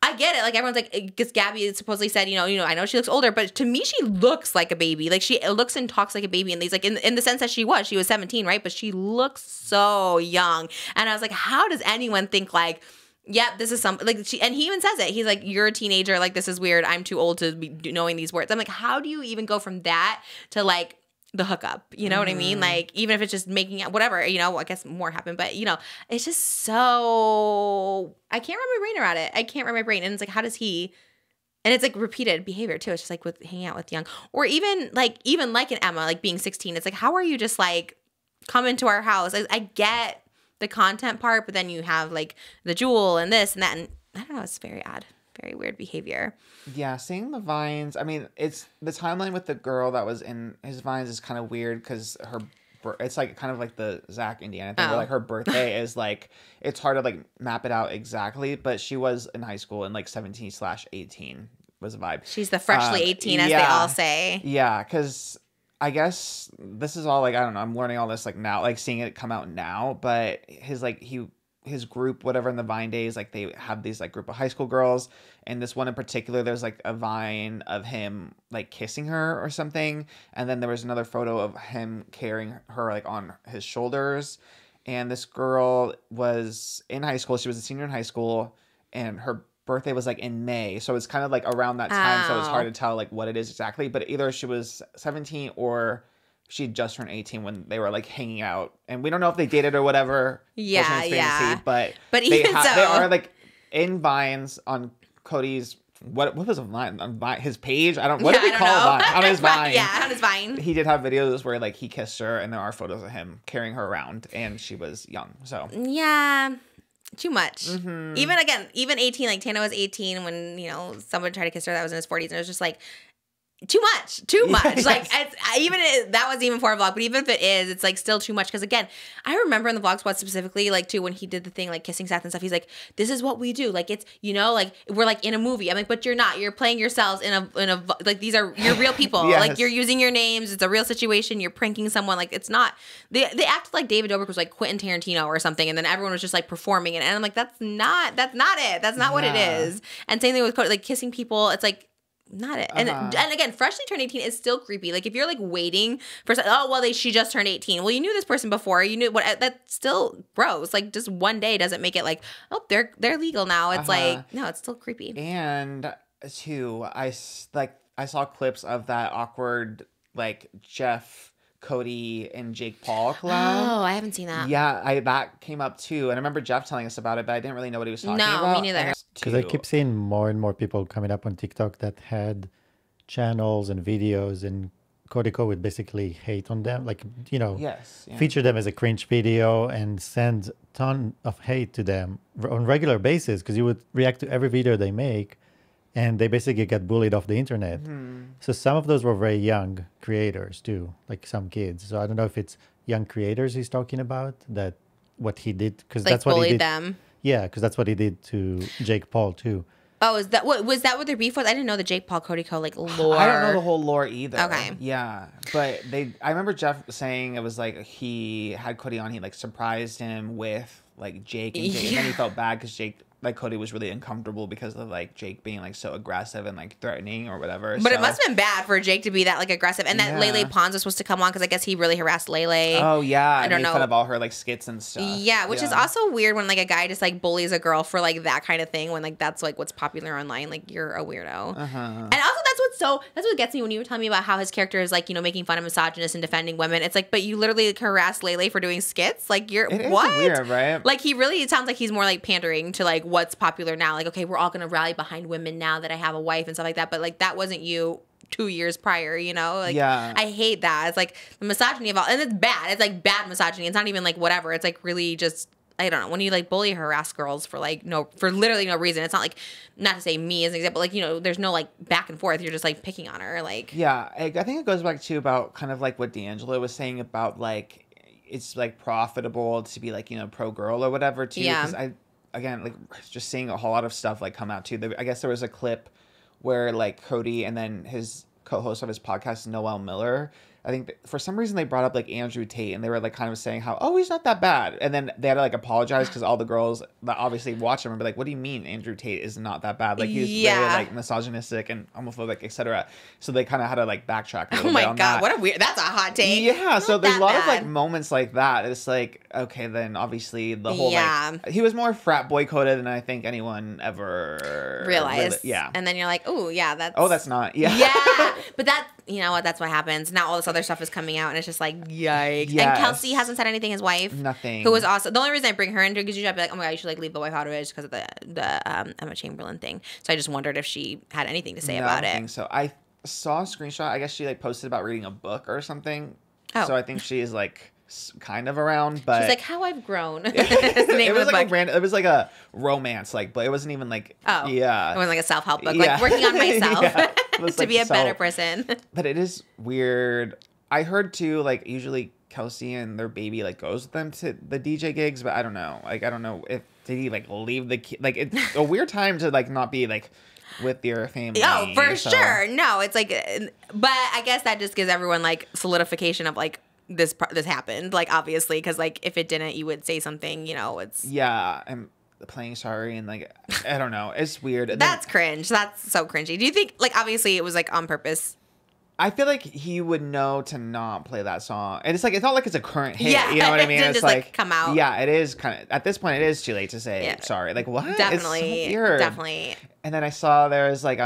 I get it. Like everyone's like, because Gabbi supposedly said, you know, I know she looks older, but to me, she looks like a baby. Like she looks and talks like a baby. And these like in the sense that she was 17, right? But she looks so young. And I was like, how does anyone think like, yep, this is something like she, and he even says it. He's like, you're a teenager. Like, this is weird. I'm too old to be knowing these words. I'm like, how do you even go from that to like the hookup? You know what I mean? Like, even if it's just making out, whatever, you know, I guess more happened, but you know, it's just so, I can't wrap my brain around it. I can't wrap my brain. And it's like, how does he And it's like repeated behavior too. It's just like with hanging out with young, or even like an Emma, like being 16. It's like, how are you just like come into our house? I get the content part, but then you have like the jewel and this and that, and I don't know. It's very odd, very weird behavior. Yeah, seeing the vines. I mean, it's the timeline with the girl that was in his vines is kind of weird because it's like kind of like the Zach Indiana thing where like her birthday is like, it's hard to like map it out exactly, but she was in high school and like 17/18 was a vibe. She's the freshly 18 as they all say. Yeah, because I guess this is all like, I don't know, I'm learning all this like now, like seeing it come out now, but his group, whatever, in the Vine days, like they have these like group of high school girls, and this one in particular, there's like a Vine of him like kissing her or something, and then there was another photo of him carrying her like on his shoulders, and this girl was in high school. She was a senior in high school, and her birthday was like in May, so it's kind of like around that time, so it's hard to tell like what it is exactly, but either she was 17 or she just turned 18 when they were like hanging out, and we don't know if they dated or whatever. Yeah. But even so, they are like in Vines on Cody's. What was a Vine on his page? What did we call a Vine on his Vine? Yeah, on his Vine. He did have videos where like he kissed her, and there are photos of him carrying her around, and she was young. So yeah. Too much. Mm-hmm. Even 18, like Tana was 18 when, you know, someone tried to kiss her that was in his 40s, and it was just like, too much. Yes. Like, that was even for a vlog, but even if it is, it's like still too much. Because again, I remember in the vlog spot specifically, like too, when he did the thing, like kissing Seth and stuff, he's like, this is what we do. Like, it's, you know, like we're like in a movie. I'm like, but you're not. You're playing yourselves in a like, these are, you're real people. Yes. Like, you're using your names. It's a real situation. You're pranking someone. Like, it's not, they acted like David Dobrik was like Quentin Tarantino or something. And then everyone was just like performing it. And I'm like, that's not it. That's not what it is. And same thing with Cody, like kissing people. It's like, not it. And again, freshly turned 18 is still creepy. Like if you're like waiting for, she just turned 18. Well, you knew this person before. You knew that's still gross. Like just one day doesn't make it like, oh, they're legal now. It's like, no, it's still creepy. And too, I saw clips of that awkward like Jeff, Cody, and Jake Paul collab. Oh, I haven't seen that. Yeah, that came up too. And I remember Jeff telling us about it, but I didn't really know what he was talking about. No, me neither. Because I keep seeing more and more people coming up on TikTok that had channels and videos, and Cody Ko would basically hate on them. Like, you know, feature them as a cringe video and send a ton of hate to them on regular basis, because you would react to every video they make. And they basically get bullied off the internet. Mm-hmm. So some of those were very young creators too, like some kids. So I don't know if it's young creators he's talking about, that what he did, because like that's what he did. Them. Yeah, because that's what he did to Jake Paul too. Oh, is that what their beef was? I didn't know the Jake Paul Cody Ko like lore. I don't know the whole lore either. Okay. Yeah, but I remember Jeff saying it was like he had Cody on. He like surprised him with like Jake, and then he felt bad because Jake. Like Cody was really uncomfortable because of like Jake being like so aggressive and like threatening or whatever. But it must have been bad for Jake to be that like aggressive, and that Lele Pons was supposed to come on because I guess he really harassed Lele. Oh yeah, I don't know. Fun of all her like skits and stuff. Yeah, which is also weird when like a guy just like bullies a girl for like that kind of thing, when like that's like what's popular online. Like you're a weirdo. And also that's what gets me when you were telling me about how his character is like, you know, making fun of misogynists and defending women. It's like, but you literally like, harassed Lele for doing skits. Like you're what? Is weird, right? Like it sounds like he's more like pandering to like what's popular now. Like, okay, we're all going to rally behind women now that I have a wife and stuff like that. But like, that wasn't you 2 years prior, you know? Like, I hate that. It's like the misogyny of all, and it's bad. It's like bad misogyny. It's not even like whatever. It's like really just, I don't know, when you like bully, harass girls for like for literally no reason. It's not like, not to say me as an example, like, you know, there's no like back and forth. You're just like picking on her. Like, yeah, I think it goes back to about kind of like what D'Angelo was saying about like, it's like profitable to be like, you know, pro girl or whatever too. Yeah. Again, like just seeing a whole lot of stuff like come out too. I guess there was a clip where like Cody and then his co-host of his podcast, Noel Miller, I think for some reason they brought up like Andrew Tate, and they were like kind of saying how, oh, he's not that bad. And then they had to like apologize because all the girls that obviously watch him and be like, what do you mean Andrew Tate is not that bad? Like he's very like misogynistic and homophobic, etc. So they kind of had to like backtrack a little bit on that. What a weird, that's a hot take. Yeah, so there's a lot of like moments like that. It's like, okay, then obviously the whole like, he was more frat boy coded than I think anyone ever realized. And then you're like, oh yeah, that's not. Yeah. Yeah. But that, you know what? That's what happens. Now all this other stuff is coming out, and it's just like, yikes. Yes. And Kelsey hasn't said anything. His wife, nothing. who was also the only reason I bring her into it because usually I'd be like, oh my god, you should like leave the wife out of it just because of the Emma Chamberlain thing. So I just wondered if she had anything to say about it. I think so. I saw a screenshot. I guess she like posted about reading a book or something. Oh. So I think she is like kind of around, but she's like, how I've grown. It was like it was like a romance, like, but it wasn't even like, it wasn't like a self-help book, Yeah. like working on myself Was, to like, be a better person. But it is weird. I heard too, like usually Kelsey and their baby like goes with them to the DJ gigs, but I don't know. Like I don't know if did he like leave the like it's a weird time to like not be like with your family. Oh, for sure. No, it's like, but I guess that just gives everyone like solidification of like this happened, like obviously, because like if it didn't, you would say something, you know. It's I'm playing sorry and like I don't know, it's weird. That's cringe. That's so cringy. Do you think like obviously it was like on purpose? I feel like he would know to not play that song, and it's like it's not like it's a current hit. Yeah, You know what I mean? it didn't It's just like come out. Yeah, it is kind of at this point. It is too late to say sorry. Like what? Definitely, it's so weird. definitely. And then I saw there's like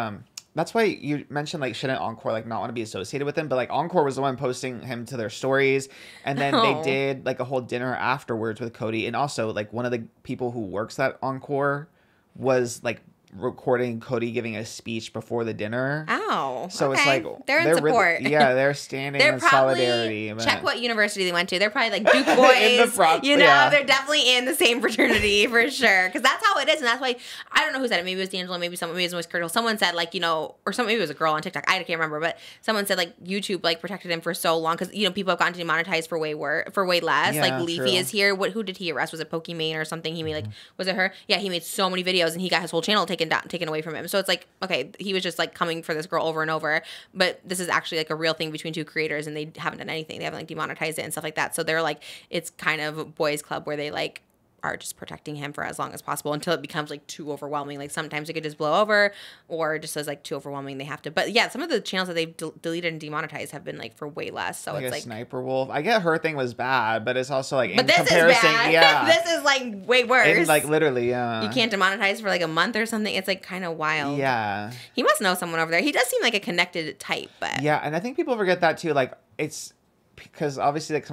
that's why you mentioned like shouldn't Encore like not want to be associated with him, but like Encore was the one posting him to their stories, and then they did like a whole dinner afterwards with Cody, and also like one of the people who works at Encore was like recording Cody giving a speech before the dinner. Oh, so okay. It's like they're in support. Really, yeah, they're standing in solidarity. Check what university they went to. They're probably like Duke boys. You know, they're definitely in the same fraternity for sure. Because that's how it is, and that's why I don't know who said it. Maybe it was D'Angelo. Maybe maybe it was Kurt. Someone said like, you know, or maybe it was a girl on TikTok. I can't remember, but someone said like YouTube like protected him for so long because you know people have gotten demonetized for way less. Yeah, like Leafy true. is here. Who did he arrest? Was it Pokimane or something? He made like was it her? Yeah, he made so many videos and he got his whole channel taken away from him. So it's like, okay, he was just like coming for this girl over and over, but this is actually like a real thing between two creators and they haven't done anything. They haven't like demonetized it and stuff like that. So they're like, it's kind of a boys club where they like are just protecting him for as long as possible until it becomes like too overwhelming. Like sometimes it could just blow over or just as like too overwhelming they have to. But yeah, some of the channels that they've deleted and demonetized have been like for way less. So like it's like Sniper Wolf. I get her thing was bad, but it's also like but this comparison, is bad. Yeah, this is like way worse. And like literally, yeah. You can't demonetize for like a month or something. It's like kind of wild. Yeah. He must know someone over there. He does seem like a connected type, but yeah, and I think people forget that too. Like it's because obviously like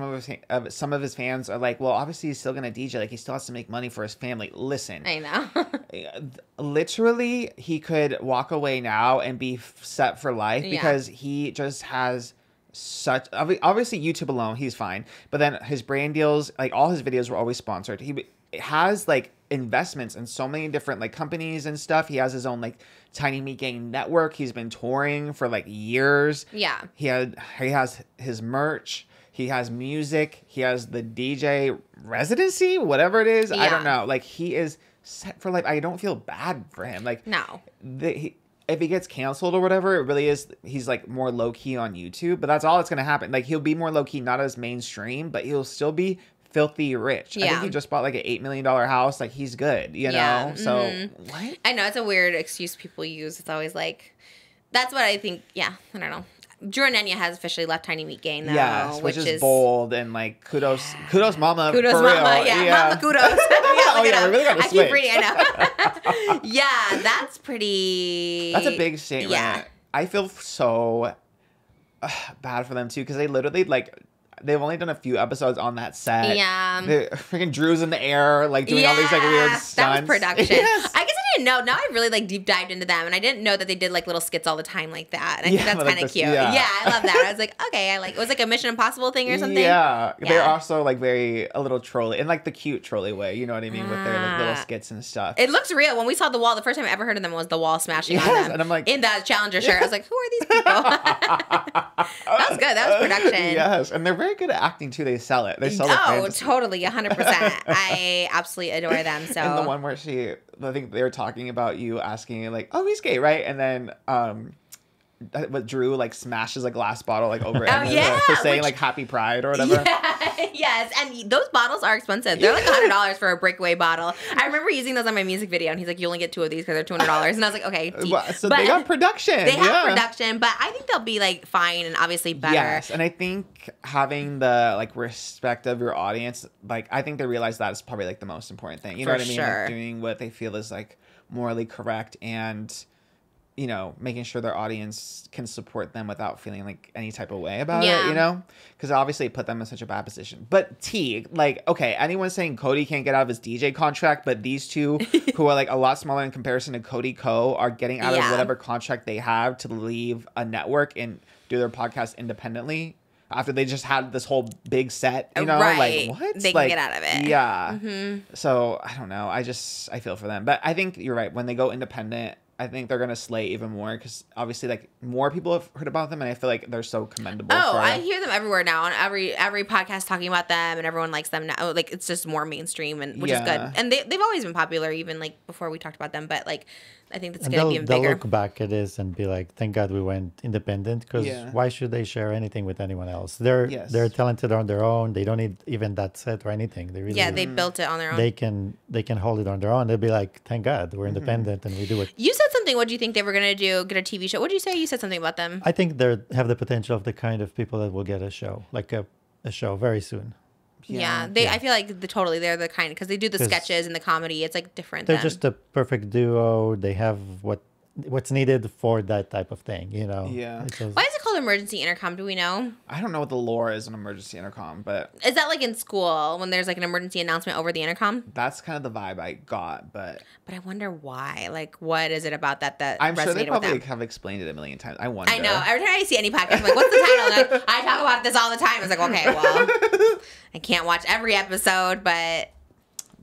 some of his fans are like, well, obviously he's still gonna DJ, like he still has to make money for his family. Listen, I know. Literally he could walk away now and be set for life because he just has such obviously YouTube alone he's fine, but then his brand deals, like all his videos were always sponsored. He has like investments in so many different like companies and stuff. He has his own like Tiny Meat Gang network. He's been touring for like years. Yeah. He has his merch. He has music. He has the DJ residency, whatever it is. I don't know. Like he is set for life. I don't feel bad for him. Like no. If he gets canceled or whatever, it really is. He's like more low key on YouTube, but that's all that's gonna happen. Like he'll be more low key, not as mainstream, but he'll still be filthy rich. Yeah. I think he just bought like an $8 million house. Like he's good, you know? So what? I know it's a weird excuse people use. It's always like, that's what I think. Yeah. I don't know. Drew and Enya has officially left Tiny Meat Gang though. Yes, which is bold and like kudos mama. Kudos for mama. real. Yeah. Mama kudos. We really got to switch. I keep reading, I know. Yeah. That's pretty. That's a big statement. Yeah. I feel so bad for them too because they literally like, they've only done a few episodes on that set. Yeah. Freaking Drew's in the air, like doing all these like weird stunts. That was production. Yes. I guess I didn't know. Now I really like deep dived into them, and I didn't know that they did like little skits all the time like that. And I think that's kind of cute. Yeah, I love that. I was like, okay, it was like a Mission Impossible thing or something. Yeah. They're also like a little trolly in like the cute trolley way. You know what I mean? With their like, little skits and stuff. It looks real. When we saw the wall, the first time I ever heard of them was the wall smashing on them. And I'm like, in that Challenger shirt, I was like, who are these people? That was good. That was production. Yes, and they're very good at acting too. They sell it. They sell the fantasy. Totally, 100%. I absolutely adore them. So and the one where I think they were talking about you asking like, oh, he's gay, right? And then but Drew like smashes a glass bottle like over for saying like Happy Pride or whatever. Yeah, yes, and those bottles are expensive. They're like $100 for a breakaway bottle. I remember using those on my music video, and he's like, "You only get 2 of these because they're $200." And I was like, "Okay." So they got production. They have production, but I think they'll be like fine and obviously better. Yes, and I think having the like respect of your audience, like I think they realize that is probably like the most important thing. You know what I mean? Sure. Like, doing what they feel is like morally correct and you know, making sure their audience can support them without feeling like any type of way about it, you know? Because obviously it put them in such a bad position. But like, okay, anyone saying Cody can't get out of his DJ contract, but these two, who are like a lot smaller in comparison to Cody Ko, are getting out of whatever contract they have to leave a network and do their podcast independently after they just had this whole big set, you know? Right. Like, what? They can get out of it. Yeah. So, I don't know. I feel for them. But I think you're right. When they go independent, I think they're gonna slay even more because obviously, like, more people have heard about them, and I feel like they're so commendable. I hear them everywhere now on every podcast talking about them, and everyone likes them now. Like, it's just more mainstream, and which is good. And they've always been popular, even like before we talked about them. But like, I think that's gonna be even bigger. They'll look back at this and be like, "Thank God we went independent." Because why should they share anything with anyone else? They're talented on their own. They don't need even that set or anything. They really they built it on their own. They can hold it on their own. They'll be like, "Thank God we're independent and we do it." You said something. What do you think they were gonna do? Get a TV show? What did you say? You said something about them. I think they have the potential of the kind of people that will get a show, like a show very soon. I feel like they're the kind, because they do the sketches and the comedy. It's like different. They're just a perfect duo. They have what's needed for that type of thing, you know. Yeah. Why is it called emergency intercom? Do we know? I don't know what the lore is on emergency intercom, but is that like in school when there's like an emergency announcement over the intercom? That's kind of the vibe I got, but I wonder why. Like, what is it about that I'm sure they probably with them? have explained it a million times. I wonder. I know. Every time I see any podcast, I'm like, what's the title? Like, I talk about this all the time. I was like, okay, well, I can't watch every episode, but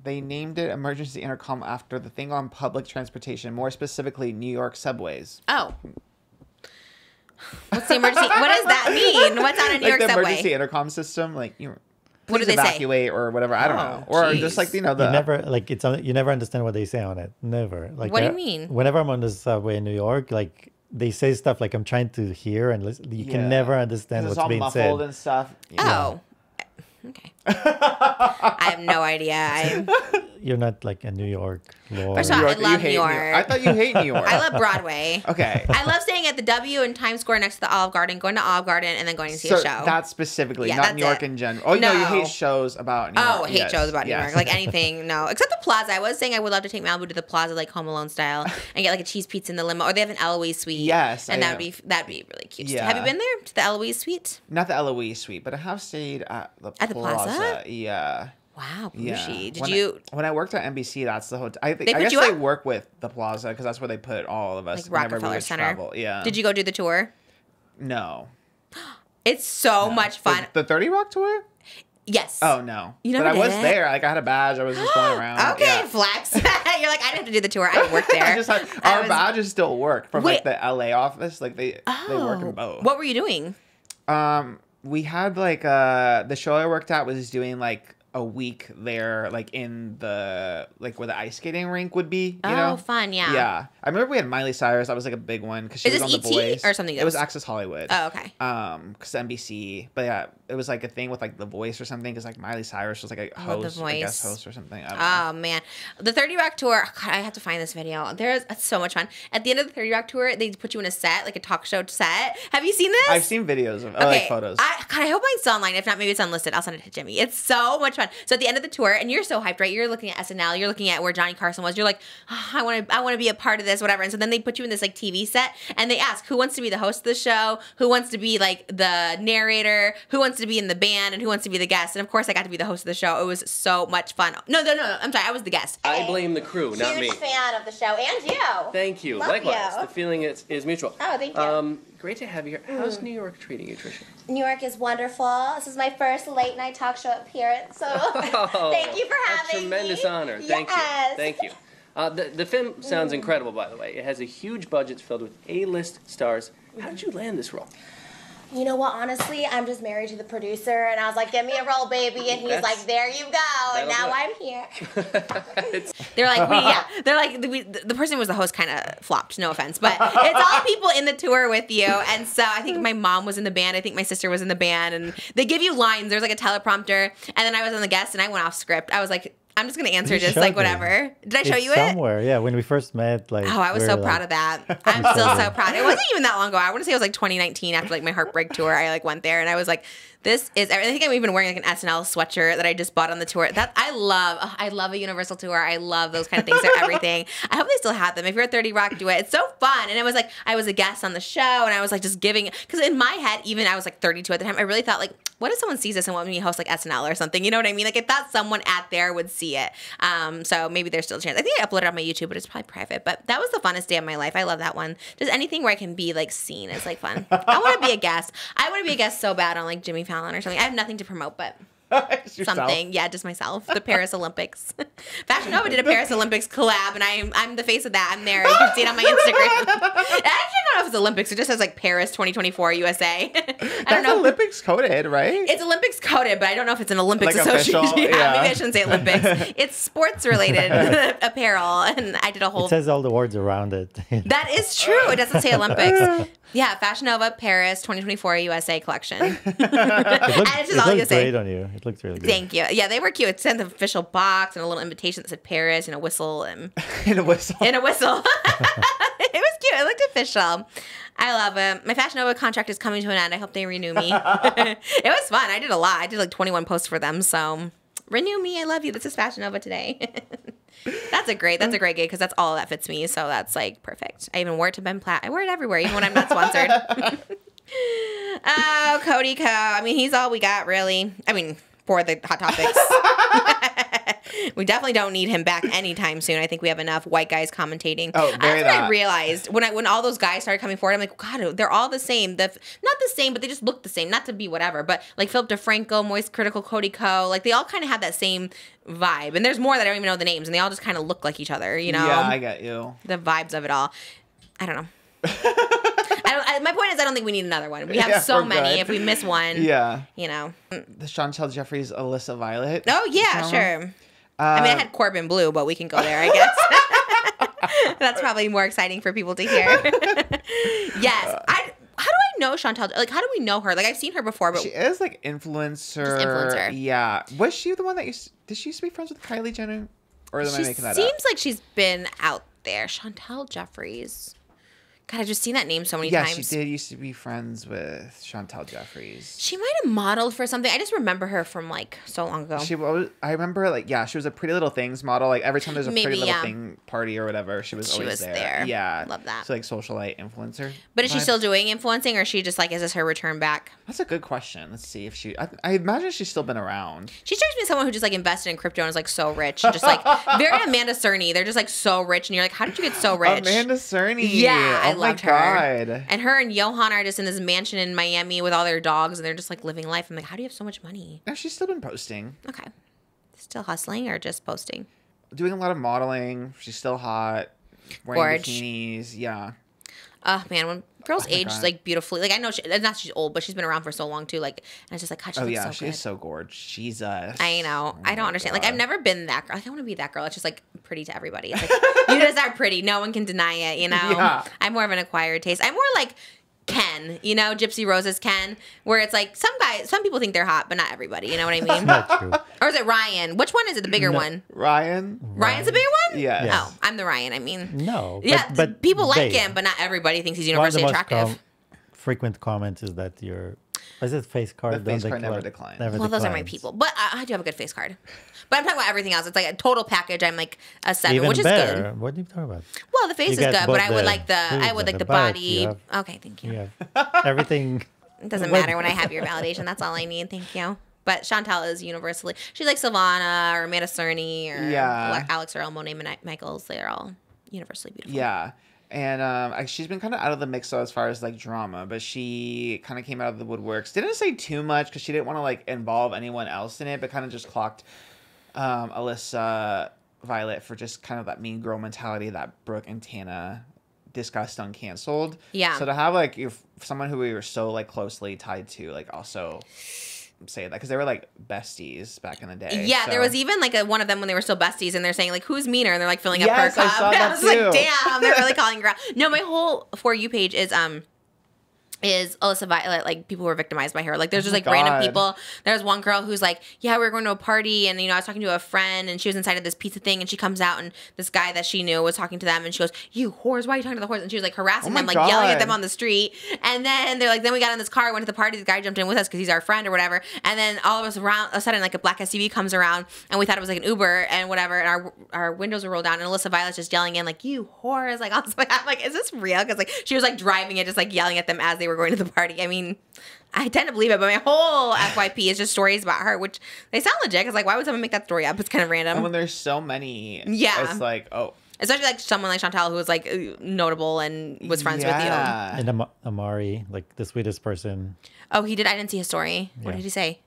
they named it emergency intercom after the thing on public transportation, more specifically New York subways. Oh. What's the emergency? What does that mean? What's on a New York the subway? Emergency intercom system, like, you know, what do they evacuate say? Or whatever. I don't know. Or just like, you know, you never understand what they say on it. Never. Like, what do you mean? Whenever I'm on the subway in New York, like, they say stuff like I'm trying to hear and listen. You can never understand what's being said. It's all muffled and stuff. Oh. Okay. I have no idea. You're not like a New York lord. First of all, I love New York. I thought you hate New York. I love Broadway. Okay. I love staying at the W in Times Square next to the Olive Garden, going to Olive Garden, and then going to see a show. That's specifically, not New York in general. Oh, no, you hate shows about New York. Oh, hate shows about New York. Like anything, no. Except the Plaza. I was saying I would love to take Malibu to the Plaza, like Home Alone style, and get like a cheese pizza in the limo. Or they have an Eloise suite. Yes. And that'd be really cute. Yeah. Have you been there to the Eloise suite? Not the Eloise suite, but I have stayed at the Plaza. Yeah. Wow, bougie. When I worked at NBC, that's the hotel. I guess they work with the Plaza because that's where they put all of us. Like Rockefeller Center. Travel. Yeah. Did you go do the tour? No. It's so much fun. The 30 Rock tour? Yes. Oh no. You never but I was did? There. Like I had a badge. I was just going around. Okay, flex. You're like, I didn't have to do the tour. I didn't work there. Our badges still work from like the LA office. Like they work in both. What were you doing? We had like the show I worked at was doing like a week there, like in the like where the ice skating rink would be. You know? Fun, yeah. Yeah, I remember we had Miley Cyrus. That was like a big one because she was on The Voice or something else? It was Access Hollywood. Oh, okay. Because NBC, but yeah, it was like a thing with like The Voice or something because like Miley Cyrus was like a host, a guest host or something. I don't know. Man, the 30 Rock tour. God, I have to find this video. It's so much fun. At the end of the 30 Rock tour, they put you in a set, like a talk show set. Have you seen this? I've seen videos of like photos. I hope mine's still online. If not, maybe it's unlisted. I'll send it to Jimmy. It's so much fun. So at the end of the tour, and you're so hyped, right? You're looking at SNL. You're looking at where Johnny Carson was. You're like, I want to be a part of this, whatever. And so then they put you in this like TV set, and they ask who wants to be the host of the show, who wants to be like the narrator, who wants to be in the band, and who wants to be the guest. And of course, I got to be the host of the show. It was so much fun. No. I'm sorry. I was the guest. I blame the crew, not me. Huge fan of the show, and you. Thank you. Love Likewise. you. The feeling is mutual. Oh, thank you. Great to have you here. How's New York treating you, Trisha? New York is wonderful. This is my first late night talk show appearance, so thank you for having me. A tremendous honor. Thank you. The film sounds incredible, by the way. It has a huge budget filled with A-list stars. How did you land this role? You know what, honestly, I'm just married to the producer, and I was like, give me a role, baby, and he's like, there you go, and now I'm here. They're like, the person who was the host kind of flopped, no offense, but it's all people in the tour with you, and so I think my mom was in the band, I think my sister was in the band, and they give you lines, there's like a teleprompter, and then I was on the guest, and I went off script. I was like, I'm just gonna answer just like whatever. Did I show you it? Somewhere, yeah. When we first met, like. Oh, I was so proud of that. I'm still so proud. It wasn't even that long ago. I want to say it was like 2019 after like my Heartbreak tour. I like went there and I was like, this is. I think I'm even wearing like an SNL sweatshirt that I just bought on the tour. That I love. Oh, I love a Universal tour. I love those kind of things. They're everything. I hope they still have them. If you're at 30 Rock, do it. It's so fun. And it was like I was a guest on the show and I was like just giving because in my head, even I was like 32 at the time. I really thought like, what if someone sees this and wants me to host like SNL or something? You know what I mean? Like I thought someone at there would see it. So maybe there's still a chance. I think I uploaded it on my YouTube, but it's probably private. But that was the funnest day of my life. I love that one. Just anything where I can be like seen is like fun. I want to be a guest. I want to be a guest so bad on like Jimmy Fallon or something. I have nothing to promote, but something. Yeah, just myself. The Paris Olympics. Fashion Nova did a Paris Olympics collab, and I'm the face of that. I'm there. You can see it on my Instagram. I actually don't know if it's Olympics. It just says like Paris 2024 USA. I don't know. Olympics coded, right? It's Olympics coded, but I don't know if it's an Olympics like association. Yeah, maybe I shouldn't say Olympics. It's sports related apparel, and I did a whole. It says all the words around it. That is true. It doesn't say Olympics. Yeah, Fashion Nova Paris 2024 USA collection. It looks great on you. It looks really good. Thank you. Yeah, they were cute. It sent the official box and a little invitation that said Paris and a whistle and and a whistle. And a whistle. It was cute. It looked official. I love it. My Fashion Nova contract is coming to an end. I hope they renew me. It was fun. I did a lot. I did like 21 posts for them. So renew me. I love you. This is Fashion Nova today. That's a great gig because that's all that fits me. So that's like perfect. I even wore it to Ben Platt. I wear it everywhere, even when I'm not sponsored. Oh, Cody Ko. I mean, he's all we got, really. I mean, for the Hot Topics. We definitely don't need him back anytime soon. I think we have enough white guys commentating. Oh, very I realized when all those guys started coming forward, I'm like, God, they're all the same. Not the same, but they just look the same. Not to be whatever, but like Philip DeFranco, Moist Critical, Cody Ko, like they all kind of have that same vibe. And there's more that I don't even know the names, and they all just kind of look like each other. You know? Yeah, I get you. The vibes of it all. I don't know. My point is, I don't think we need another one. We have so many. Good. If we miss one, you know. The Chantel Jeffries, Alissa Violet. Oh yeah, sure. I mean, I had Corbin Blue, but we can go there, I guess. That's probably more exciting for people to hear. Yes. How do I know Chantel? Like, how do we know her? Like, I've seen her before, but she is like influencer. Just influencer. Yeah. Was she the one that did she used to be friends with Kylie Jenner? Or am I making that up? Seems like she's been out there. Chantel Jeffries. God, I've just seen that name so many times. Yeah, she did used to be friends with Chantel Jeffries. She might have modeled for something. I just remember her from like so long ago. I remember she was a Pretty Little Things model. Like every time there's a Pretty Little Thing party or whatever, she was always there. Yeah. Love that. So like socialite influencer. But is she still doing influencing or is she just like, is this her return back? That's a good question. Let's see if I imagine she's still been around. She strikes me as someone who just like invested in crypto and is like so rich. Just like very Amanda Cerny. They're just like so rich and you're like, how did you get so rich? Amanda Cerny. Yeah, I loved her. God. And her and Johan are just in this mansion in Miami with all their dogs, and they're just like living life. I'm like, how do you have so much money? No, she's still been posting. Okay. Still hustling or just posting? Doing a lot of modeling. She's still hot. Wearing bikinis. Yeah. Oh, man. When girls age like beautifully, like I know she's old, but she's been around for so long too. Like, and it's just like, God, she looks so she's so gorgeous. Jesus. I know. I don't understand. God. Like, I've never been that girl. Like, I want to be that girl. It's just like pretty to everybody. It's like, you just are pretty. No one can deny it. You know. Yeah. I'm more of an acquired taste. I'm more like Ken, you know, Gypsy Rose's Ken, where it's like some people think they're hot, but not everybody. You know what I mean? Not true. Or is it Ryan? Which one is it? The bigger one? Ryan's the bigger one? Yeah. Yes. Oh, I'm the Ryan. I mean, no. But people like him, but not everybody thinks he's universally attractive. Frequent comments is that is it face card? The face card never declines. Well, those are my people. But I do have a good face card. But I'm talking about everything else. It's like a total package. I'm like a 7, even which is better. good. What are you talking about? Well, the face is good, but I would like the body. Okay, thank you. Everything. It doesn't matter when I have your validation. That's all I need. Thank you. But Chantel is universally. She's like Silvana or Amanda Cerny or Alex or Monet Michaels. They're all universally beautiful. Yeah. And she's been kind of out of the mix though, as far as like drama, but she kind of came out of the woodworks. Didn't say too much because she didn't want to like involve anyone else in it, but kind of just clocked Alissa Violet for just kind of that mean girl mentality that Brooke and Tana discussed on Canceled. Yeah. So to have like someone who we were so like closely tied to, like also say that because they were like besties back in the day. Yeah, there was even like one of them when they were still besties, and they're saying like, "Who's meaner?" And they're like filling up her cup. I was like, "Damn, they're really calling her out." No, my whole For You page is is Alissa Violet, like, people were victimized by her. Like, there's just, like, random people. There's one girl who's like, yeah, we were going to a party, and, you know, I was talking to a friend, and she was inside of this pizza thing, and she comes out, and this guy that she knew was talking to them, and she goes, you whores, why are you talking to the whores? And she was, like, harassing them, like, yelling at them on the street. And then they're like, then we got in this car, went to the party, the guy jumped in with us because he's our friend or whatever. And then all of us around, a sudden, like, a black SUV comes around, and we thought it was, like, an Uber and whatever, and our windows were rolled down, and Alissa Violet's just yelling in, like, you whores. Like, I'm like, is this real? Because, like, she was, like, driving it, just, like, yelling at them as they were going to the party. I mean, I tend to believe it, but my whole FYP is just stories about her, which they sound legit. Because, like, why would someone make that story up? It's kind of random. And when there's so many, it's like, oh. Especially, like, someone like Chantal, who was, like, notable and was friends with you. And Amari, like, the sweetest person. Oh, he did? I didn't see his story. What did he say?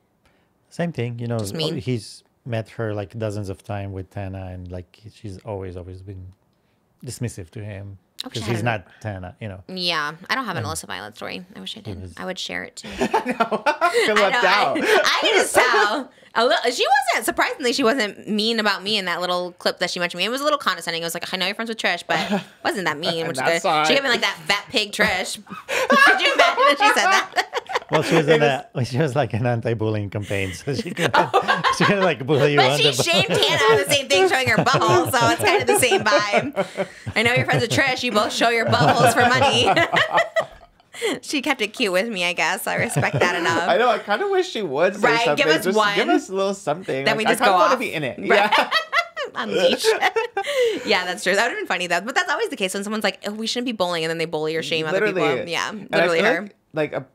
Same thing. You know, he's met her, like, dozens of times with Tana, and, like, she's always been dismissive to him. Because he's not Tana, you know. Yeah. I don't have an Alissa Violet story. I wish I did. I would share it too. I know. I feel left out. I can just tell. Surprisingly, she wasn't mean about me in that little clip that she mentioned me. It was a little condescending. It was like, I know you're friends with Trish, but it wasn't that mean. Which is good. She gave me like that fat pig Trish. Could you imagine that she said that? Well, she was like an anti-bullying campaign, so she could like bully you. But she shamed Hannah on the same thing, showing her butthole, so it's kind of the same vibe. I know you're friends with Trish. You both show your buttholes for money. She kept it cute with me, I guess. I respect that enough. I know. I kind of wish she would say something. Give us one. Give us a little something. Then we just go off. I want to be in it. Right. Yeah. Unleash. Yeah, that's true. That would have been funny though. But that's always the case when someone's like, oh, we shouldn't be bullying, and then they bully or shame other people. Yeah, literally her.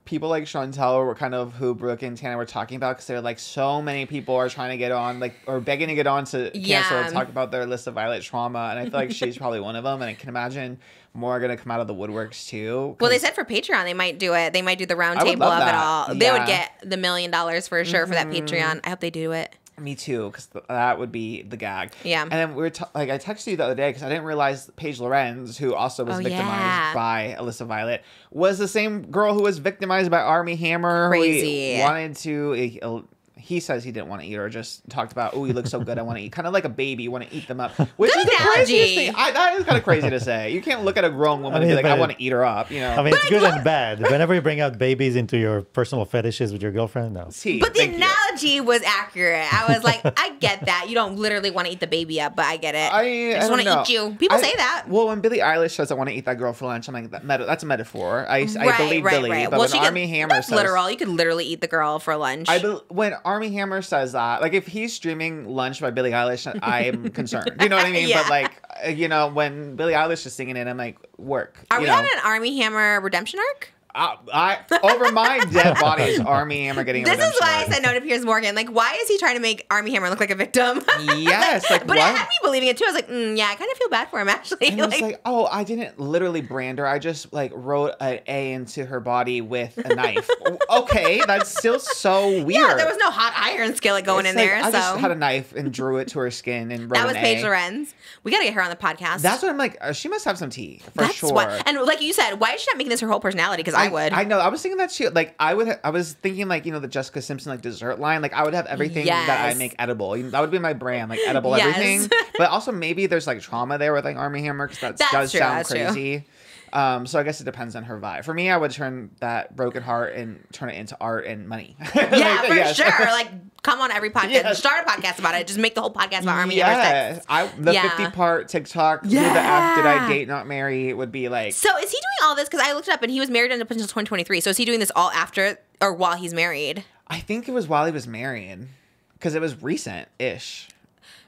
People like Chantal were kind of who Brooke and Tana were talking about, because they're like, so many people are trying to get on, like, or begging to get on to cancel and talk about their Alissa Violet trauma, and I feel like she's probably one of them, and I can imagine more are going to come out of the woodworks too. Well, they said for Patreon they might do it. They might do the round table of it all. They would get the $1 million for sure for that Patreon. I hope they do it. Me too, because that would be the gag. Yeah. And then we were I texted you the other day because I didn't realize Paige Lorenz, who also was victimized by Alissa Violet, was the same girl who was victimized by Armie Hammer. Crazy. Who wanted to. He says he didn't want to eat her, just talked about, oh, you look so good, I want to eat. Kind of like a baby, you want to eat them up. Which good is the analogy. Craziest thing. That is kind of crazy to say. You can't look at a grown woman and be like, I want to eat her up, you know? I mean, it's good and bad. Whenever you bring out babies into your personal fetishes with your girlfriend, no. But the analogy was accurate. I was like, I get that. You don't literally want to eat the baby up, but I get it. I just want to eat you. People say that. Well, when Billie Eilish says, I want to eat that girl for lunch, I'm like, that's a metaphor. I believe Billie. Right. But when Armie Hammer says... literal. You could literally eat the girl for lunch. When Armie Hammer says that, like, if he's streaming Lunch by Billie Eilish, I'm concerned. You know what I mean? Yeah. But, like, you know, when Billie Eilish is singing it, I'm like, work. Are we on an Armie Hammer redemption arc? Over my dead body is Armie Hammer getting a redemption This is why arc. I said no to Piers Morgan. Like, why is he trying to make Armie Hammer look like a victim? Yes. but it had me believing it, too. I was like, yeah, I kind of feel bad for him, actually. And I was like, oh, I didn't literally brand her. I just, like, wrote an A into her body with a knife. Okay, that's still so weird. Yeah, there was no hot iron skillet going in there. I just had a knife and drew it to her skin and wrote that was Paige Lorenz. We got to get her on the podcast. That's what I'm like, she must have some tea, for sure. And like you said, why is she not making this her whole personality? Because I would. I know. I was thinking that she, like, I was thinking, like, you know, the Jessica Simpson, like, dessert line. Like, I would have everything that I make edible. That would be my brand, like, edible everything. But also maybe there's, like, trauma there with, like, Armie Hammer, because that does sound crazy. So I guess it depends on her vibe. For me, I would turn that broken heart and turn it into art and money. Yeah, for sure. Like, come on every podcast. Yes. Start a podcast about it. Just make the whole podcast about Armie Hammer sex. The 50-part TikTok, who the F did I date, not marry, would be like... So is he doing all this? Because I looked it up and he was married until 2023. So is he doing this all after or while he's married? I think it was while he was married. Because it was recent-ish.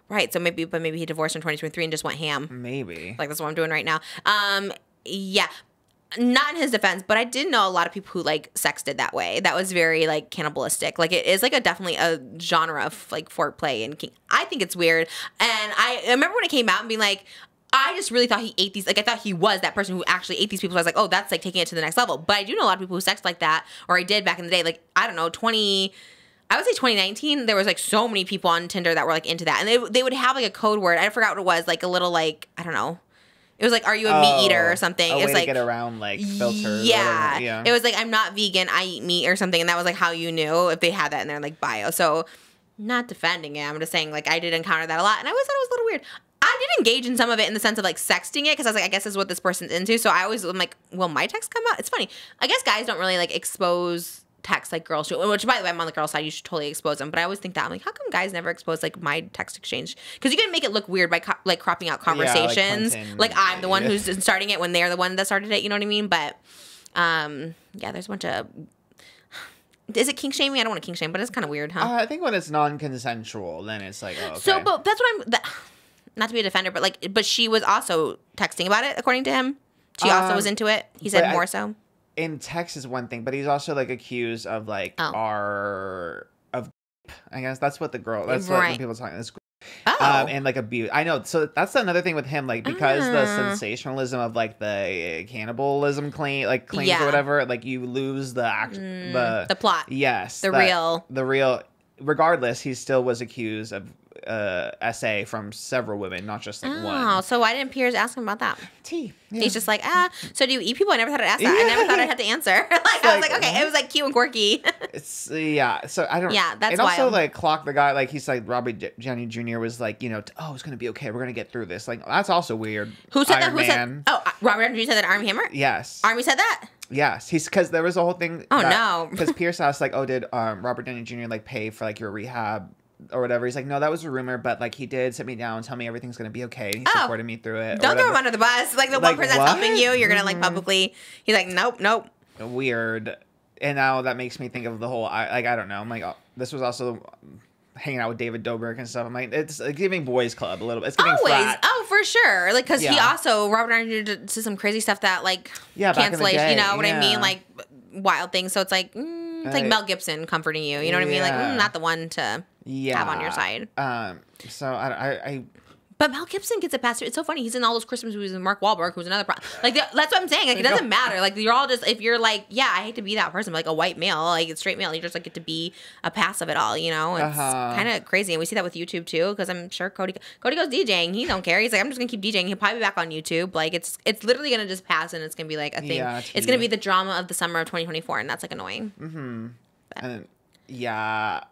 Right. So maybe he divorced in 2023 and just went ham. Maybe. Like, that's what I'm doing right now. Yeah. Not in his defense, but I did know a lot of people who, like, sexted that way. That was very, like, cannibalistic. Like, it is, like, definitely a genre of, like, foreplay. And I think it's weird. And I remember when it came out and being like, I just really thought he ate these. Like, I thought he was that person who actually ate these people. So I was like, oh, that's, like, taking it to the next level. But I do know a lot of people who sexed like that, or I did back in the day. Like, I don't know, I would say 2019, there was, like, so many people on Tinder that were, like, into that. And they would have, like, a code word. I forgot what it was. Like, a little, like, I don't know. It was like, are you a meat eater or something? A it was way like, to get around, like, filters. Yeah. It was like, I'm not vegan, I eat meat or something. And that was, like, how you knew if they had that in their, like, bio. So, not defending it. I'm just saying, like, I did encounter that a lot. And I always thought it was a little weird. I did engage in some of it in the sense of like sexting it because I was like, I guess this is what this person's into. So I always am like, will my text come out? It's funny. I guess guys don't really like expose text like girls do. Which, by the way, I'm on the girl side. You should totally expose them. But I always think that I'm like, how come guys never expose like my text exchange? Because you can make it look weird by like cropping out conversations. Yeah, like I'm the one who's starting it when they're the one that started it. You know what I mean? But yeah, there's a bunch of. Is it kink shaming? I don't want to kink shame, but it's kind of weird, huh? I think when it's non-consensual, then it's like, oh, okay. So, but that's what I'm. Not to be a defender, but like, but she was also texting about it, according to him. She also was into it. He said more so. In text is one thing, but he's also like accused of like I guess that's what the girl. That's what when people talking. This. And like abuse. I know. So that's another thing with him, like because the sensationalism of like the cannibalism claims or whatever, like you lose the the plot. Yes, the real. Regardless, he still was accused of SA from several women, not just like one. Oh, so why didn't Piers ask him about that? Yeah. He's just like, so do you eat people? I never thought I'd ask that. I never thought I'd have to answer. I was like, okay, it was like cute and quirky. It's so I don't. Yeah, that's and also like clock the guy, like he's like Robert Downey Jr. was like, it's gonna be okay. We're gonna get through this. Like that's also weird. Who said that? Who said? Oh, Robert Downey Jr. said that. Armie Hammer. Yes. Armie said that. Yes, he's because there was a whole thing. Oh no! Because Pierce asked like, did Robert Downey Jr. like pay for like your rehab or whatever? He's like, no, that was a rumor, but like he did sit me down and tell me everything's gonna be okay. And he supported me through it. Don't throw him under the bus. Like the one person that's helping you, you're gonna like publicly. He's like, nope. Weird. And now that makes me think of the whole. I don't know. I'm like, this was also hanging out with David Dobrik and stuff. I'm like, it's giving boys club a little bit. It's giving frat. Oh, for sure. Like, because he also, Robert Downey did some crazy stuff that, like, cancellation, you know what I mean? Like, wild things. So it's like, it's like Mel Gibson comforting you. You know what I mean? Like, not the one to have on your side. So I But Mel Gibson gets a pass. It's so funny. He's in all those Christmas movies with Mark Wahlberg, who's another like that's what I'm saying. Like it doesn't matter. Like you're all just if you're like, yeah, I hate to be that person, like a white male, like a straight male, you just like get to be a pass of it all. You know, it's kind of crazy, and we see that with YouTube too. Because I'm sure Cody goes DJing. He don't care. He's like, I'm just gonna keep DJing. He'll probably be back on YouTube. Like it's literally gonna just pass, and it's gonna be like a thing. Yeah, it's gonna be the drama of the summer of 2024, and that's like annoying. And yeah.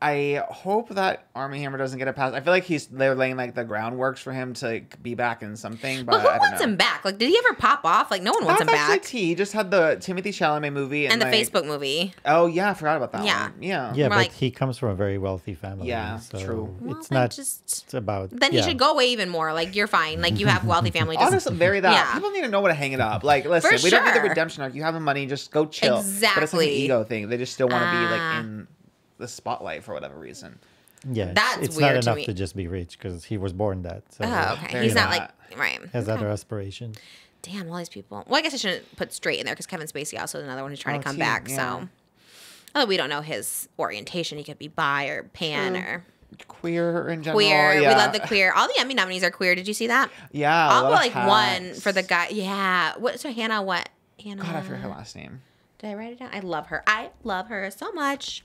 I hope that Armie Hammer doesn't get a pass. I feel like they're laying like the groundworks for him to be back in something. But who wants him back? Like, did he ever pop off? Like, no one wants him back. He just had the Timothée Chalamet movie and the like, Facebook movie. Oh yeah, I forgot about that. One. Yeah, but like, he comes from a very wealthy family. Yeah, so true. It's not just about. Then he should go away even more. Like, you're fine. Like, you have wealthy family. Honestly, people need to know where to hang it up. Like, listen, we don't need the redemption arc. You have the money, just go chill. Exactly. But it's like an ego thing. They just still want to be like in the spotlight for whatever reason. Yeah, that's it's weird not enough to me. to just be rich because he was born that. So okay. He's not like right. Has other aspirations. Damn, all these people. Well, I guess I shouldn't put straight in there because Kevin Spacey also is another one who's trying to come back. Yeah. So, although we don't know his orientation, he could be bi or pan or queer in general. Queer. Yeah. We love the queer. All the Emmy nominees are queer. Did you see that? Yeah. I'll go like one for the guy. Yeah. So Hanna, what? Hanna. God, I forget her last name. Did I write it down? I love her. I love her so much.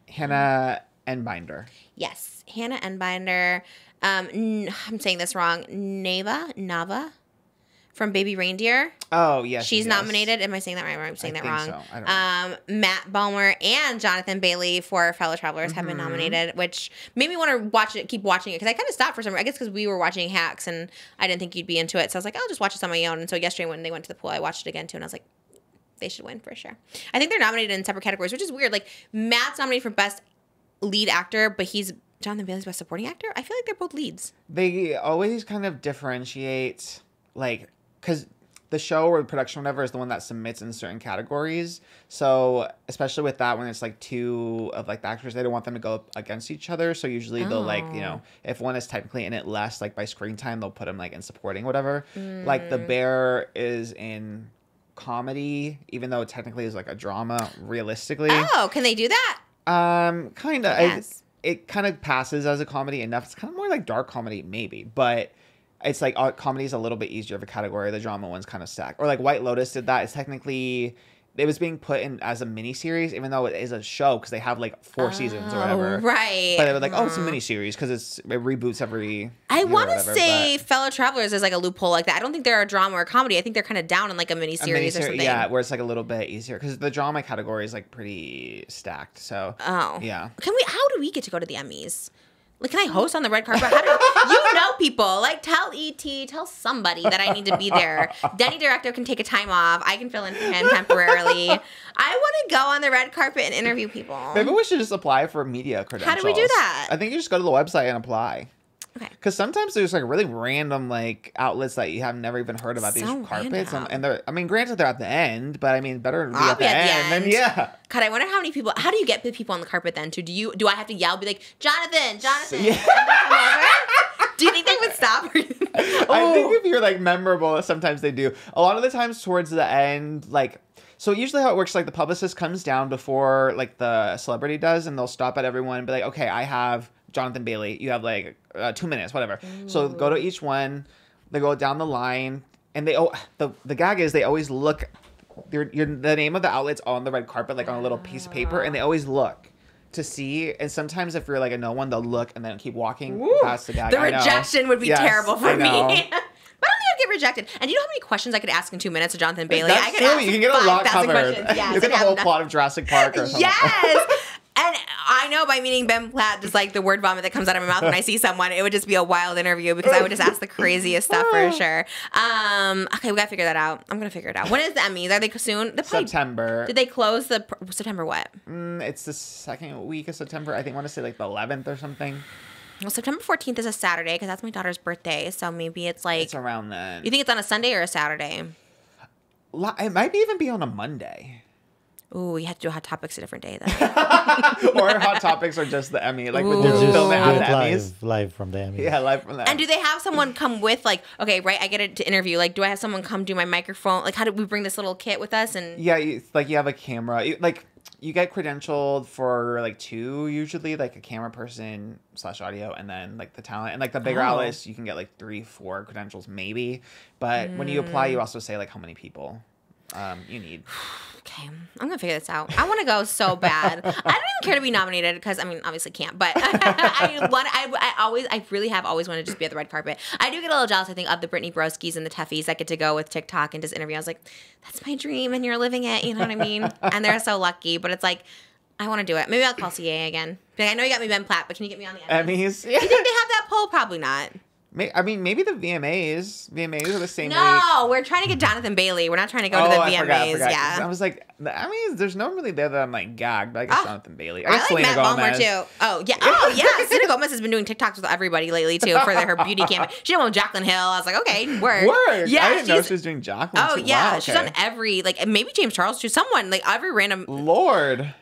Hanna Enbinder. Yes, Hanna Enbinder. I'm saying this wrong. Nava from Baby Reindeer. Oh, yes. She's nominated. Am I saying that right? I'm saying that wrong. So. I don't know. Matt Bomer and Jonathan Bailey for Fellow Travelers have been nominated, which made me want to watch it, keep watching it, because I kind of stopped for some reason. I guess because we were watching Hacks, and I didn't think you'd be into it. So I was like, I'll just watch this on my own. And so yesterday when they went to the pool, I watched it again, too, and I was like, they should win for sure. I think they're nominated in separate categories, which is weird. Like, Matt's nominated for Best Lead Actor, but he's Jonathan Bailey's Best Supporting Actor. I feel like they're both leads. They always kind of differentiate, like, because the show or the production, whatever, is the one that submits in certain categories. So especially with that, when it's like two of like the actors, they don't want them to go up against each other. So usually they'll like, if one is technically in it less, like by screen time, they'll put them like in supporting, whatever. Like The Bear is in comedy, even though it technically is like a drama, realistically. Oh, can they do that? Kind of. Yes. It kind of passes as a comedy enough. It's kind of more like dark comedy, maybe, but it's like comedy is a little bit easier of a category. The drama one's kind of stacked. Or like White Lotus did that. It's technically, it was being put in as a mini series, even though it is a show because they have like 4 seasons or whatever. Right. But they were like, it's a mini series because it reboots every. I want to say Fellow Travelers is like a loophole like that. I don't think they're a drama or a comedy. I think they're kind of down in like a mini series or something. Yeah, where it's like a little bit easier because the drama category is like pretty stacked. So. Oh. Yeah. How do we get to go to the Emmys? Like, can I host on the red carpet? How do you know people? Like, tell ET, tell somebody that I need to be there. Denny Director can take a time off. I can fill in for him temporarily. I want to go on the red carpet and interview people. Maybe we should just apply for media credentials. How do we do that? I think you just go to the website and apply. Okay. Because sometimes there's like really random like outlets that you have never even heard about these carpets, and they're. I mean, granted they're at the end, but I mean, better to be at the end. And yeah. God, I wonder how many people. How do you get the people on the carpet then? Do I have to yell? Be like, Jonathan? Yeah. Do you think they would stop? I think if you're like memorable, sometimes they do. A lot of the times towards the end, like. So usually how it works, like the publicist comes down before like the celebrity does, and they'll stop at everyone and be like, okay, I have Jonathan Bailey. You have like 2 minutes, whatever. Ooh. So go to each one. They go down the line, and the gag is they always look. The name of the outlet's on the red carpet, like on a little piece of paper, and they always look to see. And sometimes if you're like a no one, they'll look and then keep walking past the gag. The rejection would be terrible for me. But I don't think I'd get rejected. And do you know how many questions I could ask in 2 minutes of Jonathan Bailey? That's true. You can get a lot covered. Yes, you get the whole plot of Jurassic Park or something. Yes. And I know by meeting Ben Platt, just like the word vomit that comes out of my mouth when I see someone, it would just be a wild interview because I would just ask the craziest stuff for sure. Okay, we got to figure that out. I'm going to figure it out. When is the Emmys? Are they soon? September. Did they close the September what? It's the second week of September. I think I want to say like the 11th or something. Well, September 14th is a Saturday because that's my daughter's birthday. So maybe it's like... It's around then. You think it's on a Sunday or a Saturday? It might even be on a Monday. Ooh, you have to do Hot Topics a different day then. Or Hot Topics or just the Emmy. Like, with the film at the Emmys. Live from the Emmys. Yeah, live from the Emmys. And do they have someone come with, like, okay, right, I get it to interview. Like, do I have someone come do my microphone? Like, how do we bring this little kit with us? And yeah, you have a camera. You get credentialed for like 2 usually, like a camera person / audio, and then like the talent. And like the bigger outlets, you can get like 3-4 credentials maybe. But when you apply, you also say like how many people you need. Okay, I'm gonna figure this out. I want to go so bad. I don't even care to be nominated because I mean, obviously can't. But I really have always wanted to just be at the red carpet. I do get a little jealous, I think, of the Brittany Broskis and the Teffies that get to go with TikTok and just interview. I was like, that's my dream, and you're living it. You know what I mean? And they're so lucky. But it's like, I want to do it. Maybe I'll call CA again. Like, I know you got me Ben Platt, but can you get me on the Emmys? You think they have that poll? Probably not. I mean, maybe the VMAs. VMAs are the same week. No, we're trying to get Jonathan Bailey. We're not trying to go to the VMAs. I forgot. Yeah. I was like, the Emmys, there's no one really there that I'm like gagged, but I guess Jonathan Bailey. I like Matt Balmer too. Oh, yeah. Oh, yeah. Selena Gomez has been doing TikToks with everybody lately too for her beauty campaign. She did one with Jaclyn Hill. I was like, okay, work. Yeah, I didn't know she was doing Jaclyn. Oh, yeah. Wow, okay. She's on every, like, maybe James Charles too. Someone, like, every random. Lord.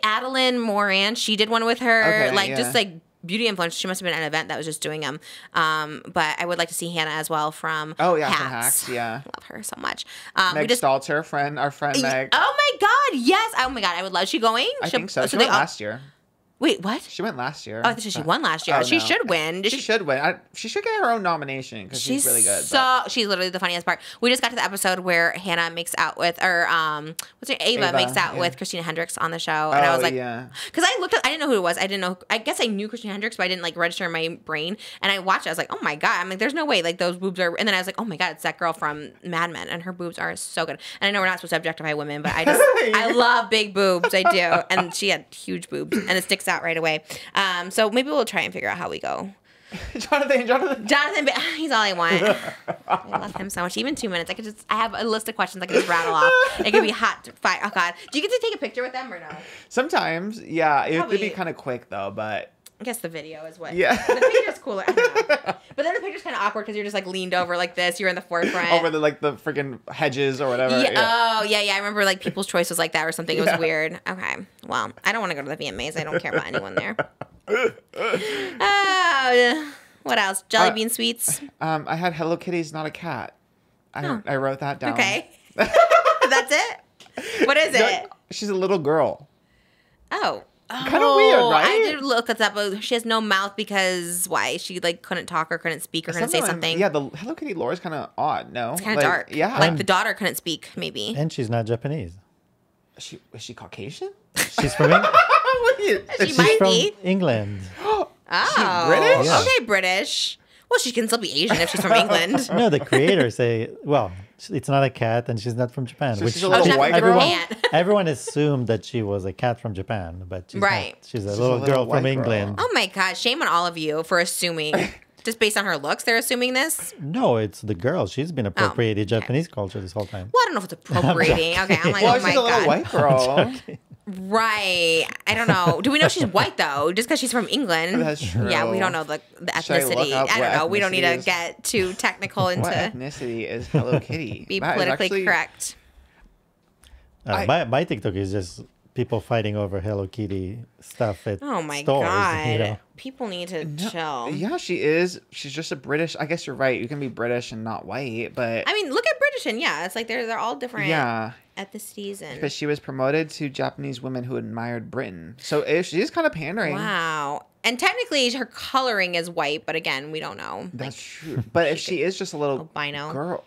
Adeline Moran, she did one with her. Okay, just like beauty influencer. She must have been at an event that was just doing them. But I would like to see Hanna as well from Hacks. From Hacks, yeah. Love her so much. Meg Stalter, our friend Meg. Oh my God, yes. Oh my God, I would love. Is she going? I think so. She went last year. Wait, what? She went last year. Oh, I thought she won last year. She should win. She should win. She should get her own nomination because she's really good. She's literally the funniest part. We just got to the episode where Hanna makes out with, or Ava makes out with Christina Hendricks on the show, and I was like, because I looked at, I didn't know who it was. I guess I knew Christina Hendricks, but I didn't like register in my brain. And I watched it. I was like, oh my God. I'm like, there's no way. Like those boobs are. And then I was like, oh my God, it's that girl from Mad Men, and her boobs are so good. And I know we're not supposed to objectify women, but I love big boobs. I do. And she had huge boobs, and it sticks out right away. So maybe we'll try and figure out how we go. Jonathan, he's all I want. I love him so much. Even 2 minutes, I have a list of questions I can just rattle off. It could be hot to fight. Oh God, do you get to take a picture with them or no? Sometimes, yeah. It would be kind of quick though, but I guess the video is what. Yeah. The picture's cooler. I don't know. But then the picture's kind of awkward because you're just like leaned over like this. You're in the forefront. Over the freaking hedges or whatever. Yeah. Oh, yeah. I remember like People's Choice was like that or something. It was weird. Okay. Well, I don't want to go to the VMAs. I don't care about anyone there. What else? Jelly bean sweets? I had Hello Kitty's Not a Cat. I wrote that down. Okay. That's it? What is it? She's a little girl. Oh. Kind of weird, right? I did look that up, but she has no mouth because why? She like couldn't talk or couldn't speak or couldn't say something. Yeah, the Hello Kitty lore is kind of odd. No, it's kind of dark. Yeah, like the daughter couldn't speak, maybe. And she's not Japanese. Is she Caucasian? She's from England. She might be England. Oh, she's British. Okay, British. Well, she can still be Asian if she's from England. No, the creators say, well, It's not a cat, and she's not from Japan. So which she's a little white girl? Everyone assumed that she was a cat from Japan, but she's Right. not. She's a little girl from white England. Oh my God, shame on all of you for assuming. Just based on her looks, they're assuming this? No, it's the girl. She's been appropriating Japanese culture this whole time. Well, I don't know if it's appropriating. Okay, I'm like, Well, oh my she's a little God. white girl. Right. I don't know. Do we know she's white, though? Just because she's from England? That's true. Yeah, we don't know the Should I look ethnicity. up I don't what know. We don't need to ethnicity is? get too technical What into ethnicity is Hello Kitty? be That is politically actually- correct. My TikTok is just people fighting over Hello Kitty stuff at Oh my stores. God. You know? People need to chill. Yeah, she is. She's just a British. I guess you're right. You can be British and not white, but I mean, look at British and yeah, it's like they're all different yeah. ethnicities and But she was promoted to Japanese women who admired Britain. So she's kind of pandering. wow. And technically, her coloring is white, but again, we don't know. That's true. But if she is just a little Albino. girl.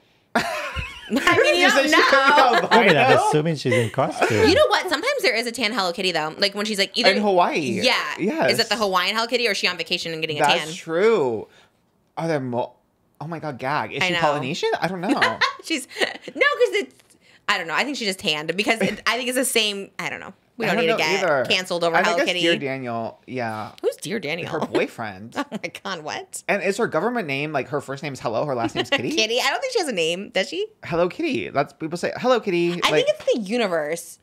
I mean, you said don't she could be know. I mean, I'm albino? assuming she's in costume. You know what? Sometimes there is a tan Hello Kitty though. Like when she's like either In Hawaii. Yeah. Yes. Is it the Hawaiian Hello Kitty or is she on vacation and getting a That's tan? true. Are there more? Oh my God, gag. Is I she know. Polynesian? I don't know. She's no, because it's I don't know. I think she just tanned because I think it's the same. I don't know. We don't I need to know get either. canceled over I Hello think Kitty. it's Dear Daniel. Yeah. Who's Dear Daniel? Her boyfriend. Oh my God, what? And is her government name, like her first name is Hello, her last name's Kitty? Kitty? I don't think she has a name. Does she? Hello Kitty. That's people say Hello Kitty. I think it's the universe.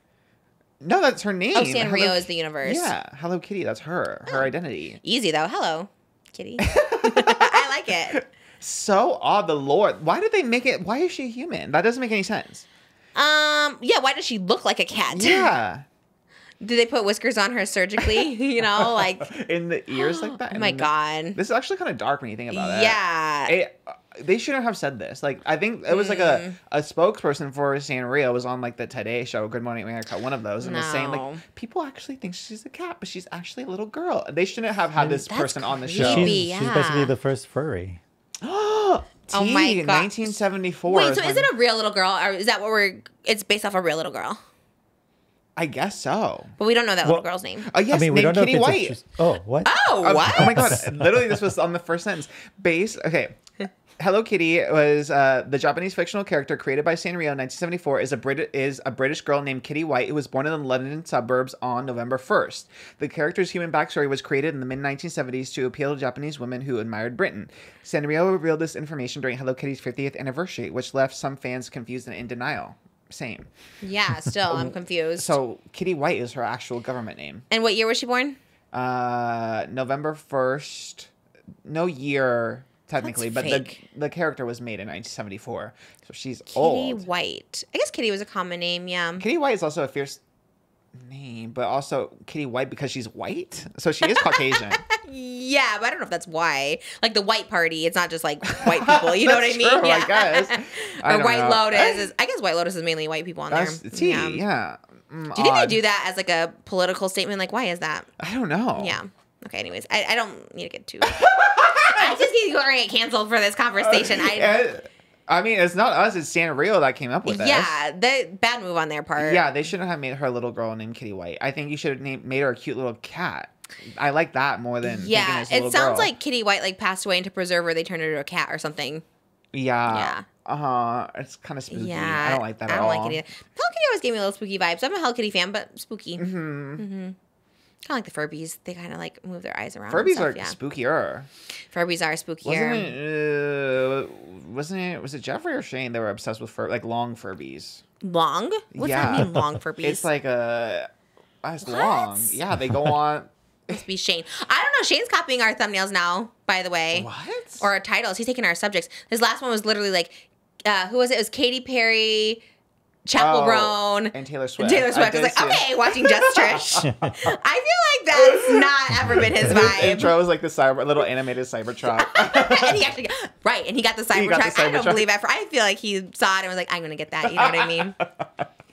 No, that's her name. Oh, Sanrio Hello- is the universe. Yeah, Hello Kitty. That's her. Her identity. Easy though. Hello, Kitty. I like it. So odd. The Lord. Why did they make it? Why is she human? That doesn't make any sense. Yeah. Why does she look like a cat? Yeah. Did they put whiskers on her surgically? You know, like In the ears like that. oh my And God. This is actually kind of dark when you think about it. Yeah. They shouldn't have said this. Like, I think it was like a spokesperson for Sanrio was on like the Today Show, Good Morning America, one of those, and was saying No. like people actually think she's a cat, but she's actually a little girl. They shouldn't have had this That's person on the creepy. show. Maybe. She's basically the first furry. Oh my God. 1974. Wait, so is it a real little girl, or is that what it's based off a real little girl? I guess so. But we don't know that little girl's name. Yes, I mean, we named don't know Kitty if White. it's oh, what? Oh, what? Oh my God! Literally, this was on the first sentence. Okay. Hello Kitty was the Japanese fictional character created by Sanrio in 1974. Is a British girl named Kitty White who was born in the London suburbs on November 1st. The character's human backstory was created in the mid-1970s to appeal to Japanese women who admired Britain. Sanrio revealed this information during Hello Kitty's 50th anniversary, which left some fans confused and in denial. Same. Yeah, still, I'm confused. So Kitty White is her actual government name. And what year was she born? November 1st. No year technically, That's but fake. the character was made in 1974. So she's Kitty old. White. I guess Kitty was a common name, yeah. Kitty White is also a fierce name, but also Kitty White because she's white. So she is Caucasian. Yeah, but I don't know if that's why. Like the white party, it's not just like white people. You know what I That's mean? true, I Yeah. guess. I Or don't White know. Lotus is. I guess White Lotus is mainly white people on That's there. tea, Yeah. yeah. Do you think they do that as like a political statement? Like, why is that? I don't know. Yeah. Okay. Anyways, I don't need to get too. I just need to go and get canceled for this conversation. I mean, it's not us. It's Sanrio that came up with this. Yeah, the bad move on their part. Yeah, they shouldn't have made her a little girl named Kitty White. I think you should have made her a cute little cat. I like that more than thinking Yeah, it's a it little sounds girl. like Kitty White like passed away, and to preserve her, they turned her into a cat or something. Yeah. It's kind of spooky. Yeah, I don't like that I at don't all. like it either. Hello Kitty always gave me a little spooky vibes. I'm a Hello Kitty fan, but spooky. Kind of like the Furbies. They kind of like move their eyes around. and Furbies stuff, are yeah. spookier. Furbies are spookier. Was it Jeffrey or Shane that were obsessed with like long Furbies? Long? What's Yeah. that mean, long Furbies? It's like it's long. Yeah, they go on. Must be Shane. I don't know. Shane's copying our thumbnails now, by the way. What? Or our titles. He's taking our subjects. His last one was literally like, who was it? It was Katy Perry, Chappell Roan, and Taylor Swift. Taylor Swift. I was like, okay, watching Just Trish. I feel like that's not ever been his His vibe. intro was like the little animated Cybertruck. And he actually and he got the Cybertruck. got the I don't Cybertruck. believe it. I feel like he saw it and was like, I'm gonna get that. You know what I mean?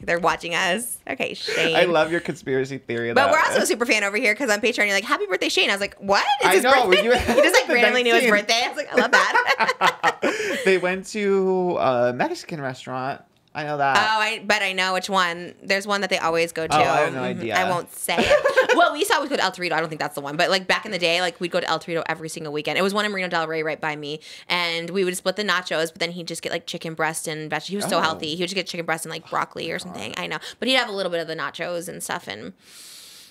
They're watching us. Okay, Shane. I love your conspiracy theory. But we're also a super fan over here because on Patreon, you're like, happy birthday, Shane. I was like, what? It's I his know, birthday? you- He just like the randomly knew his 19th. birthday. I was like, I love that. They went to a Mexican restaurant I know that. Oh, I bet I know which one. There's one that they always go to. Oh, I have no idea. I won't say it. Well, we used to always go to El Torito. I don't think that's the one. But like back in the day, like we'd go to El Torito every single weekend. It was one in Marino Del Rey right by me. And we would split the nachos, but then he'd just get like chicken breast and vegetables. He was so healthy. He would just get chicken breast and like broccoli or something. I know. But he'd have a little bit of the nachos and stuff. And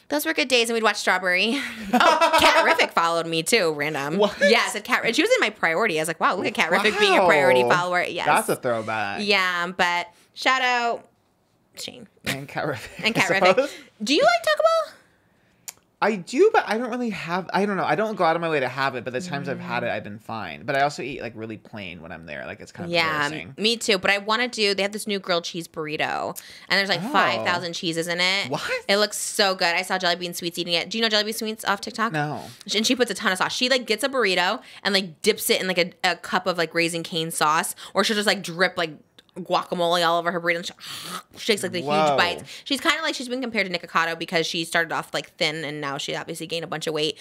those were good days. And we'd watch Strawberry. Oh, Cat-rific followed me too. Random. What? Yeah, said Cat. She was in my priority. I was like, wow, look at Cat-rific being a priority follower. Yes. That's a throwback. Yeah, but shout out Shane. And Cat-rific. And Cat-rific. Do you like Taco Bell? I do, but I don't really have, I don't know. I don't go out of my way to have it, but the times I've had it, I've been fine. But I also eat like really plain when I'm there. Like it's kind of embarrassing. Me too. But I want to do, they have this new grilled cheese burrito. And there's like 5,000 cheeses in it. What? It looks so good. I saw Jelly Bean Sweets eating it. Do you know Jelly Bean Sweets off TikTok? No. And she puts a ton of sauce. She like gets a burrito and like dips it in like a cup of like Raising Cane sauce. Or she'll just like drip like guacamole all over her burrito and she shakes like the huge bites. She's kind of like, she's been compared to Nikocado because she started off like thin and now she obviously gained a bunch of weight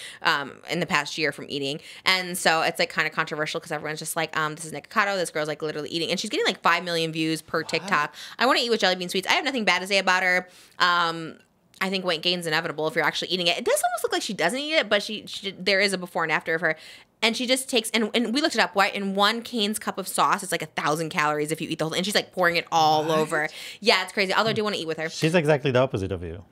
in the past year from eating. And so it's like kind of controversial because everyone's just like, this is Nikocado, this girl's like literally eating. And she's getting like 5 million views per TikTok. I want to eat with Jelly Bean Sweets. I have nothing bad to say about her. I think weight gain's inevitable if you're actually eating it. It does almost look like she doesn't eat it, but she there is a before and after of her. And she just takes, and we looked it up, right? In one Kane's cup of sauce, it's like 1,000 calories if you eat the whole thing. And she's like pouring it all over. Yeah, it's crazy. Although I do want to eat with her. She's exactly the opposite of you.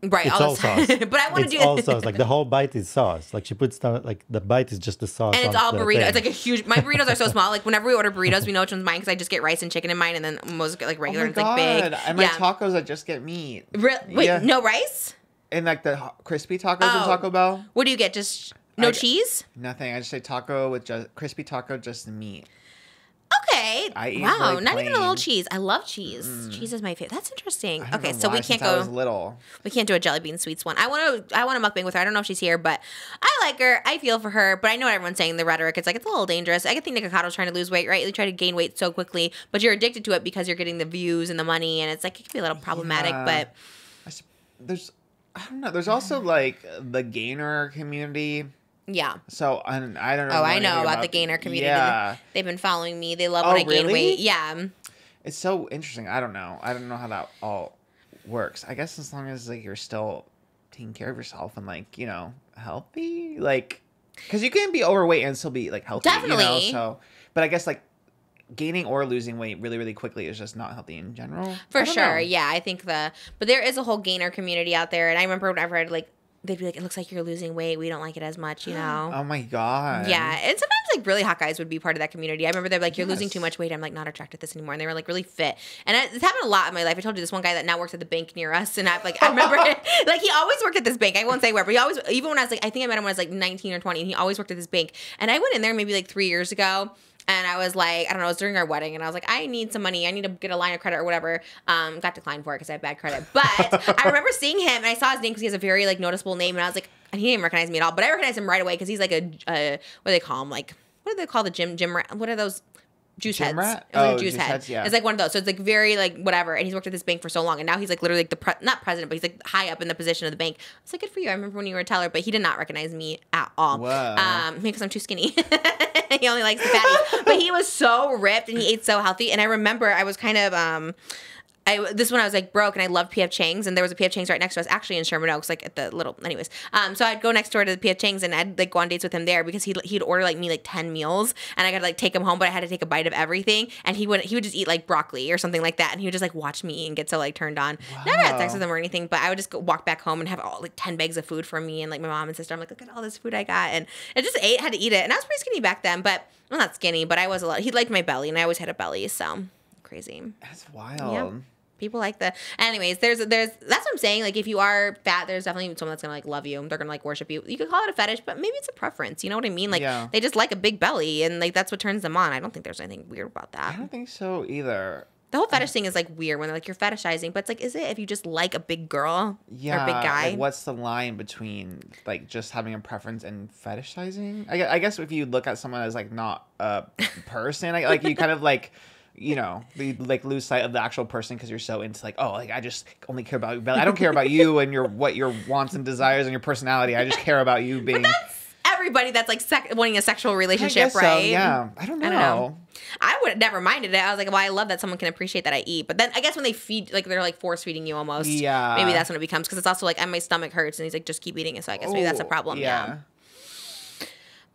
Right. It's all sauce. But I want to do all sauce. Like the whole bite is sauce. Like she puts down, like the bite is just the sauce. And it's all burrito. It's like a huge, my burritos are so small. Like whenever we order burritos, we know which one's mine because I just get rice and chicken in mine and then most get like regular. Oh my it's like big. And my tacos, I just get meat. Wait, no rice? And like the crispy tacos in Taco Bell. What do you get? Just no cheese? Nothing. I just say taco with just crispy taco, just meat. Okay. Wow, really not even a little cheese. I love cheese. Cheese is my favorite. That's interesting. Okay, so we can't go. We can't do a Jelly Bean Sweets one. I want to mukbang with her. I don't know if she's here, but I like her. I feel for her, but I know what everyone's saying. The rhetoric, it's like it's a little dangerous. I think Nikakoto's trying to lose weight, right? They try to gain weight so quickly, but you're addicted to it because you're getting the views and the money, and it's like it can be a little problematic. But I don't know. There's also like the gainer community. Yeah. So I don't know. Oh, I know about the gainer community. Yeah. They've been following me. They love when I gain weight. Yeah. It's so interesting. I don't know. I don't know how that all works. I guess as long as like you're still taking care of yourself and like, you know, healthy, like, because you can be overweight and still be like healthy. Definitely. You know? So, but I guess like gaining or losing weight really, really quickly is just not healthy in general. For sure. Yeah. I think but there is a whole gainer community out there. And I remember whenever I'd like, they'd be like, it looks like you're losing weight. We don't like it as much, you know? Oh my God. Yeah. And sometimes like really hot guys would be part of that community. I remember they're like, you're losing too much weight. I'm like, not attracted to this anymore. And they were like really fit. And it's happened a lot in my life. I told you this one guy that now works at the bank near us. And I remember like he always worked at this bank. I won't say where, but he always, even when I was like, I think I met him when I was like 19 or 20 and he always worked at this bank. And I went in there maybe like 3 years ago. And I was like, I don't know, it was during our wedding. And I was like, I need some money. I need to get a line of credit or whatever. Got declined for it because I have bad credit. But I remember seeing him and I saw his name because he has a very like noticeable name. And I was like, and he didn't recognize me at all. But I recognized him right away because he's like what do they call him? Like, what do they call the gym rat? What are those? Juice heads. Rat? It was like a juice head. Yeah. It's like one of those. So it's like very like whatever. And he's worked at this bank for so long. And now he's like literally like not president, but he's like high up in the position of the bank. I was like, good for you. I remember when you were a teller, but he did not recognize me at all. Whoa. Because I'm too skinny. He only likes the fatties. But he was so ripped and he ate so healthy. And I remember I was kind of this when I was like broke and I loved P.F. Chang's and there was a P.F. Chang's right next to us actually in Sherman Oaks, like at the little, anyways. So I'd go next door to the P.F. Chang's and I'd like go on dates with him there because he'd order like me like 10 meals and I got to like take him home, but I had to take a bite of everything and he would just eat like broccoli or something like that and he would just like watch me and get so like turned on. Wow. Never had sex with him or anything, but I would just walk back home and have all like 10 bags of food for me and like my mom and sister. I'm like, look at all this food I got, and I just had to eat it. And I was pretty skinny back then, but I'm not skinny, but I was a lot. He liked my belly and I always had a belly, so crazy. That's wild. Yeah. People like anyways, there's that's what I'm saying. Like if you are fat, there's definitely someone that's gonna like love you. They're gonna like worship you. You could call it a fetish, but maybe it's a preference. You know what I mean? Like they just like a big belly and like that's what turns them on. I don't think there's anything weird about that. I don't think so either. The whole fetish thing is like weird when they're like you're fetishizing, but it's like, is it if you just like a big girl or a big guy? Like what's the line between like just having a preference and fetishizing? I guess if you look at someone as like not a person, like you kind of like, you know, you like lose sight of the actual person because you're so into like, oh, like I just only care about your belly. I don't care about you and what your wants and desires and your personality. I just care about you being. But that's everybody that's like wanting a sexual relationship, so, right? yeah. I don't know. I would have never minded it. I was like, well, I love that someone can appreciate that I eat. But then I guess when they feed, like they're like force feeding you almost. Yeah. Maybe that's when it becomes, because it's also like, my stomach hurts, and he's like, just keep eating it. So I guess maybe that's a problem. Yeah.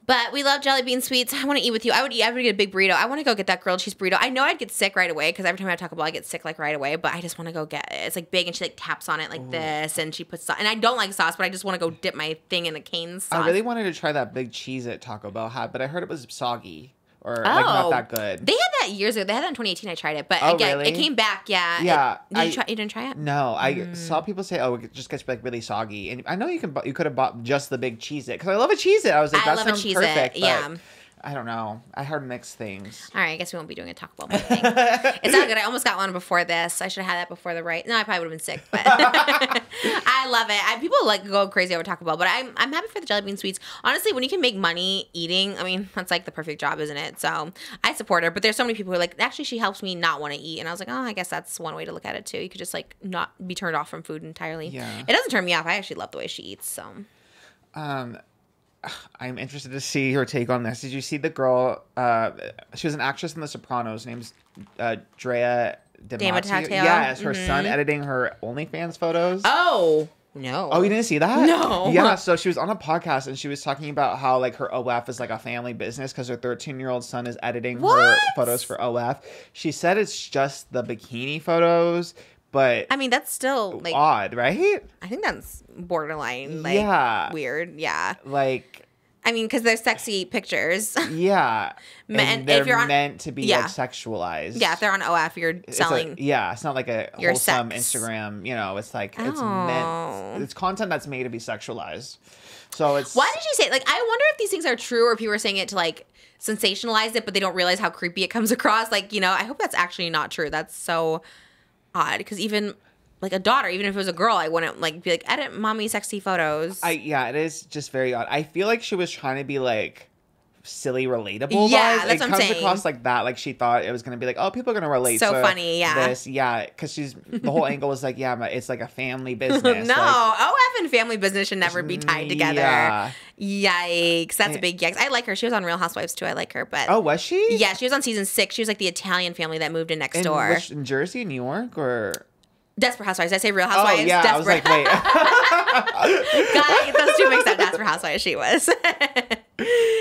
But we love jelly bean sweets. I want to eat with you. I would get a big burrito. I want to go get that grilled cheese burrito. I know I'd get sick right away, because every time I talk about it, I get sick like right away. But I just want to go get it. It's like big, and she like taps on it like this, and she puts sauce. And I don't like sauce, but I just want to go dip my thing in the Kane sauce. I really wanted to try that big cheese that Taco Bell had, but I heard it was soggy. Or like not that good. They had that years ago. They had that in 2018. I tried it, but again, really? it came back. Yeah. Yeah. You didn't try it? No, I saw people say, "Oh, it just gets like really soggy." And I know you could have bought just the big Cheez-It, because I love a Cheez-It. I was like, that sounds perfect. Yeah. I don't know. I heard mixed things. All right, I guess we won't be doing a Taco Bell thing. It's not good. I almost got one before this. I should have had that before the right. No, I probably would have been sick, but I love it. People like go crazy over Taco Bell, but I'm happy for the jelly bean sweets. Honestly, when you can make money eating, I mean, that's like the perfect job, isn't it? So I support her, but there's so many people who are like, actually, she helps me not want to eat, and I was like, oh, I guess that's one way to look at it too. You could just like not be turned off from food entirely. Yeah. It doesn't turn me off. I actually love the way she eats. So. I'm interested to see her take on this. Did you see the girl? She was an actress in The Sopranos. Name's Drea DiMatteo. Yeah, it's her son editing her OnlyFans photos. Oh. No. Oh, you didn't see that? No. Yeah, so she was on a podcast, and she was talking about how like her OF is like a family business, because her 13-year-old son is editing her photos for OF. She said it's just the bikini photos, but I mean, that's still like odd, right? I think that's borderline like weird. Yeah. Like, I mean, because they're sexy pictures. Yeah. And they're if you're meant to be like sexualized. Yeah, if they're on OF, you're selling. It's not like a wholesome Instagram, it's like it's meant, it's content that's made to be sexualized. So it's. Why did she say, like, I wonder if these things are true, or people are saying it to like sensationalize it, but they don't realize how creepy it comes across. Like, I hope that's actually not true. That's so odd, because even like a daughter, even if it was a girl, I wouldn't like be like, edit mommy sexy photos. It is just very odd. I feel like she was trying to be like silly, relatable. Yeah, vibes. that's what I'm saying. It comes across like that. Like she thought it was gonna be like, oh, people are gonna relate. So to funny, yeah. This, yeah, because the whole angle was like, yeah, it's like a family business. No, like, OF and family business should never be tied together. Yeah. Yikes, that's a big yikes. I like her. She was on Real Housewives too. I like her, but was she? Yeah, she was on season 6. She was like the Italian family that moved in next door. In Jersey, New York, or? Desperate Housewives. Did I say Real Housewives? Oh, yeah. Desperate. I was like, wait. God, those two mixed up. Desperate Housewives, she was.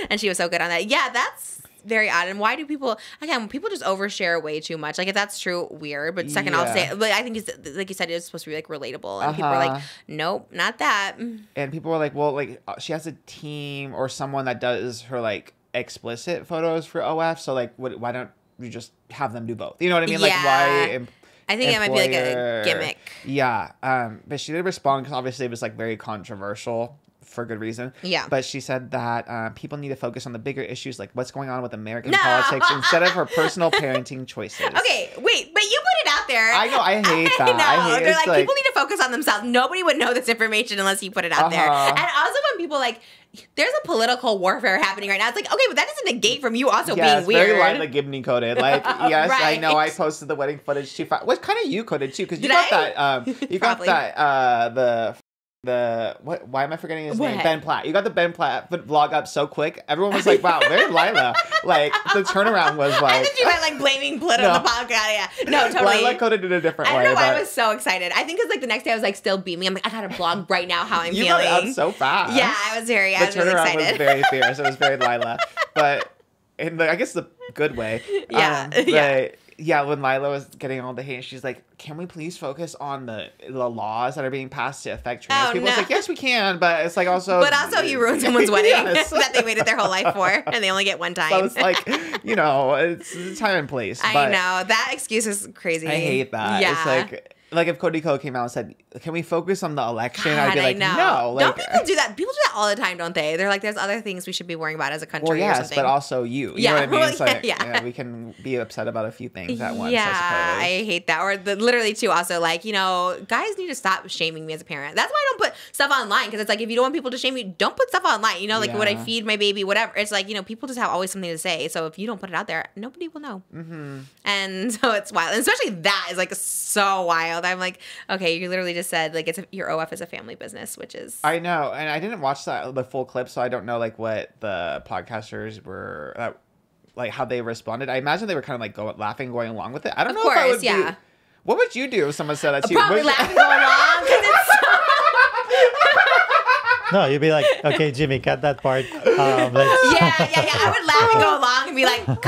And she was so good on that. Yeah, that's very odd. And why do people just overshare way too much? Like, if that's true, weird. But second, I'll say, but I think it's, like you said, it's supposed to be like relatable. And people are like, nope, not that. And people were like, well, like she has a team or someone that does her like explicit photos for OF. So like, why don't you just have them do both? You know what I mean? Like, why? I think it might be like a gimmick. Yeah. But she did respond, because obviously it was like very controversial for good reason. Yeah. But she said that people need to focus on the bigger issues, like what's going on with American politics, instead of her personal parenting choices. Okay, wait, but you put it out there. I know, I hate that. I know. They're like, people need to focus on themselves. Nobody would know this information unless you put it out there. And also when people like, there's a political warfare happening right now. It's like, okay, but that doesn't negate from you also being weird. Very lightly Gibney coded. Like, yes, right. I know I posted the wedding footage too fast. What kind of you coded too? Because you got that, got that, why am I forgetting his name? Ben Platt. You got the Ben Platt vlog up so quick. Everyone was like, wow, very Lila. Like, the turnaround was like. I think you went like blaming Platt on the podcast. Yeah. No, totally. Lila coded it a different way. I don't know why I was so excited. I think it's like the next day I was like still beaming. I'm like, I gotta blog right now how I'm feeling. You got it up so fast. Yeah, I was really excited. The turnaround was very fierce. It was very Lila. But in I guess the good way. Yeah, when Lila was getting all the hate, she's like, can we please focus on the laws that are being passed to affect trans people? It's like, yes, we can, but it's like also... But also you ruined someone's wedding that they waited their whole life for, and they only get one time. So it's like, it's time and place. I know. That excuse is crazy. I hate that. Yeah. It's like if Cody Ko came out and said, can we focus on the election? I'd be like, no. Like, don't people do that? People do that all the time, don't they? They're like, there's other things we should be worrying about as a country or something. But also you. You know what I mean? It's like, we can be upset about a few things at once, I hate that. Or literally, too, also, like, guys need to stop shaming me as a parent. That's why I don't put stuff online, because it's like, if you don't want people to shame you, don't put stuff online. Like, when I feed my baby, whatever. It's like, people just have always something to say. So if you don't put it out there, nobody will know. Mm-hmm. And so it's wild. And especially that is, like, so wild. wild. I'm like, okay, you literally just said like your OF is a family business, which is. I know, and I didn't watch the full clip, so I don't know like what the podcasters were like how they responded. I imagine they were kind of like laughing, going along with it. I don't know if I would be. What would you do if someone said that to you? Probably laughing, going along because it's. No, you'd be like, okay, Jimmy, cut that part. Yeah. I would laugh and go along and be like, cut.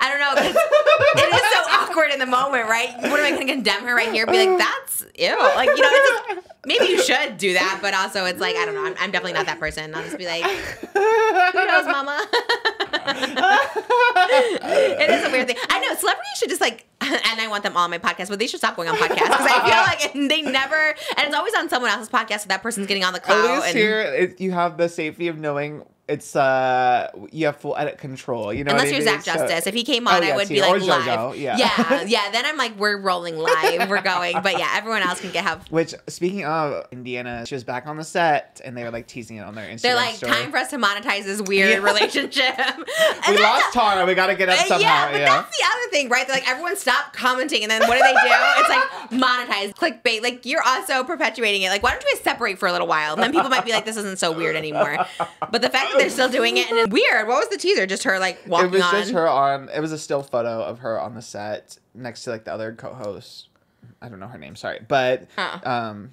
I don't know, because it is so awkward in the moment, right? What am I going to condemn her right here? Be like, that's ew. Like, you know, it's just, maybe you should do that, but also it's like, I don't know. I'm definitely not that person. I'll just be like, who knows, mama? It is a weird thing. I know celebrities should just like, and I want them all on my podcast, but they should stop going on podcasts because I feel like they never, and it's always on someone else's podcast, so that person's getting on the clout. At least here, you have the safety of knowing it's you have full edit control. You know, unless you're Zach Justice. If he came on, I would be like live. Yeah. Then I'm like, we're rolling live, we're going. But yeah, everyone else can have. Which, speaking of Indiana, she was back on the set, and they were like teasing it on their Instagram. They're like, story. Time for us to monetize this weird relationship. We lost Tara. We got to get up somehow. Yeah, but that's the other thing, right? They're like, everyone stop commenting, and then what do they do? It's like monetize, clickbait. Like you're also perpetuating it. Like, why don't you guys separate for a little while? And then people might be like, this isn't so weird anymore. But the fact that they're still doing it. And it's weird. What was the teaser? Just her like walking on? It was just her on. It was a still photo of her on the set next to like the other co-host. I don't know her name. Sorry, but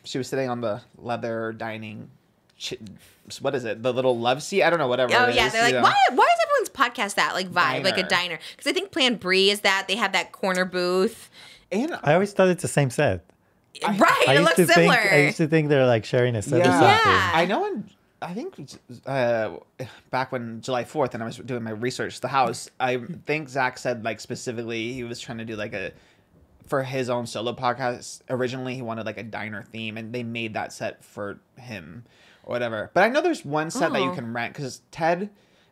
she was sitting on the leather dining. What is it? The little love seat? I don't know. Whatever. Oh yeah, they're like, why is everyone's podcast that like vibe, like a diner? Because I think Plan Brie is that they have that corner booth. And I always thought it's the same set. Right, it looks similar. I used to think they're like sharing a set or something. Yeah. I know. I think back when July 4th and I was doing my research, the house, I think Zach said like specifically he was trying to do like for his own solo podcast. Originally he wanted like a diner theme and they made that set for him or whatever. But I know there's one set that you can rent because Ted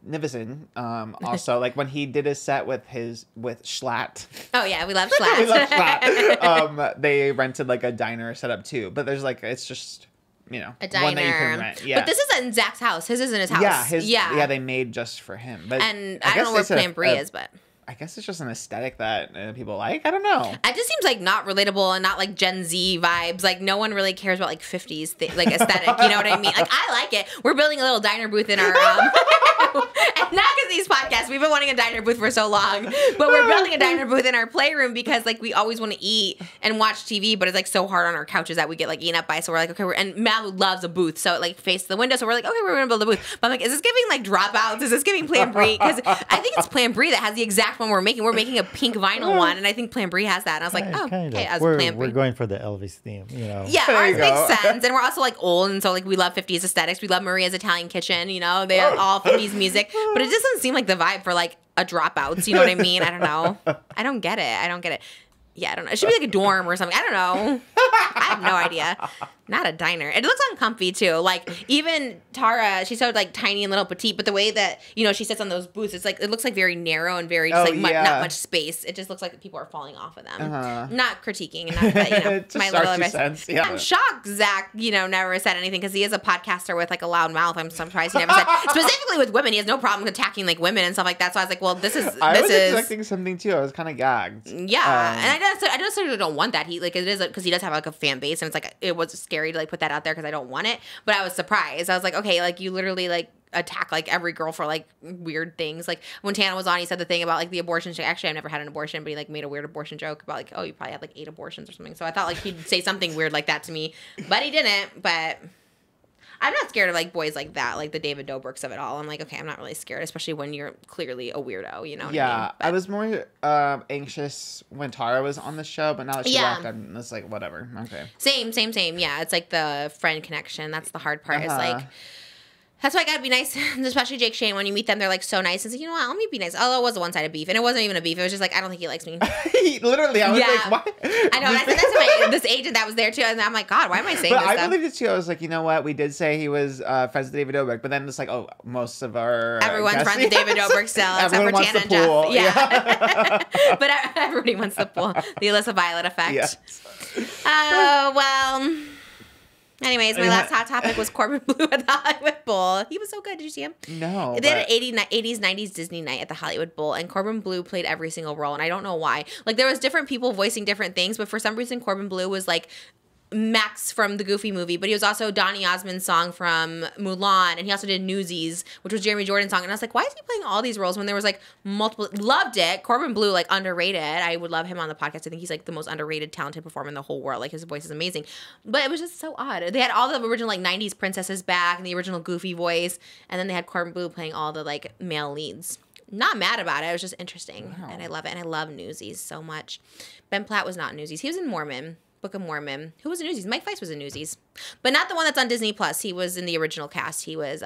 Nivison also like when he did his set with Schlatt. Oh yeah, we love Schlatt. We love Schlatt. They rented like a diner setup too. But there's like it's just you know, a diner. One that you can rent. Yeah. But this is in Zach's house. His is in his house. Yeah, they made just for him. But and I don't know where Plan Brie is, but I guess it's just an aesthetic that people like. I don't know. It just seems like not relatable and not like Gen Z vibes. Like no one really cares about like 50s like aesthetic. You know what I mean? Like I like it. We're building a little diner booth in our and not because these podcasts. We've been wanting a diner booth for so long, but we're building a diner booth in our playroom because like we always want to eat and watch TV, but it's like so hard on our couches that we get like eaten up by. So we're like, okay, and Mal loves a booth, so it like faces the window. So we're like, okay, we're gonna build a booth. But I'm like, is this giving like dropouts? Is this giving Plan Brie? Because I think it's Plan Brie that has the exact one we're making. We're making a pink vinyl one, and I think Plan Brie has that. And I was like, oh, okay, as Plan Brie. We're going for the Elvis theme, you know. Yeah, ours makes sense, and we're also like old, and so like we love 50s aesthetics. We love Maria's Italian Kitchen, you know. They have all 50s music, but it just doesn't seem like the vibe for like a dropouts. You know what I mean? I don't know. I don't get it. Yeah, I don't know. It should be like a dorm or something. I don't know. I have no idea. Not a diner. It looks uncomfy too. Like even Tara, she's so like tiny and little petite, but the way that you know she sits on those booths, it's like it looks like very narrow and very just not much space. It just looks like people are falling off of them. Not critiquing, and not that, you know, my little advice. Yeah. I'm shocked Zach, you know, never said anything because he is a podcaster with like a loud mouth. I'm surprised he never said specifically with women. He has no problem attacking like women and stuff like that. So I was like, well, this is. I was expecting something too. I was kind of gagged. Yeah, and I just sort of don't want that. He like it is because he does have like a fan base, and it's like it was scary to like put that out there because I don't want it. But I was surprised. I was like, okay, like you literally like attack like every girl for like weird things. Like when Tana was on, he said the thing about like the abortion. Actually, I've never had an abortion, but he like made a weird abortion joke about like, oh, you probably had like 8 abortions or something. So I thought like he'd say something weird like that to me, but he didn't. But I'm not scared of like boys like that, like the David Dobrik's of it all. I'm like, okay, I'm not really scared, especially when you're clearly a weirdo, you know? Yeah, I was more anxious when Tara was on the show, but now that she left, I'm just like, whatever. Okay. Same. Yeah, it's like the friend connection. That's the hard part. Is like. That's why I gotta be nice, especially Jake Shane. When you meet them, they're like so nice. It's like, you know what? Let me be nice. Although it was a one-sided beef, and it wasn't even a beef. It was just like I don't think he likes me. Literally, I was like, what? I know. And I said that to this agent that was there too, and I'm like, God, why am I saying this? But I believed it too. I was like, you know what? We did say he was friends with David Dobrik, but then it's like, oh, most of our everyone's friends with David Dobrik still, except for Tana and Jeff. Yeah. But everybody wants the pool. The Alissa Violet effect. Yes. Oh well. Anyways, my last hot topic was Corbin Bleu at the Hollywood Bowl. He was so good. Did you see him? No. They had an 80s, 90s Disney night at the Hollywood Bowl, and Corbin Bleu played every single role, and I don't know why. Like, there was different people voicing different things, but for some reason, Corbin Bleu was, like, Max from the Goofy movie, but he was also Donny Osmond's song from Mulan, and he also did Newsies, which was Jeremy Jordan's song, and I was like, why is he playing all these roles when there was, like, multiple? Loved it. Corbin Bleu, like, underrated. I would love him on the podcast. I think he's, like, the most underrated, talented performer in the whole world. Like, his voice is amazing. But it was just so odd. They had all the original, like, 90s princesses back, and the original Goofy voice, and then they had Corbin Bleu playing all the, like, male leads. Not mad about it. It was just interesting, and I love it, and I love Newsies so much. Ben Platt was not in Newsies. He was in Mormon. Book of Mormon. Who was in Newsies? Mike Feist was in Newsies. But not the one that's on Disney Plus. He was in the original cast. He was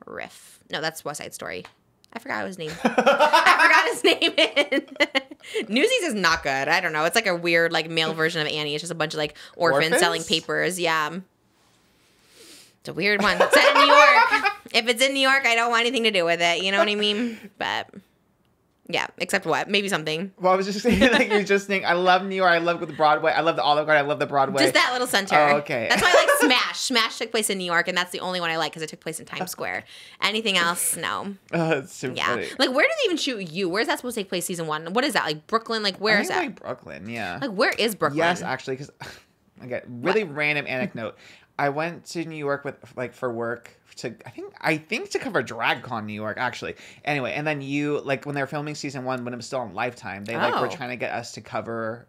Riff. No, that's West Side Story. I forgot his name. I forgot his name. Newsies is not good. I don't know. It's like a weird like male version of Annie. It's just a bunch of like orphans selling papers. Yeah. It's a weird one. It's set in New York. If it's in New York, I don't want anything to do with it. You know what I mean? But yeah, except what? Maybe something. Well, I was just saying, like, you're just saying, I love New York, I love the Broadway, I love the Olive Garden, I love the Broadway. Just that little center. Oh, okay. That's why I like Smash. Smash took place in New York, and that's the only one I like because it took place in Times Square. Anything else, no. It's so funny. Like, where did they even shoot You? Where's that supposed to take place season 1? What is that? Like, Brooklyn? Like, where is that? Like, Brooklyn, yeah. Like, where is Brooklyn? Yes, actually, because, okay, really random anecdote. I went to New York for work to I think to cover DRAGCON New York actually. Anyway, and then when they were filming season 1 when it was still on Lifetime, they were trying to get us to go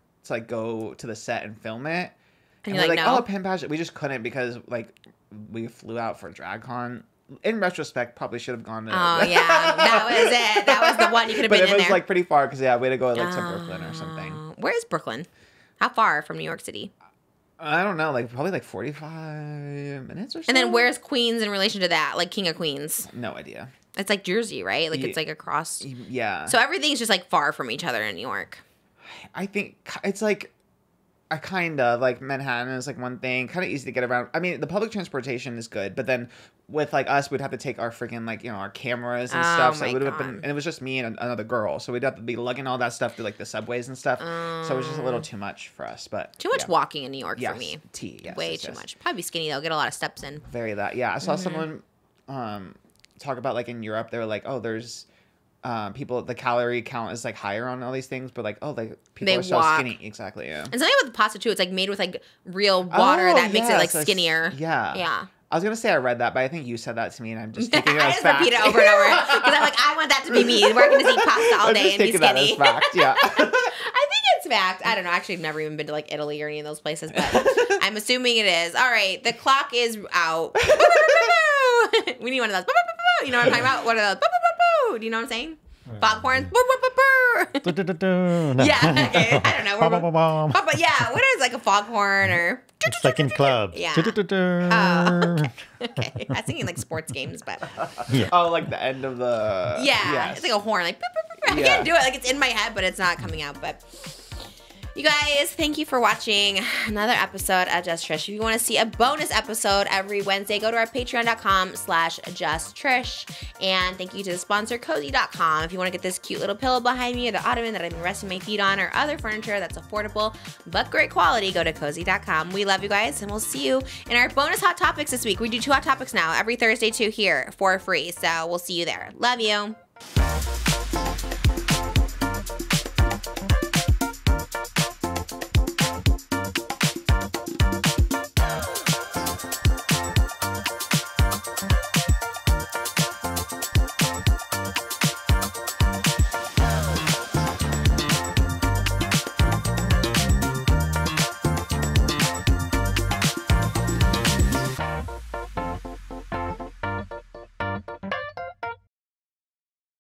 to the set and film it. And we're like, no. Oh, Pen Pageant. We just couldn't because like we flew out for DRAGCON. In retrospect, probably should have gone to. Oh yeah, that was it. That was the one you could have been in there. But it was like pretty far because we had to go like to Brooklyn or something. Where is Brooklyn? How far from New York City? I don't know, like probably like 45 minutes or so. And then where's Queens in relation to that? Like King of Queens? No idea. It's like Jersey, right? Like it's like across. Yeah. So everything's just like far from each other in New York. I think it's like I kind of like Manhattan is like one thing, kind of easy to get around. I mean, the public transportation is good, but then with like us, we'd have to take our freaking like our cameras and stuff. So it would have been, and it was just me and another girl, so we'd have to be lugging all that stuff to like the subways and stuff. So it was just a little too much for us. But too much walking in New York for me. Yes, way too much. Probably skinny though. Get a lot of steps in. Very that. Yeah, I saw someone talk about like in Europe, they were like, oh, there's. People, the calorie count is like higher on all these things, but like, oh, like people are so skinny. Exactly, yeah. And something with the pasta too, it's like made with like real water that makes it like skinnier. Yeah. Yeah. I was gonna say I read that, but I think you said that to me, and I'm just taking it as fact. I just repeat it over and over because I'm like, I want that to be me. We're gonna eat pasta all day and be skinny. That as fact, yeah. I think it's fact. I don't know. Actually, I've never even been to like Italy or any of those places, but I'm assuming it is. All right, the clock is out. We need one of those. You know what I'm talking about? One of those. Do you know what I'm saying? Foghorns. Yeah, okay. I don't know. But yeah, what is like a foghorn or second club? Yeah. Oh, okay. I was thinking like sports games, but oh, like the end of the it's like a horn. Like I can't do it. Like it's in my head, but it's not coming out. But you guys, thank you for watching another episode of Just Trish. If you want to see a bonus episode every Wednesday, go to our patreon.com/JustTrish. And thank you to the sponsor, Cozy.com. If you want to get this cute little pillow behind me, or the ottoman that I've been resting my feet on, or other furniture that's affordable but great quality, go to Cozy.com. We love you guys, and we'll see you in our bonus Hot Topics this week. We do 2 Hot Topics now, every Thursday too, here for free. So we'll see you there. Love you.